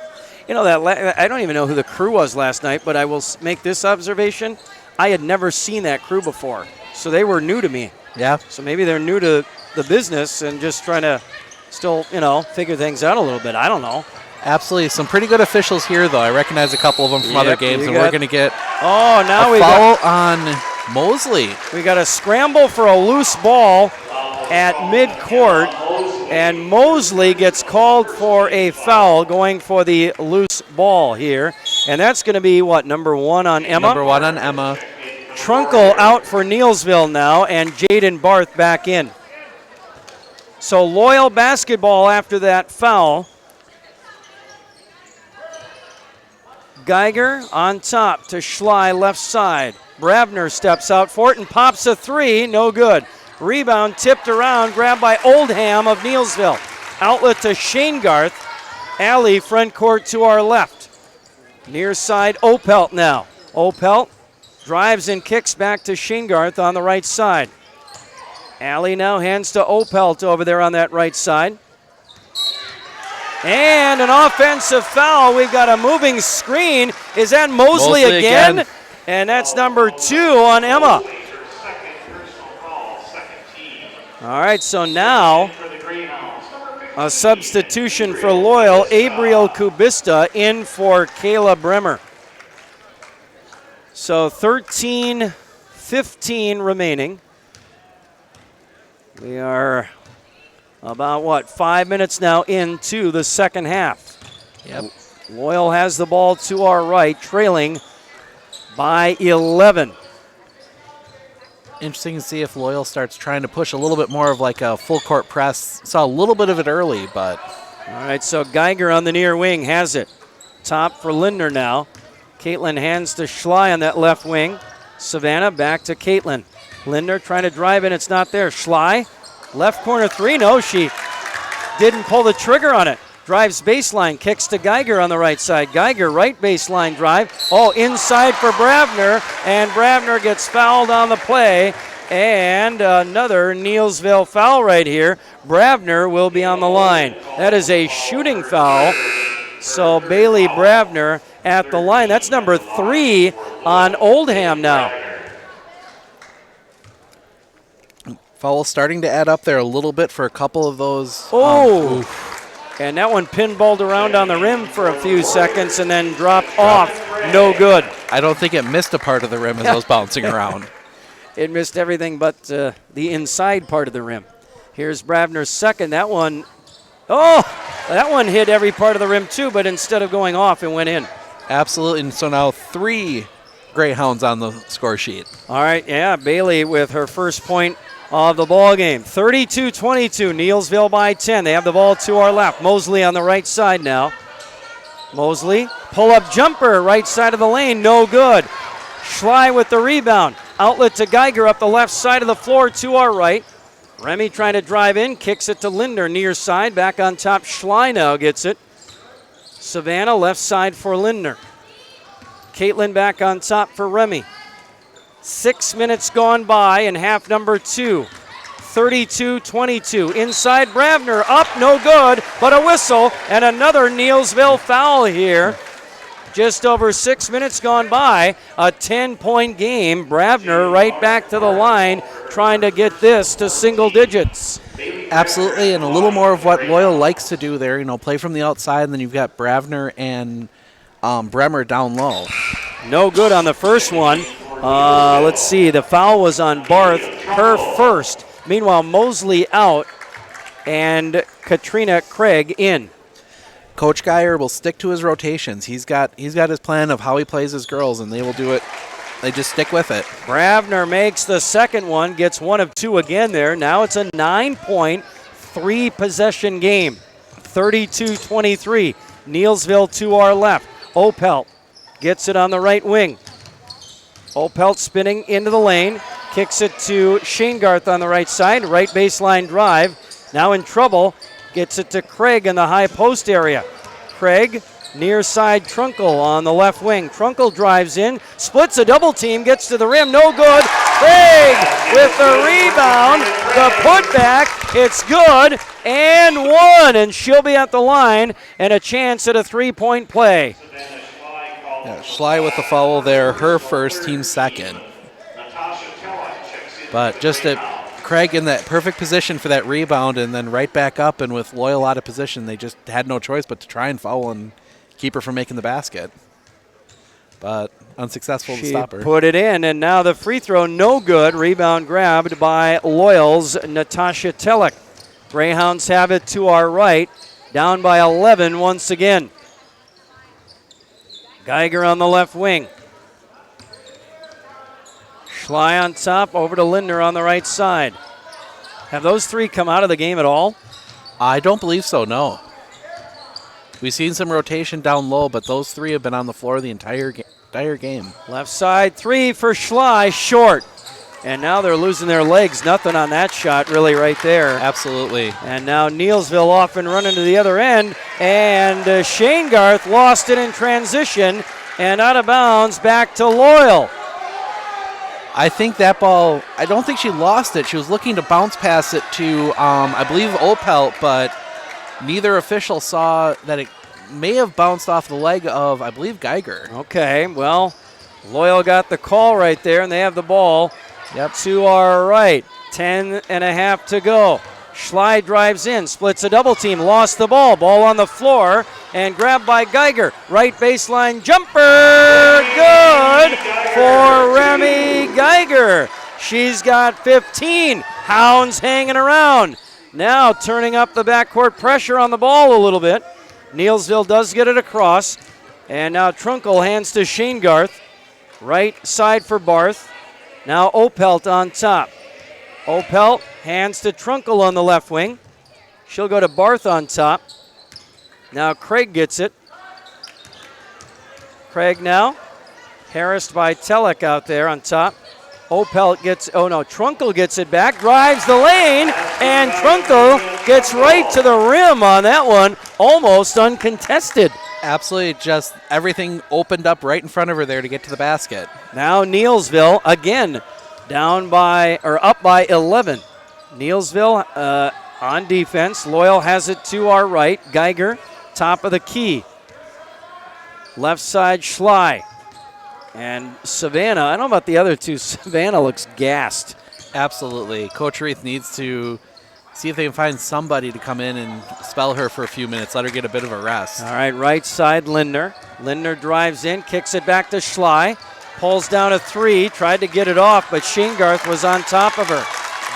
[SPEAKER 21] I don't even know who the crew was last night, but I will make this observation. I had never seen that crew before, so they were new to me.
[SPEAKER 17] Yeah.
[SPEAKER 21] So maybe they're new to the business and just trying to still, figure things out a little bit. I don't know.
[SPEAKER 17] Absolutely. Some pretty good officials here, though. I recognize a couple of them from other games, and we're going to get
[SPEAKER 21] a
[SPEAKER 17] foul on Mosley.
[SPEAKER 21] We got a scramble for a loose ball at midcourt, and Mosley gets called for a foul going for the loose ball here. And that's going to be, number 1 on Emma?
[SPEAKER 17] Number 1 on Emma.
[SPEAKER 21] Trunkle out for Neillsville now, and Jaden Barth back in. So Loyal basketball after that foul. Geiger on top to Schley left side. Bravner steps out for it and pops a three, no good. Rebound tipped around, grabbed by Oldham of Neillsville. Outlet to Shanegarth. Alley front court to our left. Near side Opelt now. Opelt drives and kicks back to Shanegarth on the right side. Alley now hands to Opelt over there on that right side. And an offensive foul. We've got a moving screen. Is that Mosley again? And that's number 2 on Emma. All right, so now a substitution for Loyal. Abriel Kubista in for Kayla Bremer. So 13-15 remaining. We are about, 5 minutes now into the second half.
[SPEAKER 17] Yep.
[SPEAKER 21] Loyal has the ball to our right, trailing by 11.
[SPEAKER 17] Interesting to see if Loyal starts trying to push a little bit more of like a full court press. Saw a little bit of it early, but.
[SPEAKER 21] All right, so Geiger on the near wing has it. Top for Lindner now. Caitlin hands to Schley on that left wing. Savannah back to Caitlin. Lindner trying to drive in, it's not there. Schley, left corner three, no, she didn't pull the trigger on it. Drives baseline, kicks to Geiger on the right side. Geiger, right baseline drive. Oh, inside for Bravner, and Bravner gets fouled on the play. And another Neillsville foul right here. Bravner will be on the line. That is a shooting foul. So Bailey Bravner at the line. That's number 3 on Oldham now.
[SPEAKER 17] Foul starting to add up there a little bit for a couple of those.
[SPEAKER 21] And that one pinballed around on the rim for a few seconds and then dropped off. No good.
[SPEAKER 17] I don't think it missed a part of the rim as it was bouncing around.
[SPEAKER 21] It missed everything but the inside part of the rim. Here's Bravner's second. That one hit every part of the rim too, but instead of going off, it went in.
[SPEAKER 17] Absolutely. And so now 3 Greyhounds on the score sheet.
[SPEAKER 21] All right, yeah, Bailey with her first point of the ball game. 32-22, Neillsville by 10. They have the ball to our left. Mosley on the right side now. Mosley, pull-up jumper, right side of the lane, no good. Schley with the rebound. Outlet to Geiger up the left side of the floor to our right. Remy trying to drive in, kicks it to Linder near side. Back on top, Schley now gets it. Savannah left side for Lindner. Caitlin back on top for Remy. 6 minutes gone by in half number 2. 32-22. Inside Bravner, up, no good, but a whistle and another Neillsville foul here. Just over 6 minutes gone by, a 10-point game. Bravner right back to the line, trying to get this to single digits.
[SPEAKER 17] Absolutely, and a little more of what Loyal likes to do there, play from the outside, and then you've got Bravner and Bremer down low.
[SPEAKER 21] No good on the first one. Let's see, the foul was on Barth, her first. Meanwhile, Mosley out and Katrina Craig in.
[SPEAKER 17] Coach Geyer will stick to his rotations. He's got his plan of how he plays his girls, and they will do it. They just stick with it.
[SPEAKER 21] Bravner makes the second one, gets 1 of 2 again there. Now it's a 9-point, 3-possession game. 32-23. Neillsville to our left. Opelt gets it on the right wing. Opelt spinning into the lane. Kicks it to Shanegarth on the right side. Right baseline drive. Now in trouble. Gets it to Craig in the high post area. Craig, near side Trunkle on the left wing. Trunkle drives in, splits a double team, gets to the rim, no good. Craig with the rebound, the putback, it's good, and 1, and she'll be at the line and a chance at a 3-point play.
[SPEAKER 17] Yeah, Schley with the foul there, her first, team second. But just Craig in that perfect position for that rebound and then right back up, and with Loyal out of position, they just had no choice but to try and foul and keep her from making the basket. But unsuccessful to stop her.
[SPEAKER 21] She put it in, and now the free throw no good. Rebound grabbed by Loyal's Natasha Telek. Greyhounds have it to our right, down by 11 once again. Geiger on the left wing. Schley on top, over to Lindner on the right side. Have those 3 come out of the game at all?
[SPEAKER 17] I don't believe so, no. We've seen some rotation down low, but those 3 have been on the floor the entire game.
[SPEAKER 21] Left side 3 for Schley, short. And now they're losing their legs. Nothing on that shot really right there.
[SPEAKER 17] Absolutely.
[SPEAKER 21] And now Neillsville off and running to the other end. And Shanegarth lost it in transition and out of bounds back to Loyal.
[SPEAKER 17] I think that ball, I don't think she lost it. She was looking to bounce pass it to, I believe, Opelt, but neither official saw that it may have bounced off the leg of, I believe, Geiger.
[SPEAKER 21] Okay, well, Loyal got the call right there, and they have the ball to our right. 10.5 to go. Schley drives in, splits a double team, lost the ball. Ball on the floor, and grabbed by Geiger. Right baseline jumper, good for Remy Geiger. She's got 15. Hounds hanging around. Now turning up the backcourt pressure on the ball a little bit. Neillsville does get it across. And now Trunkle hands to Shanegarth. Right side for Barth. Now Opelt on top. Opelt hands to Trunkle on the left wing. She'll go to Barth on top. Now Craig gets it. Craig now harassed by Telek out there on top. Opelt gets, Trunkle gets it back, drives the lane, and Trunkle gets right to the rim on that one, almost uncontested.
[SPEAKER 17] Absolutely, just everything opened up right in front of her there to get to the basket.
[SPEAKER 21] Now Neillsville again up by 11. Neillsville on defense. Loyal has it to our right. Geiger, top of the key. Left side, Schley. And Savannah, I don't know about the other two. Savannah looks gassed.
[SPEAKER 17] Absolutely. Coach Reith needs to see if they can find somebody to come in and spell her for a few minutes, let her get a bit of a rest.
[SPEAKER 21] All right, right side, Lindner. Lindner drives in, kicks it back to Schley. Pulls down a three, tried to get it off, but Sheengarth was on top of her.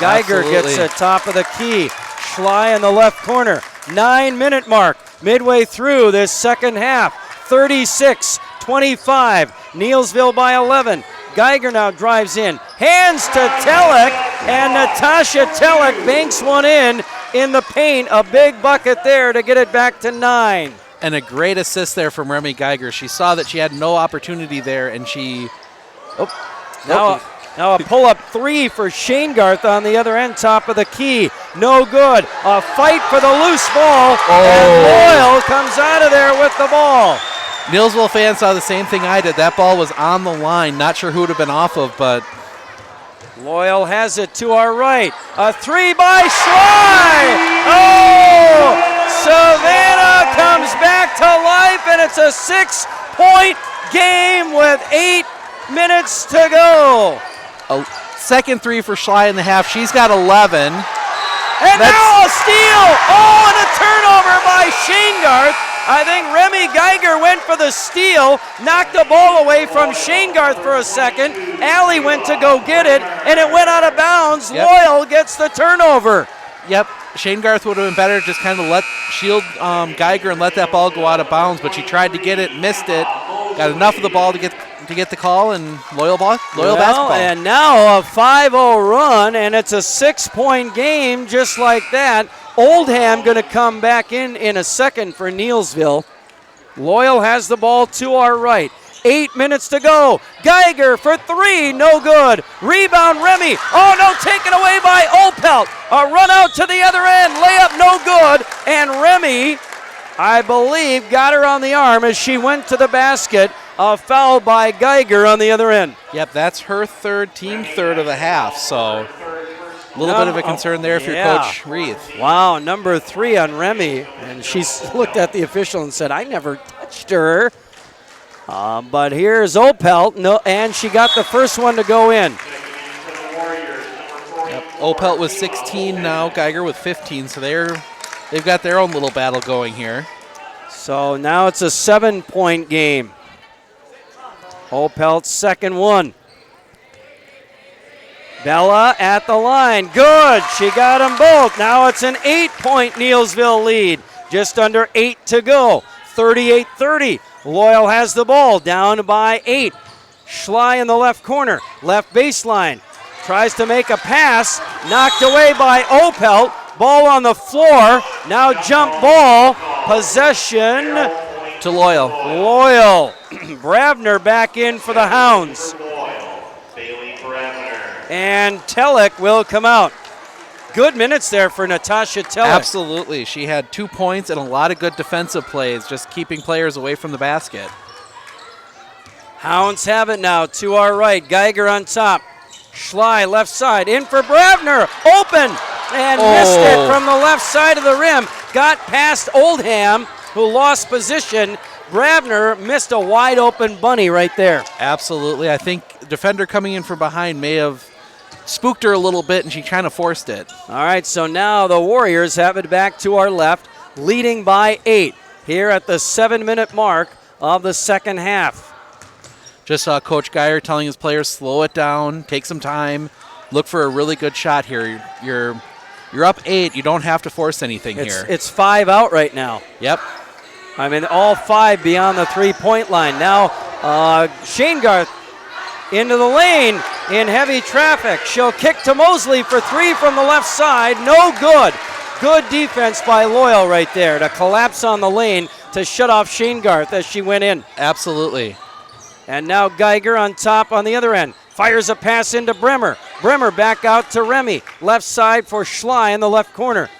[SPEAKER 21] Geiger gets it top of the key. Schley in the left corner. 9-minute mark, midway through this second half. 36-25, Neillsville by 11. Geiger now drives in, hands to Telek, and Natasha Telek banks one in the paint. A big bucket there to get it back to 9.
[SPEAKER 17] And a great assist there from Remy Geiger. She saw that she had no opportunity there, and she...
[SPEAKER 21] Now a pull-up three for Sheengarth on the other end, top of the key. No good. A fight for the loose ball, and Loyal comes out of there with the ball.
[SPEAKER 17] Neillsville fans saw the same thing I did. That ball was on the line. Not sure who it would have been off of, but...
[SPEAKER 21] Loyal has it to our right. A three by Schley. Oh! Savannah comes back to life, and it's a 6-point game with 8 minutes to go.
[SPEAKER 17] A second three for Schley in the half. She's got 11.
[SPEAKER 21] And now a steal. Oh, and a turnover by Sheengarth. I think Remy Geiger went for the steal, knocked the ball away from Sheengarth for a second. Allie went to go get it, and it went out of bounds. Yep. Loyal gets the turnover.
[SPEAKER 17] Yep, Sheengarth would have been better, just kind of shield Geiger and let that ball go out of bounds, but she tried to get it, missed it, got enough of the ball to get the call, and Loyal basketball.
[SPEAKER 21] And now a 5-0 run, and it's a 6-point game just like that. Oldham going to come back in a second for Neillsville. Loyal has the ball to our right. 8 minutes to go. Geiger for three, no good. Rebound, Remy. Oh, no, taken away by Opelt. A run out to the other end. Layup, no good. And Remy, I believe, got her on the arm as she went to the basket. A foul by Geiger on the other end.
[SPEAKER 17] Yep, that's her team third of the half, so... A little bit of a concern there for your coach, Reith.
[SPEAKER 21] Wow, number 3 on Remy. And she looked at the official and said, I never touched her. But here's Opelt, and she got the first one to go in.
[SPEAKER 17] Yep, Opelt with 16 now, Geiger with 15, so they've got their own little battle going here.
[SPEAKER 21] So now it's a 7-point game. Opelt's second one. Bella at the line. Good. She got them both. Now it's an 8-point Neillsville lead. Just under 8 to go. 38-30. Loyal has the ball. Down by 8. Schley in the left corner. Left baseline. Tries to make a pass. Knocked away by Opelt. Ball on the floor. Now jump ball. Possession
[SPEAKER 17] to Loyal.
[SPEAKER 21] Loyal. Bravner back in for the Hounds. And Telek will come out. Good minutes there for Natasha Telek.
[SPEAKER 17] Absolutely. She had 2 points and a lot of good defensive plays, just keeping players away from the basket.
[SPEAKER 21] Hounds have it now to our right. Geiger on top. Schley left side. In for Bravner. Open. And missed it from the left side of the rim. Got past Oldham, who lost position. Bravner missed a wide open bunny right there.
[SPEAKER 17] Absolutely. I think the defender coming in from behind may have spooked her a little bit, and she kind of forced it.
[SPEAKER 21] All right, so now the Warriors have it back to our left, leading by 8 here at the 7-minute mark of the second half.
[SPEAKER 17] Just saw Coach Geiger telling his players, slow it down, take some time, look for a really good shot here. You're up 8. You don't have to force anything here.
[SPEAKER 21] It's 5 out right now.
[SPEAKER 17] Yep.
[SPEAKER 21] I mean, all 5 beyond the three-point line. Now, Sheengarth into the lane in heavy traffic. She'll kick to Mosley for 3 from the left side. No good. Good defense by Loyal right there to collapse on the lane to shut off Sheengarth as she went in.
[SPEAKER 17] Absolutely.
[SPEAKER 21] And now Geiger on top on the other end. Fires a pass into Bremer. Bremer back out to Remy. Left side for Schley in the left corner.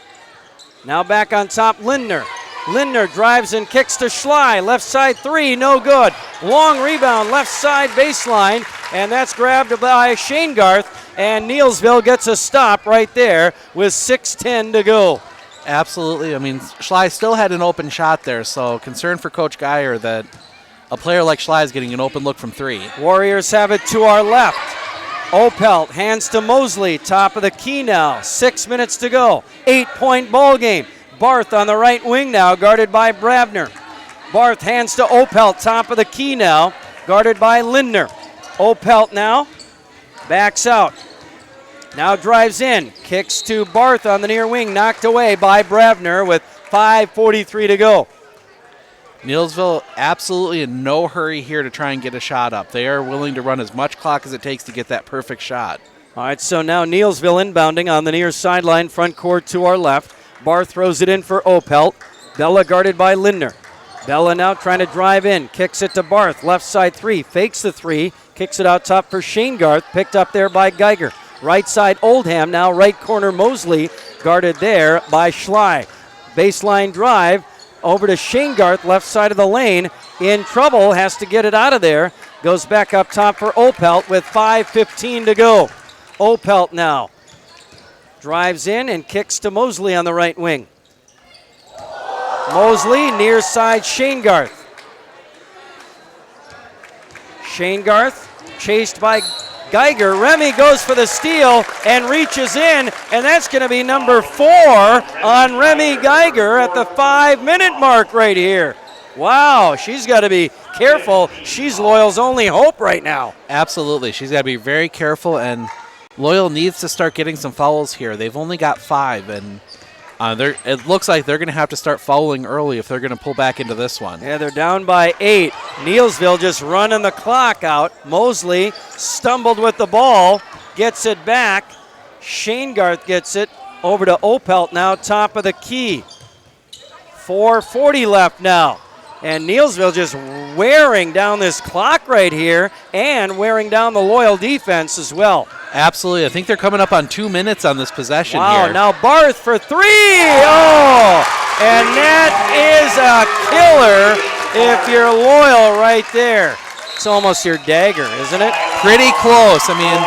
[SPEAKER 21] Now back on top, Lindner. Lindner drives and kicks to Schley. Left side 3, no good. Long rebound, left side baseline, and that's grabbed by Sheengarth, and Neillsville gets a stop right there with 6:10 to go.
[SPEAKER 17] Absolutely. I mean, Schley still had an open shot there, so concern for Coach Geiger that a player like Schley is getting an open look from 3.
[SPEAKER 21] Warriors have it to our left. Opelt hands to Mosley, top of the key now. 6 minutes to go. 8-point ball game. Barth on the right wing now, guarded by Bravner. Barth hands to Opelt, top of the key now, guarded by Lindner. Opelt now backs out. Now drives in, kicks to Barth on the near wing, knocked away by Bravner with 5:43 to go.
[SPEAKER 17] Neillsville absolutely in no hurry here to try and get a shot up. They are willing to run as much clock as it takes to get that perfect shot.
[SPEAKER 21] All right, so now Neillsville inbounding on the near sideline, front court to our left. Barth throws it in for Opelt. Bella guarded by Lindner. Bella now trying to drive in, kicks it to Barth, left side 3, fakes the 3, kicks it out top for Shane Garth, picked up there by Geiger. Right side Oldham, now right corner Mosley, guarded there by Schley. Baseline drive, over to Shane Garth, left side of the lane, in trouble, has to get it out of there. Goes back up top for Opelt with 5:15 to go. Opelt now drives in and kicks to Mosley on the right wing. Mosley, near side Shane Garth. Shane Garth chased by Geiger. Remy goes for the steal and reaches in, and that's going to be number 4 on Remy Geiger at the 5-minute mark right here. Wow, she's got to be careful. She's Loyal's only hope right now.
[SPEAKER 17] Absolutely. She's got to be very careful, and Loyal needs to start getting some fouls here. They've only got 5, and it looks like they're going to have to start fouling early if they're going to pull back into this one.
[SPEAKER 21] Yeah, they're down by 8. Neillsville just running the clock out. Mosley stumbled with the ball, gets it back. Shane Garth gets it over to Opelt now, top of the key. 4:40 left now. And Neillsville just wearing down this clock right here and wearing down the Loyal defense as well.
[SPEAKER 17] Absolutely. I think they're coming up on 2 minutes on this possession
[SPEAKER 21] here.
[SPEAKER 17] Wow,
[SPEAKER 21] now Barth for 3. Oh, and that is a killer if you're Loyal right there. It's almost your dagger, isn't it?
[SPEAKER 17] Pretty close. I mean,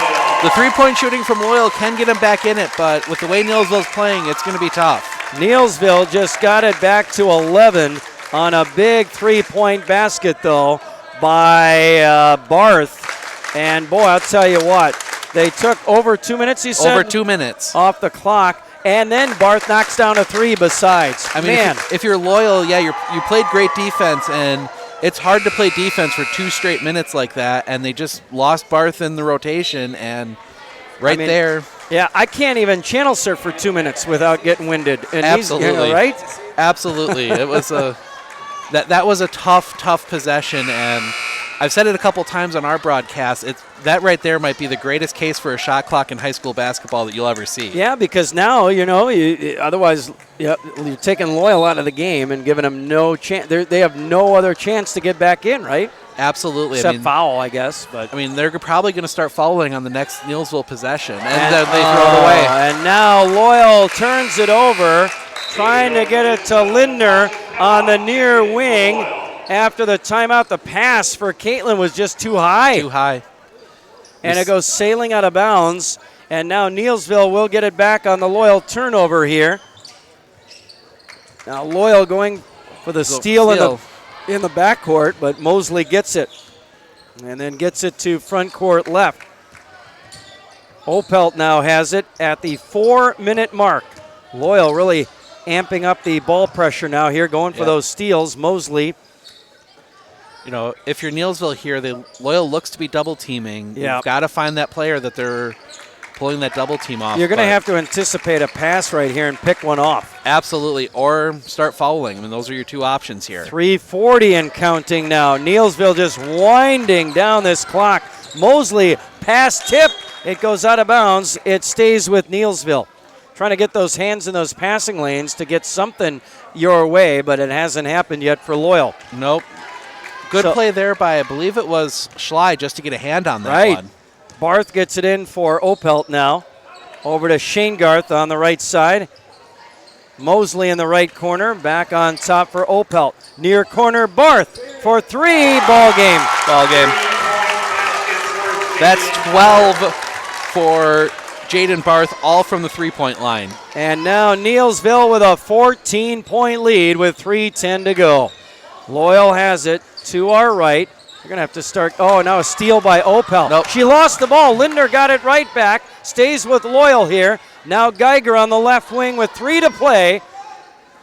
[SPEAKER 17] the 3-point shooting from Loyal can get them back in it, but with the way Neillsville's playing, it's going to be tough.
[SPEAKER 21] Neillsville just got it back to 11 on a big 3-point basket, though, by Barth. And, boy, I'll tell you what, they took over 2 minutes, he said?
[SPEAKER 17] Over 2 minutes.
[SPEAKER 21] Off the clock. And then Barth knocks down a 3 besides.
[SPEAKER 17] I mean, if you're Loyal, yeah, you played great defense, and it's hard to play defense for 2 straight minutes like that, and they just lost Barth in the rotation, and there.
[SPEAKER 21] Yeah, I can't even channel surf for 2 minutes without getting winded. And
[SPEAKER 17] absolutely.
[SPEAKER 21] Right?
[SPEAKER 17] Absolutely. It was that was a tough possession, and I've said it a couple times on our broadcast. That right there might be the greatest case for a shot clock in high school basketball that you'll ever see.
[SPEAKER 21] Yeah, because now, otherwise you're taking Loyal out of the game and giving them no chance. They have no other chance to get back in, right?
[SPEAKER 17] Absolutely.
[SPEAKER 21] Except foul, I guess. But
[SPEAKER 17] I mean, they're probably going to start fouling on the next Neillsville possession, and then they throw it away.
[SPEAKER 21] And now Loyal turns it over, trying to get it to Lindner on the near wing. After the timeout, the pass for Caitlin was just too high.
[SPEAKER 17] Too high.
[SPEAKER 21] And it goes sailing out of bounds. And now Neillsville will get it back on the Loyal turnover here. Now Loyal going for the steal in the backcourt, but Mosley gets it. And then gets it to front court left. Opelt now has it at the 4-minute mark. Loyal really amping up the ball pressure now here, going for those steals. Mosley.
[SPEAKER 17] If you're Neillsville here, Loyal looks to be double teaming.
[SPEAKER 21] Yeah.
[SPEAKER 17] You've got to find that player that they're pulling that double team off.
[SPEAKER 21] You're going to have to anticipate a pass right here and pick one off.
[SPEAKER 17] Absolutely, or start fouling. I mean, those are your 2 options here.
[SPEAKER 21] 3:40 and counting now. Neillsville just winding down this clock. Mosley, pass tip. It goes out of bounds. It stays with Neillsville. Trying to get those hands in those passing lanes to get something your way, but it hasn't happened yet for Loyal.
[SPEAKER 17] Nope. Good play there by, I believe it was Schley, just to get a hand on that one.
[SPEAKER 21] Barth gets it in for Opelt now. Over to Shane Garth on the right side. Mosley in the right corner. Back on top for Opelt. Near corner, Barth for 3. Ball game.
[SPEAKER 17] That's 12 for Jaden Barth, all from the 3-point line.
[SPEAKER 21] And now Neillsville with a 14-point lead with 3:10 to go. Loyal has it. to our right. You're going to have to start. Oh, now a steal by Opel.
[SPEAKER 17] Nope.
[SPEAKER 21] She lost the ball. Linder got it right back. Stays with Loyal here. Now Geiger on the left wing with 3 to play.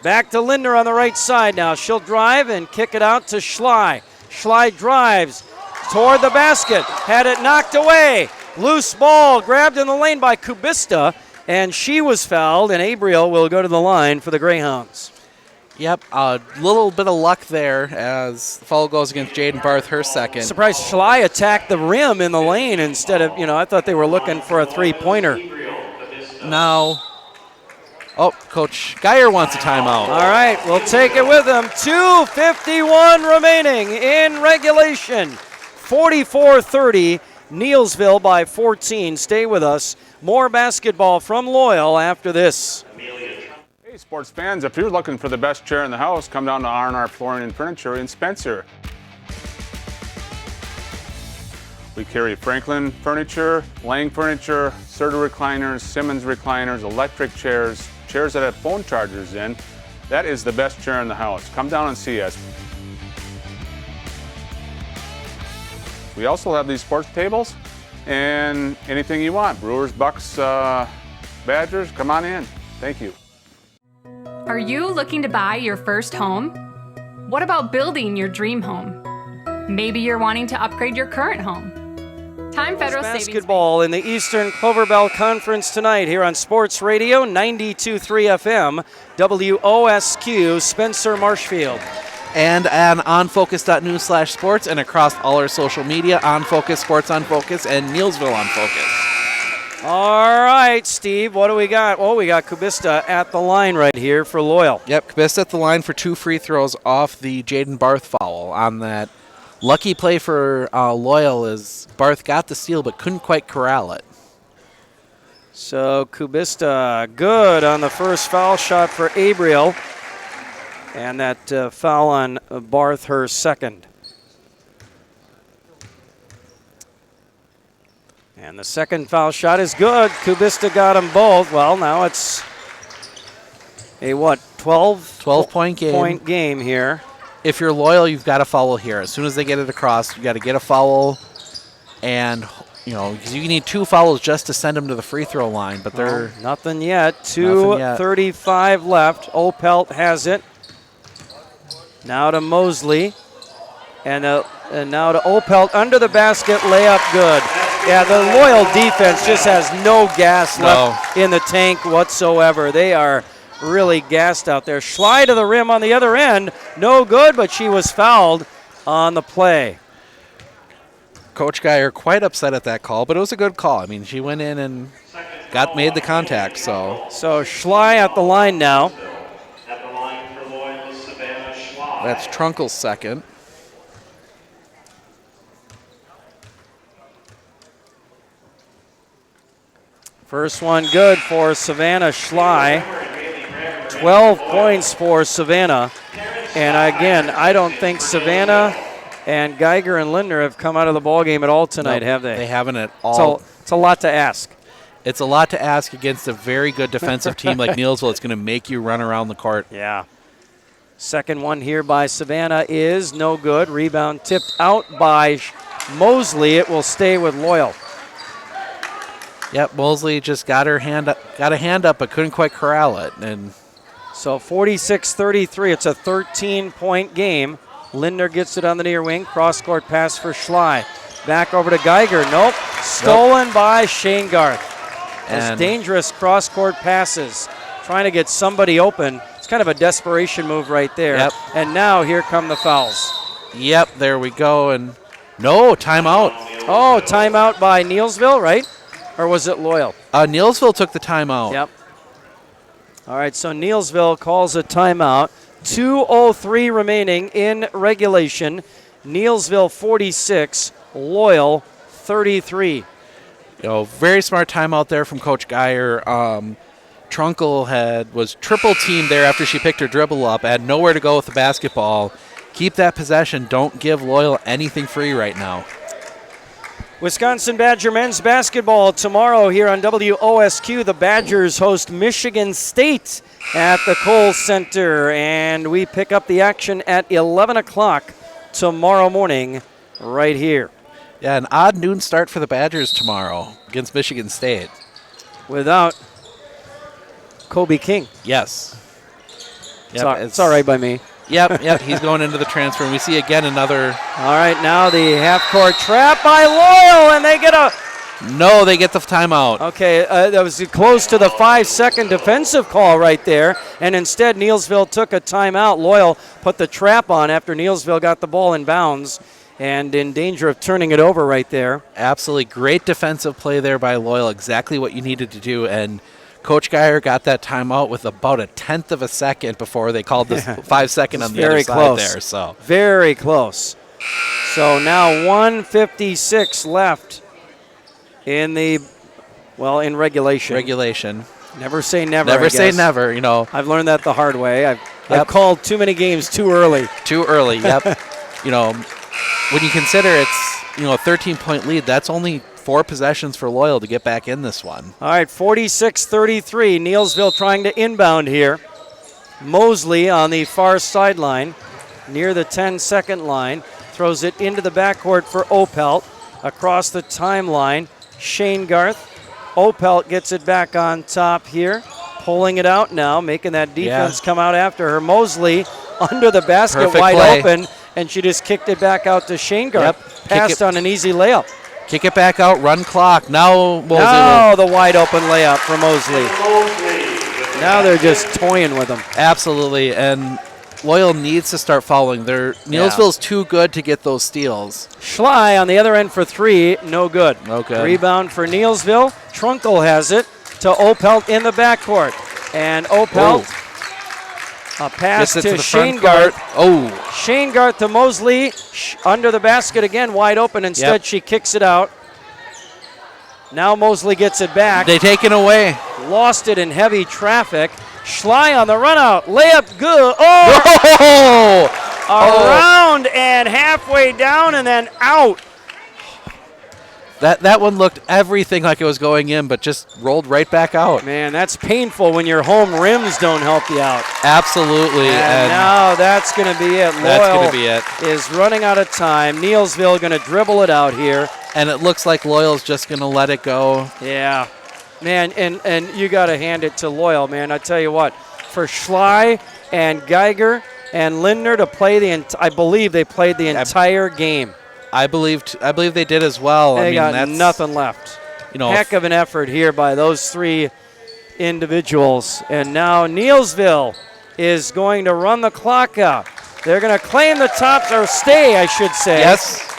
[SPEAKER 21] Back to Linder on the right side now. She'll drive and kick it out to Schley. Schley drives toward the basket. Had it knocked away. Loose ball grabbed in the lane by Kubista, and she was fouled, and Abriel will go to the line for the Greyhounds.
[SPEAKER 17] Yep, a little bit of luck there as the foul goes against Jaden Barth, her second.
[SPEAKER 21] Surprised Schley attacked the rim in the lane instead of, I thought they were looking for a three-pointer.
[SPEAKER 17] Now, Coach Geyer wants a timeout.
[SPEAKER 21] All right, we'll take it with him. 2:51 remaining in regulation. 44-30, Neillsville by 14. Stay with us. More basketball from Loyal after this.
[SPEAKER 19] Hey, sports fans, if you're looking for the best chair in the house, come down to R&R Flooring and Furniture in Spencer. We carry Franklin furniture, Lang furniture, Serta recliners, Simmons recliners, electric chairs, chairs that have phone chargers in. That is the best chair in the house. Come down and see us. We also have these sports tables and anything you want. Brewers, Bucks, Badgers, come on in. Thank you.
[SPEAKER 9] Are you looking to buy your first home? What about building your dream home? Maybe you're wanting to upgrade your current home. Time Federal Savings
[SPEAKER 21] Basketball in the Eastern Cloverbelt Conference tonight here on Sports Radio 92.3 FM, WOSQ, Spencer Marshfield.
[SPEAKER 17] And on onfocus.news/sports and across all our social media, On Focus, Sports on Focus, and Neillsville on Focus.
[SPEAKER 21] All right, Steve, what do we got? Oh, we got Kubista at the line right here for Loyal.
[SPEAKER 17] Yep, Kubista at the line for 2 free throws off the Jaden Barth foul on that. Lucky play for Loyal is Barth got the steal but couldn't quite corral it.
[SPEAKER 21] So Kubista good on the first foul shot for Abriel. And that foul on Barth, her second. And the second foul shot is good. Kubista got them both. Well, now it's a 12-point game here.
[SPEAKER 17] If you're Loyal, you've got to foul here. As soon as they get it across, you got to get a foul. And, because you need 2 fouls just to send them to the free throw line. But they're
[SPEAKER 21] nothing yet. 2:35 left. Opelt has it. Now to Mosley. And now to Opelt under the basket. Layup good. Yeah, the Loyal defense just has no gas left in the tank whatsoever. They are really gassed out there. Schley to the rim on the other end. No good, but she was fouled on the play.
[SPEAKER 17] Coach Geyer quite upset at that call, but it was a good call. I mean, she went in and made the contact. So
[SPEAKER 21] Schley at the line now.
[SPEAKER 17] That's Trunkel's second.
[SPEAKER 21] First one good for Savannah Schley. 12 points for Savannah. And again, I don't think Savannah and Geiger and Linder have come out of the ballgame at all tonight, have they?
[SPEAKER 17] They haven't at all.
[SPEAKER 21] It's a lot to ask.
[SPEAKER 17] It's a lot to ask against a very good defensive team like Neillsville. It's going to make you run around the court.
[SPEAKER 21] Yeah. Second one here by Savannah is no good. Rebound tipped out by Mosley. It will stay with Loyal.
[SPEAKER 17] Yep, Mosley just got a hand up, but couldn't quite corral it. And
[SPEAKER 21] so 46-33. It's a 13-point game. Linder gets it on the near wing. Cross-court pass for Schley. Back over to Geiger. Nope. Stolen by Shane Garth. Those dangerous cross-court passes. Trying to get somebody open. It's kind of a desperation move right there.
[SPEAKER 17] Yep.
[SPEAKER 21] And now here come the fouls.
[SPEAKER 17] Yep, there we go. And no, timeout.
[SPEAKER 21] Oh, timeout by Neillsville, right? Or was it Loyal?
[SPEAKER 17] Neillsville took the timeout.
[SPEAKER 21] Yep. All right, so Neillsville calls a timeout. 2:03 remaining in regulation. Neillsville 46, Loyal 33.
[SPEAKER 17] Very smart timeout there from Coach Geyer. Trunkel was triple teamed there after she picked her dribble up, had nowhere to go with the basketball. Keep that possession. Don't give Loyal anything free right now.
[SPEAKER 21] Wisconsin Badger men's basketball tomorrow here on WOSQ. The Badgers host Michigan State at the Kohl Center, and we pick up the action at 11 o'clock tomorrow morning right here.
[SPEAKER 17] Yeah, an odd noon start for the Badgers tomorrow against Michigan State.
[SPEAKER 21] Without Kobe King.
[SPEAKER 17] Yes.
[SPEAKER 21] Yep, it's all right by me.
[SPEAKER 17] Yep, he's going into the transfer, and we see again another.
[SPEAKER 21] All right, now the half-court trap by Loyal, and they get a...
[SPEAKER 17] No, they get the timeout.
[SPEAKER 21] Okay, that was close to the 5-second defensive call right there, and instead Neillsville took a timeout. Loyal put the trap on after Neillsville got the ball in bounds and in danger of turning it over right there.
[SPEAKER 17] Absolutely great defensive play there by Loyal, exactly what you needed to do, and Coach Geyer got that timeout with about a tenth of a second before they called the 5-second on the other side there. So
[SPEAKER 21] very close. So now 1:56 left in regulation.
[SPEAKER 17] Regulation.
[SPEAKER 21] Never say never.
[SPEAKER 17] Never say never.
[SPEAKER 21] I've learned that the hard way. I've called too many games too early.
[SPEAKER 17] Too early. Yep. When you consider it's a 13-point lead, that's only 4 possessions for Loyal to get back in this one.
[SPEAKER 21] All right, 46-33. Neillsville trying to inbound here. Mosley on the far sideline near the 10-second line. Throws it into the backcourt for Opelt. Across the timeline, Shane Garth. Opelt gets it back on top here. Pulling it out now, making that defense come out after her. Mosley under the basket,
[SPEAKER 17] perfect
[SPEAKER 21] wide
[SPEAKER 17] play.
[SPEAKER 21] open, and she just kicked it back out to Shane Garth. Passed on an easy layup.
[SPEAKER 17] Kick it back out, run clock. Now Mosley.
[SPEAKER 21] Now the wide open layup for Mosley. Now they're just toying with them.
[SPEAKER 17] Absolutely, and Loyal needs to start following. Neillsville's too good to get those steals.
[SPEAKER 21] Schley on the other end for 3, no good.
[SPEAKER 17] Okay.
[SPEAKER 21] Rebound for Neillsville. Trunkle has it to Opelt in the backcourt. And Opelt, a pass to Shane Garth. Shane Garth to Mosley, under the basket again, wide open. Instead, she kicks it out. Now Mosley gets it back.
[SPEAKER 17] They take it away.
[SPEAKER 21] Lost it in heavy traffic. Schley on the run out. Layup good. Around and halfway down and then out.
[SPEAKER 17] That one looked everything like it was going in, but just rolled right back out.
[SPEAKER 21] Man, that's painful when your home rims don't help you out.
[SPEAKER 17] Absolutely.
[SPEAKER 21] And now that's going to be it.
[SPEAKER 17] That's going to be it.
[SPEAKER 21] Is running out of time. Neillsville going to dribble it out here.
[SPEAKER 17] And it looks like Loyal's just going to let it go.
[SPEAKER 21] Yeah. Man, and you got to hand it to Loyal, man. I tell you what, for Schley and Geiger and Lindner to play I believe they played the entire game.
[SPEAKER 17] I believe they did as well.
[SPEAKER 21] They got nothing left. Heck of an effort here by those 3 individuals. And now Neillsville is going to run the clock out. They're going to claim the top, or stay, I should say,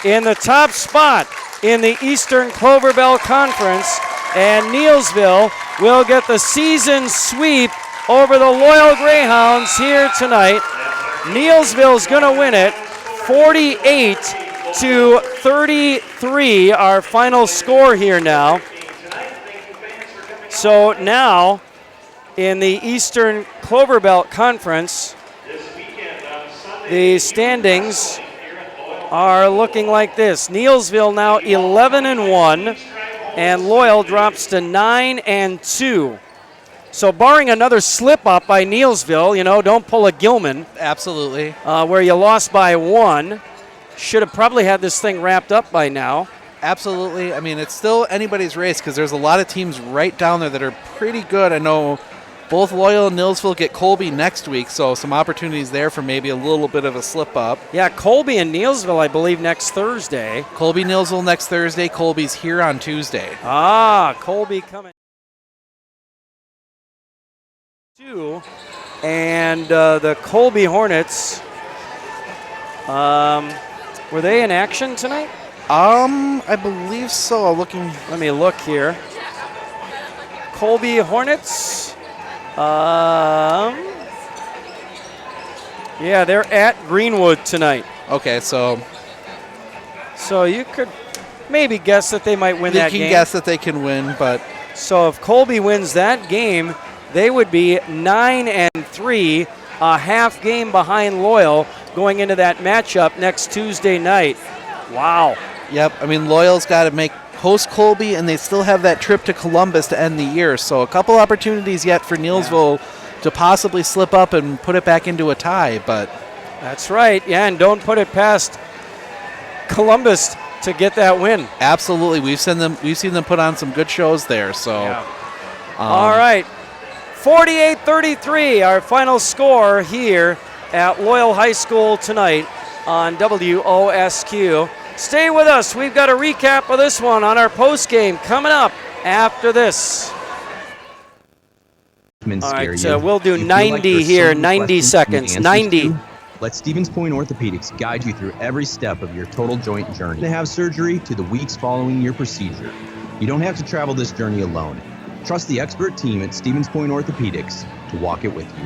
[SPEAKER 21] in the top spot in the Eastern Cloverbelt Conference. And Neillsville will get the season sweep over the Loyal Greyhounds here tonight. Neillsville's going to win it 48-33, our final score here now. So now in the Eastern Cloverbelt Conference, the standings are looking like this. Neillsville now 11-1. And Loyal drops to 9-2. So barring another slip-up by Neillsville, don't pull a Gilman.
[SPEAKER 17] Absolutely.
[SPEAKER 21] Where you lost by 1. Should have probably had this thing wrapped up by now.
[SPEAKER 17] Absolutely. I mean, it's still anybody's race because there's a lot of teams right down there that are pretty good. I know both Loyal and Neillsville get Colby next week, so some opportunities there for maybe a little bit of a slip-up.
[SPEAKER 21] Yeah, Colby and Neillsville, I believe, next Thursday.
[SPEAKER 17] Colby, Neillsville next Thursday. Colby's here on Tuesday.
[SPEAKER 21] Colby coming. 2. And the Colby Hornets, were they in action tonight?
[SPEAKER 17] I believe so.
[SPEAKER 21] Let me look here. Colby Hornets. Yeah, they're at Greenwood tonight.
[SPEAKER 17] Okay, so
[SPEAKER 21] you could maybe guess that they might win that game.
[SPEAKER 17] You can guess that they can win, but
[SPEAKER 21] so if Colby wins that game, they would be 9-3, a half game behind Loyal going into that matchup next Tuesday night. Wow.
[SPEAKER 17] Yep. I mean, Loyal's got to host Colby, and they still have that trip to Columbus to end the year. So a couple opportunities yet for Neillsville to possibly slip up and put it back into a tie. But
[SPEAKER 21] that's right. Yeah, and don't put it past Columbus to get that win.
[SPEAKER 17] Absolutely. We've seen them put on some good shows there. So,
[SPEAKER 21] all right. 48-33, our final score here at Loyal High School tonight on WOSQ. Stay with us. We've got a recap of this one on our post game coming up after this. All right, we'll do 90 here, 90 seconds, 90.
[SPEAKER 11] Let Stevens Point Orthopedics guide you through every step of your total joint journey. To have surgery to the weeks following your procedure. You don't have to travel this journey alone. Trust the expert team at Stevens Point Orthopedics to walk it with you.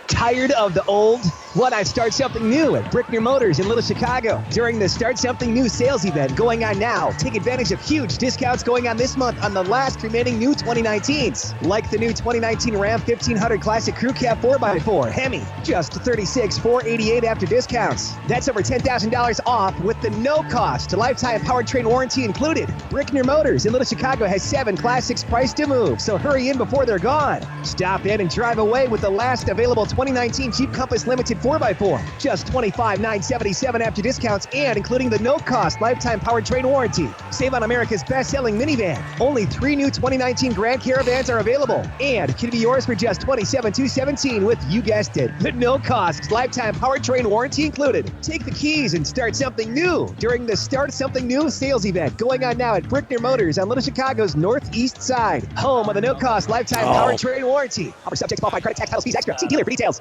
[SPEAKER 22] Tired of the old? Why not start something new at Brickner Motors in Little Chicago? During the Start Something New sales event going on now, take advantage of huge discounts going on this month on the last remaining new 2019s. Like the new 2019 Ram 1500 Classic Crew Cab 4x4 Hemi, just $36,488 after discounts. That's over $10,000 off with the no-cost lifetime powertrain warranty included. Brickner Motors in Little Chicago has 7 classics priced to move, so hurry in before they're gone. Stop in and drive away with the last available 2019 Jeep Compass Limited 4x4. Just $25,977 after discounts and including the no-cost lifetime powertrain warranty. Save on America's best-selling minivan. Only 3 new 2019 Grand Caravans are available and can be yours for just $27,217 with, you guessed it, the no-cost lifetime powertrain warranty included. Take the keys and start something new during the Start Something New sales event going on now at Brickner Motors on Little Chicago's northeast side. Home of the no-cost lifetime powertrain warranty. Offer subject to qualified credit, tax, title, fees, extra. See dealer for details.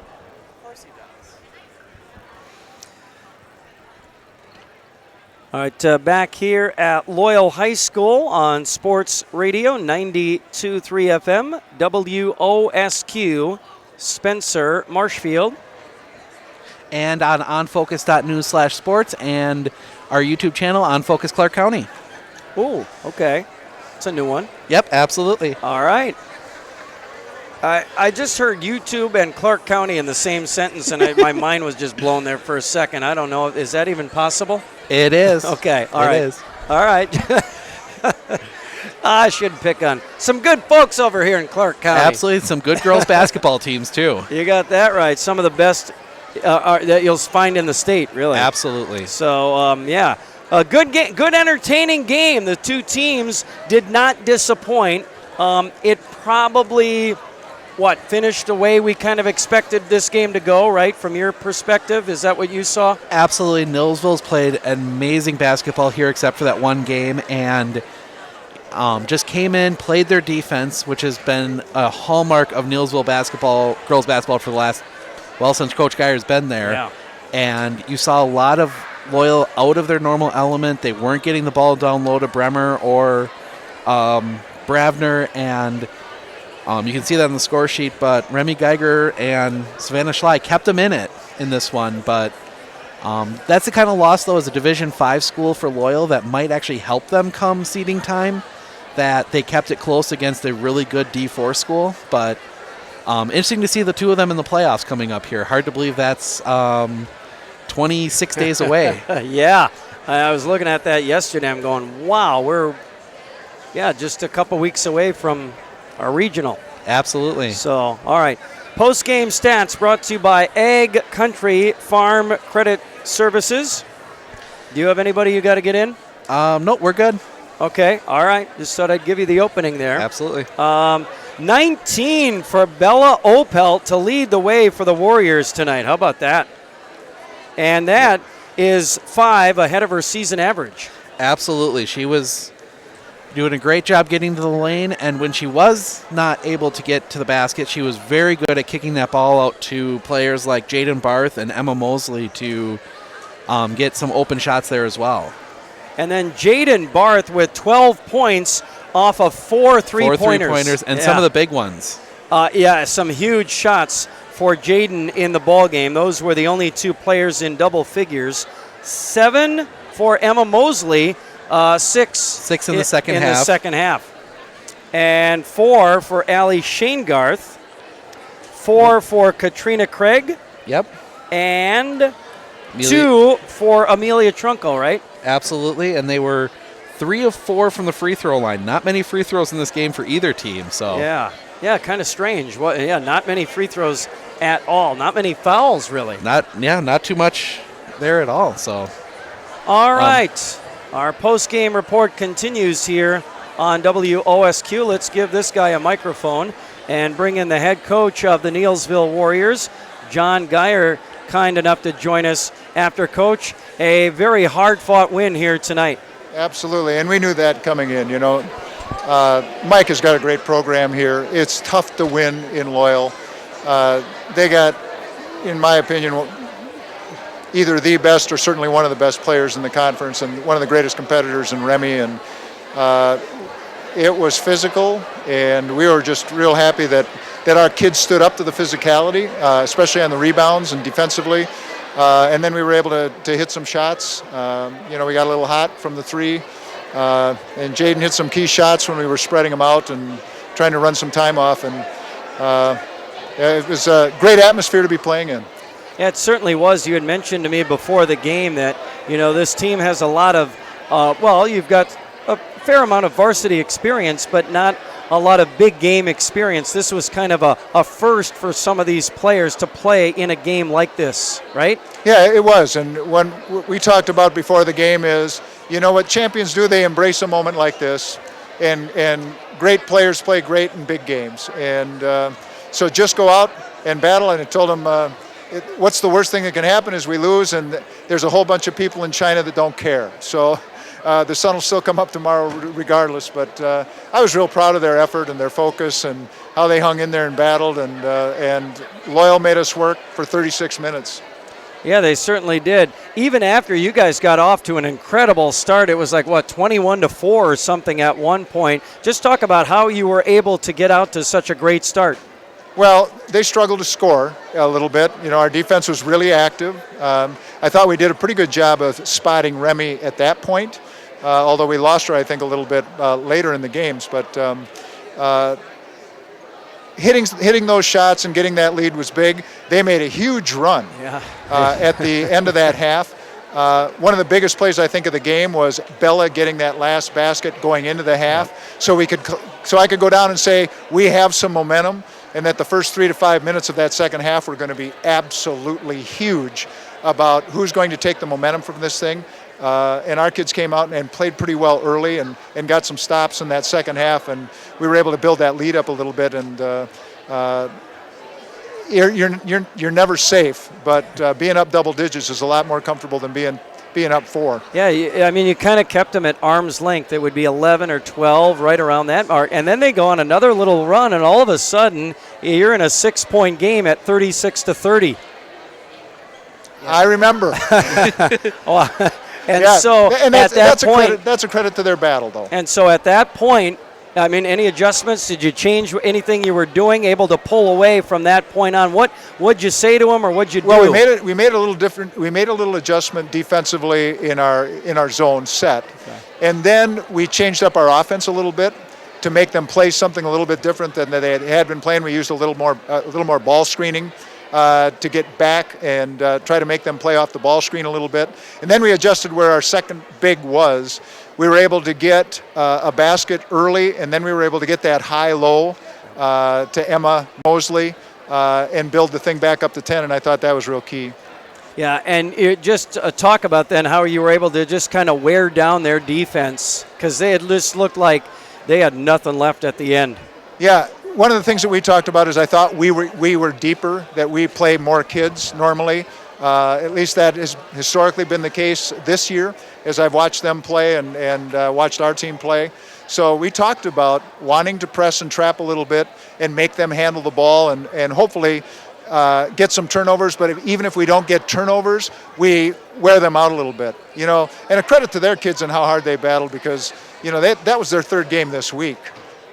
[SPEAKER 21] All right, back here at Loyal High School on Sports Radio 92.3 FM, WOSQ, Spencer, Marshfield.
[SPEAKER 17] And on onfocus.news/sports and our YouTube channel, On Focus Clark County.
[SPEAKER 21] Oh, okay. It's a new one.
[SPEAKER 17] Yep, absolutely.
[SPEAKER 21] All right. I just heard YouTube and Clark County in the same sentence, and my mind was just blown there for a second. I don't know. Is that even possible?
[SPEAKER 17] It is.
[SPEAKER 21] Okay. All
[SPEAKER 17] it
[SPEAKER 21] right.
[SPEAKER 17] is.
[SPEAKER 21] All right. I shouldn't pick on some good folks over here in Clark County.
[SPEAKER 17] Absolutely. Some good girls basketball teams, too.
[SPEAKER 21] You got that right. Some of the best that you'll find in the state, really.
[SPEAKER 17] Absolutely.
[SPEAKER 21] So, yeah. A good game, good entertaining game. The two teams did not disappoint. It probably... finished the way we kind of expected this game to go, right, from your perspective? Is that what you saw?
[SPEAKER 17] Absolutely. Neillsville's played amazing basketball here except for that one game, and just came in, played their defense, which has been a hallmark of Neillsville basketball, girls basketball for the last, since Coach Geyer's been there.
[SPEAKER 21] Yeah.
[SPEAKER 17] And you saw a lot of Loyal out of their normal element. They weren't getting the ball down low to Bremer or Bravner, and you can see that on the score sheet, but Remy Geiger and Savannah Schley kept them in it in this one. But that's the kind of loss, though, as a Division V school for Loyal that might actually help them come seeding time, that they kept it close against a really good D4 school. But interesting to see the two of them in the playoffs coming up here. Hard to believe that's 26 days away.
[SPEAKER 21] Yeah. I was looking at that yesterday. I'm going, wow, we're just a couple weeks away from our regional.
[SPEAKER 17] Absolutely.
[SPEAKER 21] So, all right. Post-game stats brought to you by Ag Country Farm Credit Services. Do you have anybody you got to get in?
[SPEAKER 17] Nope, we're good.
[SPEAKER 21] Okay, all right. Just thought I'd give you the opening there.
[SPEAKER 17] Absolutely.
[SPEAKER 21] 19 for Bella Opelt to lead the way for the Warriors tonight. How about that? And that is 5 ahead of her season average.
[SPEAKER 17] Absolutely. She was doing a great job getting to the lane, and when she was not able to get to the basket, she was very good at kicking that ball out to players like Jaden Barth and Emma Mosley to get some open shots there as well.
[SPEAKER 21] And then Jaden Barth with 12 points off of 4 three-pointers.
[SPEAKER 17] 4 3-pointers, and some of the big ones.
[SPEAKER 21] Some huge shots for Jaden in the ball game. Those were the only 2 players in double figures. 7 for Emma Mosley. 6
[SPEAKER 17] in the second half.
[SPEAKER 21] In the second half. And 4 for Allie Shanegarth. 4 for Katrina Craig.
[SPEAKER 17] Yep.
[SPEAKER 21] And 2 for Amelia Trunko, right?
[SPEAKER 17] Absolutely. And they were 3 of 4 from the free throw line. Not many free throws in this game for either team. So
[SPEAKER 21] yeah, kind of strange. Not many free throws at all. Not many fouls, really.
[SPEAKER 17] Not too much there at all. So,
[SPEAKER 21] all right. Our post-game report continues here on WOSQ. Let's give this guy a microphone and bring in the head coach of the Neillsville Warriors, John Geyer, kind enough to join us after. Coach, a very hard-fought win here tonight.
[SPEAKER 1] Absolutely, and we knew that coming in. Mike has got a great program here. It's tough to win in Loyal. They got, in my opinion, either the best or certainly one of the best players in the conference and one of the greatest competitors in Remy. And it was physical, and we were just real happy that our kids stood up to the physicality, especially on the rebounds and defensively. And then we were able to hit some shots. We got a little hot from the three. And Jaden hit some key shots when we were spreading them out and trying to run some time off. And it was a great atmosphere to be playing in.
[SPEAKER 21] Yeah, it certainly was. You had mentioned to me before the game that, this team has a lot of, you've got a fair amount of varsity experience, but not a lot of big game experience. This was kind of a first for some of these players to play in a game like this, right?
[SPEAKER 1] Yeah, it was. And when we talked about before the game is, what champions do, they embrace a moment like this. And great players play great in big games. And so just go out and battle. And I told them, what's the worst thing that can happen is we lose, and there's a whole bunch of people in China that don't care. So the sun will still come up tomorrow regardless. But I was real proud of their effort and their focus and how they hung in there and battled. And Loyal made us work for 36 minutes.
[SPEAKER 21] Yeah, they certainly did. Even after you guys got off to an incredible start, it was like, 21-4 or something at one point. Just talk about how you were able to get out to such a great start.
[SPEAKER 1] Well, they struggled to score a little bit. Our defense was really active. I thought we did a pretty good job of spotting Remy at that point, although we lost her, I think, a little bit later in the games. But hitting those shots and getting that lead was big. They made a huge run at the end of that half. One of the biggest plays, I think, of the game was Bella getting that last basket going into the half, so I could go down and say we have some momentum, and that the first 3 to 5 minutes of that second half were going to be absolutely huge about who's going to take the momentum from this thing. And our kids came out and played pretty well early and got some stops in that second half, and we were able to build that lead up a little bit. And you're never safe, but being up double digits is a lot more comfortable than being up 4.
[SPEAKER 21] Yeah, you kind of kept them at arm's length. It would be 11 or 12, right around that mark. And then they go on another little run, and all of a sudden, you're in a 6-point game at 36-30.
[SPEAKER 1] I remember.
[SPEAKER 21] That's
[SPEAKER 1] a credit to their battle, though.
[SPEAKER 21] And so at that point, any adjustments? Did you change anything you were doing? Able to pull away from that point on? What'd you say to them, or what'd you do?
[SPEAKER 1] Well, we made a little different. We made a little adjustment defensively in our zone set, and then we changed up our offense a little bit to make them play something a little bit different than they had been playing. We used a little more ball screening to get back and try to make them play off the ball screen a little bit. And then we adjusted where our second big was. We were able to get a basket early, and then we were able to get that high-low to Emma Mosley and build the thing back up to 10, and I thought that was real key.
[SPEAKER 21] Yeah, and just talk about then how you were able to just kind of wear down their defense, because they had just looked like they had nothing left at the end.
[SPEAKER 1] Yeah. One of the things that we talked about is I thought we were deeper, that we play more kids normally. At least that has historically been the case this year as I've watched them play and watched our team play. So we talked about wanting to press and trap a little bit and make them handle the ball and hopefully get some turnovers. But even if we don't get turnovers, we wear them out a little bit. And a credit to their kids and how hard they battled, because that was their third game this week.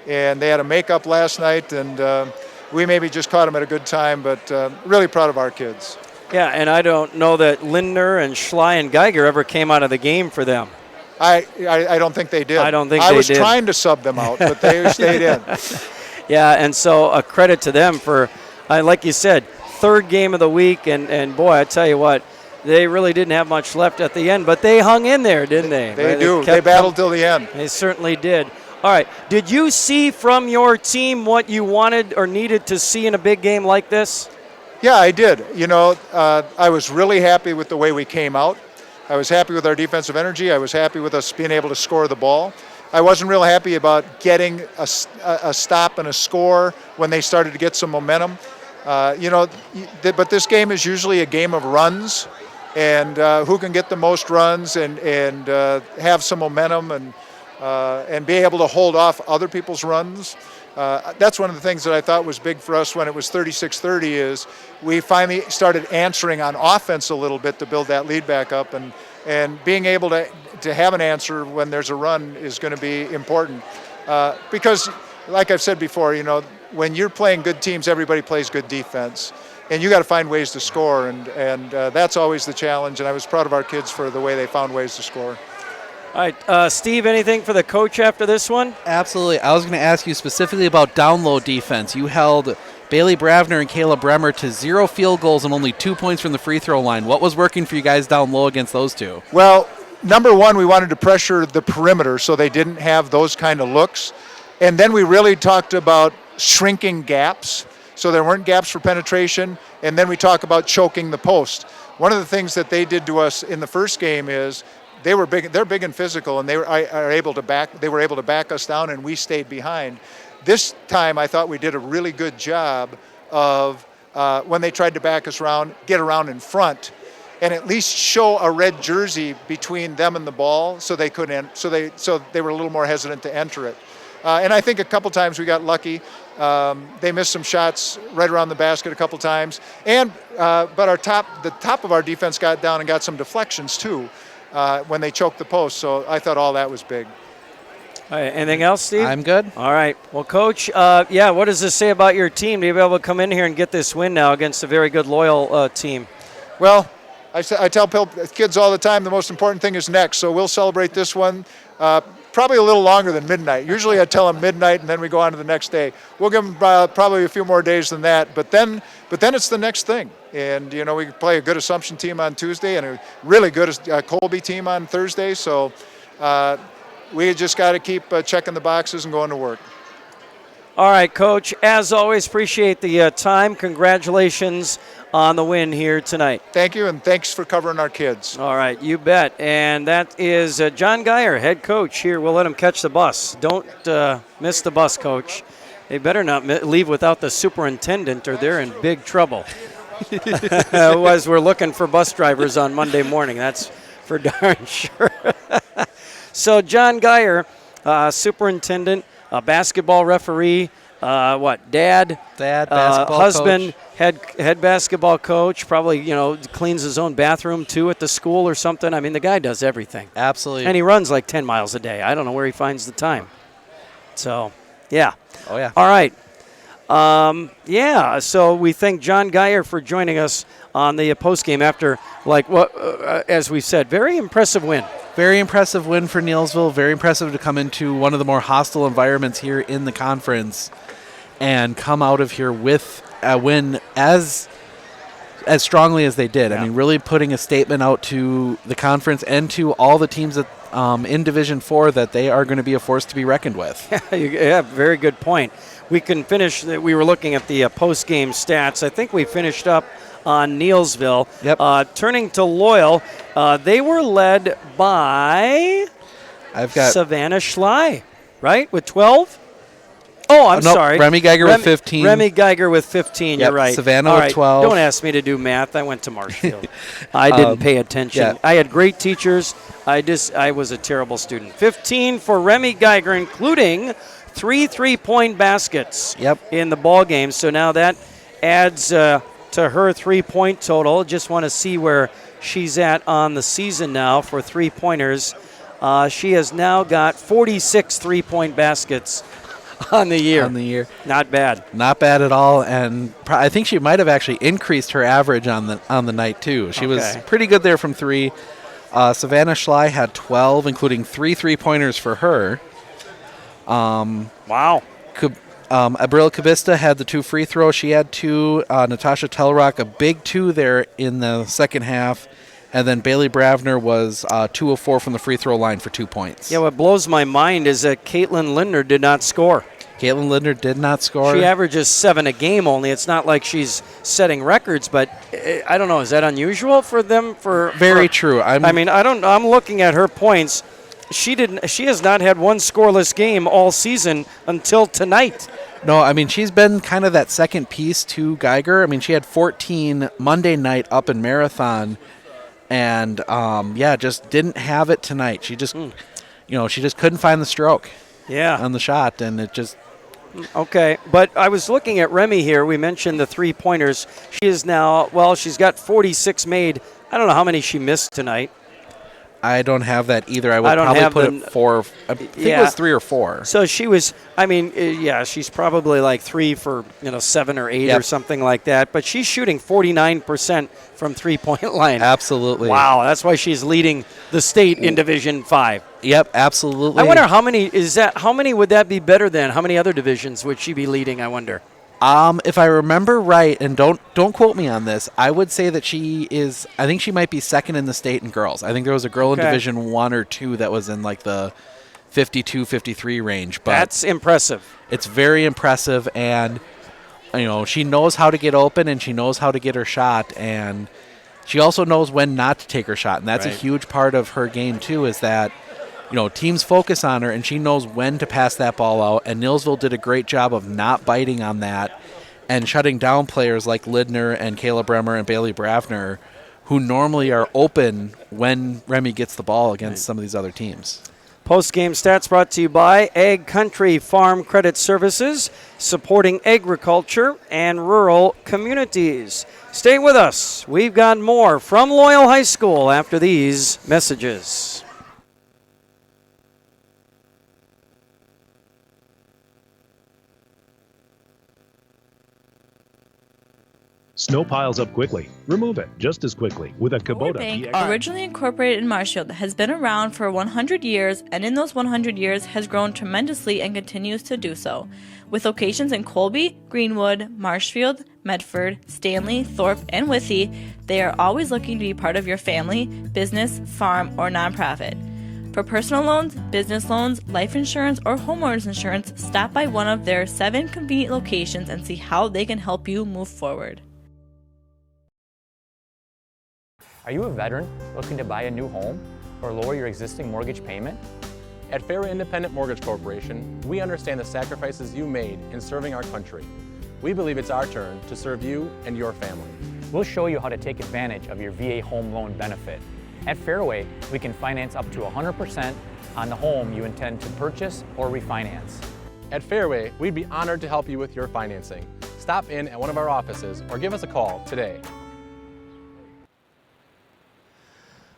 [SPEAKER 1] And they had a makeup last night, and we maybe just caught them at a good time, but really proud of our kids.
[SPEAKER 21] Yeah, and I don't know that Lindner and Schley and Geiger ever came out of the game for them.
[SPEAKER 1] I don't think they did.
[SPEAKER 21] I don't think they did.
[SPEAKER 1] I was trying to sub them out, but they stayed in.
[SPEAKER 21] Yeah, and so a credit to them for, like you said, third game of the week, and boy, I tell you what, they really didn't have much left at the end, but they hung in there, didn't they?
[SPEAKER 1] They battled till the end.
[SPEAKER 21] They certainly did. All right. Did you see from your team what you wanted or needed to see in a big game like this?
[SPEAKER 1] Yeah, I did. I was really happy with the way we came out. I was happy with our defensive energy. I was happy with us being able to score the ball. I wasn't real happy about getting a stop and a score when they started to get some momentum. But this game is usually a game of runs, and who can get the most runs and have some momentum and be able to hold off other people's runs. That's one of the things that I thought was big for us when it was 36-30 is we finally started answering on offense a little bit to build that lead back up, and being able to have an answer when there's a run is going to be important. Because, like I've said before, when you're playing good teams, everybody plays good defense. And you got to find ways to score, and that's always the challenge, and I was proud of our kids for the way they found ways to score.
[SPEAKER 21] All right, Steve, anything for the coach after this one?
[SPEAKER 17] Absolutely. I was going to ask you specifically about down low defense. You held Bailey Bravner and Kayla Bremer to 0 field goals and only 2 points from the free throw line. What was working for you guys down low against those two?
[SPEAKER 1] Well, number one, we wanted to pressure the perimeter so they didn't have those kind of looks. And then we really talked about shrinking gaps so there weren't gaps for penetration. And then we talk about choking the post. One of the things that they did to us in the first game is they're big and physical, and they were able to back us down, and we stayed behind. This time, I thought we did a really good job of when they tried to back us around, get around in front, and at least show a red jersey between them and the ball, so they couldn't. So they were a little more hesitant to enter it. And I think a couple times we got lucky. They missed some shots right around the basket a couple times, but the top of our defense got down and got some deflections too. When they choked the post, so I thought all that was big.
[SPEAKER 21] All right, anything else, Steve?
[SPEAKER 17] I'm good.
[SPEAKER 21] All right. Well, Coach, what does this say about your team to be able to come in here and get this win now against a very good Loyal team?
[SPEAKER 1] Well, I tell kids all the time the most important thing is next, so we'll celebrate this one probably a little longer than midnight. Usually I tell them midnight and then we go on to the next day. We'll give them probably a few more days than that, but then it's the next thing. And, we play a good Assumption team on Tuesday and a really good Colby team on Thursday, so we just got to keep checking the boxes and going to work.
[SPEAKER 21] All right, Coach. As always, appreciate the time. Congratulations on the win here tonight.
[SPEAKER 1] Thank you, and thanks for covering our kids.
[SPEAKER 21] All right, you bet. And that is John Geyer, head coach here. We'll let him catch the bus. Don't miss the bus, Coach. They better not leave without the superintendent or they're in big trouble. Otherwise, we're looking for bus drivers on Monday morning. That's for darn sure. So John Geyer, superintendent, basketball referee, dad,
[SPEAKER 17] basketball
[SPEAKER 21] husband,
[SPEAKER 17] coach.
[SPEAKER 21] head basketball coach, probably, cleans his own bathroom too at the school or something. I mean, the guy does everything.
[SPEAKER 17] Absolutely.
[SPEAKER 21] And he runs like 10 miles a day. I don't know where he finds the time. So, yeah.
[SPEAKER 17] Oh, yeah.
[SPEAKER 21] All right. So we thank John Geyer for joining us on the postgame after, as we said, very impressive win.
[SPEAKER 17] Very impressive win for Neillsville. Very impressive to come into one of the more hostile environments here in the conference and come out of here with a win as strongly as they did. Yeah. I mean, really putting a statement out to the conference and to all the teams that in Division 4 that they are going to be a force to be reckoned with.
[SPEAKER 21] Yeah, very good point. We can finish. We were looking at the post-game stats. I think we finished up on Neillsville.
[SPEAKER 17] Yep.
[SPEAKER 21] Turning to Loyal, they were led by Savannah Schley, right, with 12? Oh, I'm sorry.
[SPEAKER 17] Remy Geiger with 15.
[SPEAKER 21] Remy Geiger with 15, you're right.
[SPEAKER 17] Savannah with 12.
[SPEAKER 21] Don't ask me to do math. I went to Marshfield. I didn't pay attention.
[SPEAKER 17] Yeah.
[SPEAKER 21] I had great teachers. I was a terrible student. 15 for Remy Geiger, including 3 3-point baskets in the ball game. So now that adds to her 3-point total. Just want to see where she's at on the season now for 3-pointers. She has now got 46 3-point baskets on the year. Not bad.
[SPEAKER 17] Not bad at all. And I think she might have actually increased her average on the night too. She was pretty good there from 3. Savannah Schley had 12, including 3 3-pointers for her.
[SPEAKER 21] Wow.
[SPEAKER 17] Abril Cabista had the 2 free throws. She had 2. Natasha Telrock, a big 2 there in the second half. And then Bailey Bravner was 2 of 4 from the free throw line for 2 points.
[SPEAKER 21] Yeah, what blows my mind is that Caitlin Lindner did not score.
[SPEAKER 17] Caitlin Lindner did not score.
[SPEAKER 21] She averages 7 a game only. It's not like she's setting records, but I don't know. Is that unusual for them?
[SPEAKER 17] Very true.
[SPEAKER 21] I'm looking at her points. She has not had one scoreless game all season until tonight.
[SPEAKER 17] No, I mean, she's been kind of that second piece to Geiger. I mean, she had 14 Monday night up in Marathon, and just didn't have it tonight. She just, she just couldn't find the stroke.
[SPEAKER 21] Yeah,
[SPEAKER 17] on the shot, and it just.
[SPEAKER 21] Okay, but I was looking at Remy here. We mentioned the 3-pointers. She is now, she's got 46 made. I don't know how many she missed tonight.
[SPEAKER 17] I don't have that either. I would probably put it 4. I think it was 3 or 4.
[SPEAKER 21] So she was, she's probably like 3 for 7 or 8 or something like that. But she's shooting 49% from 3-point line.
[SPEAKER 17] Absolutely.
[SPEAKER 21] Wow, that's why she's leading the state in Division 5.
[SPEAKER 17] Yep, absolutely.
[SPEAKER 21] I wonder how many would that be better than? How many other divisions would she be leading, I wonder?
[SPEAKER 17] If I remember right, and don't quote me on this, I would say that I think she might be second in the state in girls. I think there was a girl in Division 1 or 2 that was in like the 52, 53 range. But
[SPEAKER 21] that's impressive.
[SPEAKER 17] It's very impressive, and she knows how to get open, and she knows how to get her shot, and she also knows when not to take her shot, and that's a huge part of her game too, is that teams focus on her, and she knows when to pass that ball out, and Neillsville did a great job of not biting on that and shutting down players like Lindner and Kayla Bremer and Bailey Bravner, who normally are open when Remy gets the ball against some of these other teams.
[SPEAKER 21] Post-game stats brought to you by Ag Country Farm Credit Services, supporting agriculture and rural communities. Stay with us. We've got more from Loyal High School after these messages.
[SPEAKER 10] Snow piles up quickly. Remove it just as quickly with a Kubota
[SPEAKER 12] Bank,
[SPEAKER 10] DX.
[SPEAKER 12] originally incorporated in Marshfield, has been around for 100 years, and in those 100 years has grown tremendously and continues to do so. With locations in Colby, Greenwood, Marshfield, Medford, Stanley, Thorpe, and Withee, they are always looking to be part of your family, business, farm, or nonprofit. For personal loans, business loans, life insurance, or homeowners insurance, stop by one of their 7 convenient locations and see how they can help you move forward.
[SPEAKER 4] Are you a veteran looking to buy a new home or lower your existing mortgage payment?
[SPEAKER 16] At Fairway Independent Mortgage Corporation, we understand the sacrifices you made in serving our country. We believe it's our turn to serve you and your family.
[SPEAKER 4] We'll show you how to take advantage of your VA home loan benefit. At Fairway, we can finance up to 100% on the home you intend to purchase or refinance.
[SPEAKER 16] At Fairway, we'd be honored to help you with your financing. Stop in at one of our offices or give us a call today.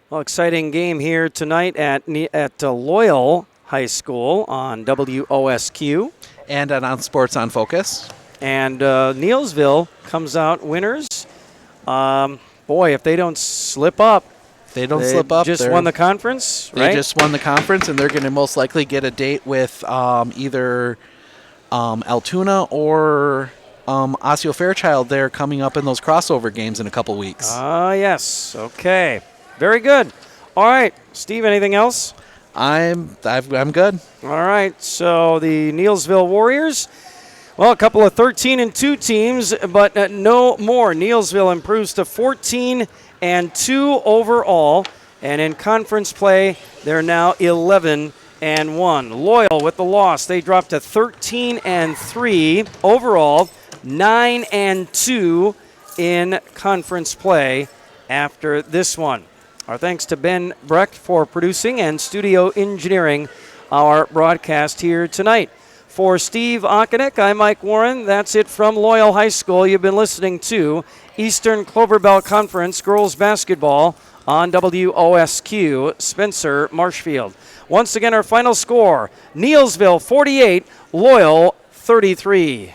[SPEAKER 21] Well, exciting game here tonight at Loyal High School on WOSQ.
[SPEAKER 17] And on Sports on Focus.
[SPEAKER 21] And Neillsville comes out winners. If they don't slip up.
[SPEAKER 17] They just
[SPEAKER 21] won the conference, right?
[SPEAKER 17] They just won the conference, and they're going to most likely get a date with either Altoona or Osseo Fairchild. They're coming up in those crossover games in a couple weeks.
[SPEAKER 21] Yes. Okay. Very good. All right, Steve, anything else?
[SPEAKER 17] I'm good.
[SPEAKER 21] All right, so the Neillsville Warriors, a couple of 13-2 teams, but no more. Neillsville improves to 14-2 overall, and in conference play, they're now 11-1. Loyal with the loss, they dropped to 13-3 overall, 9-2 in conference play after this one. Our thanks to Ben Brecht for producing and studio engineering our broadcast here tonight. For Steve Okonek, I'm Mike Warren. That's it from Loyal High School. You've been listening to Eastern Cloverbelt Conference Girls Basketball on WOSQ, Spencer Marshfield. Once again, our final score, Neillsville 48, Loyal 33.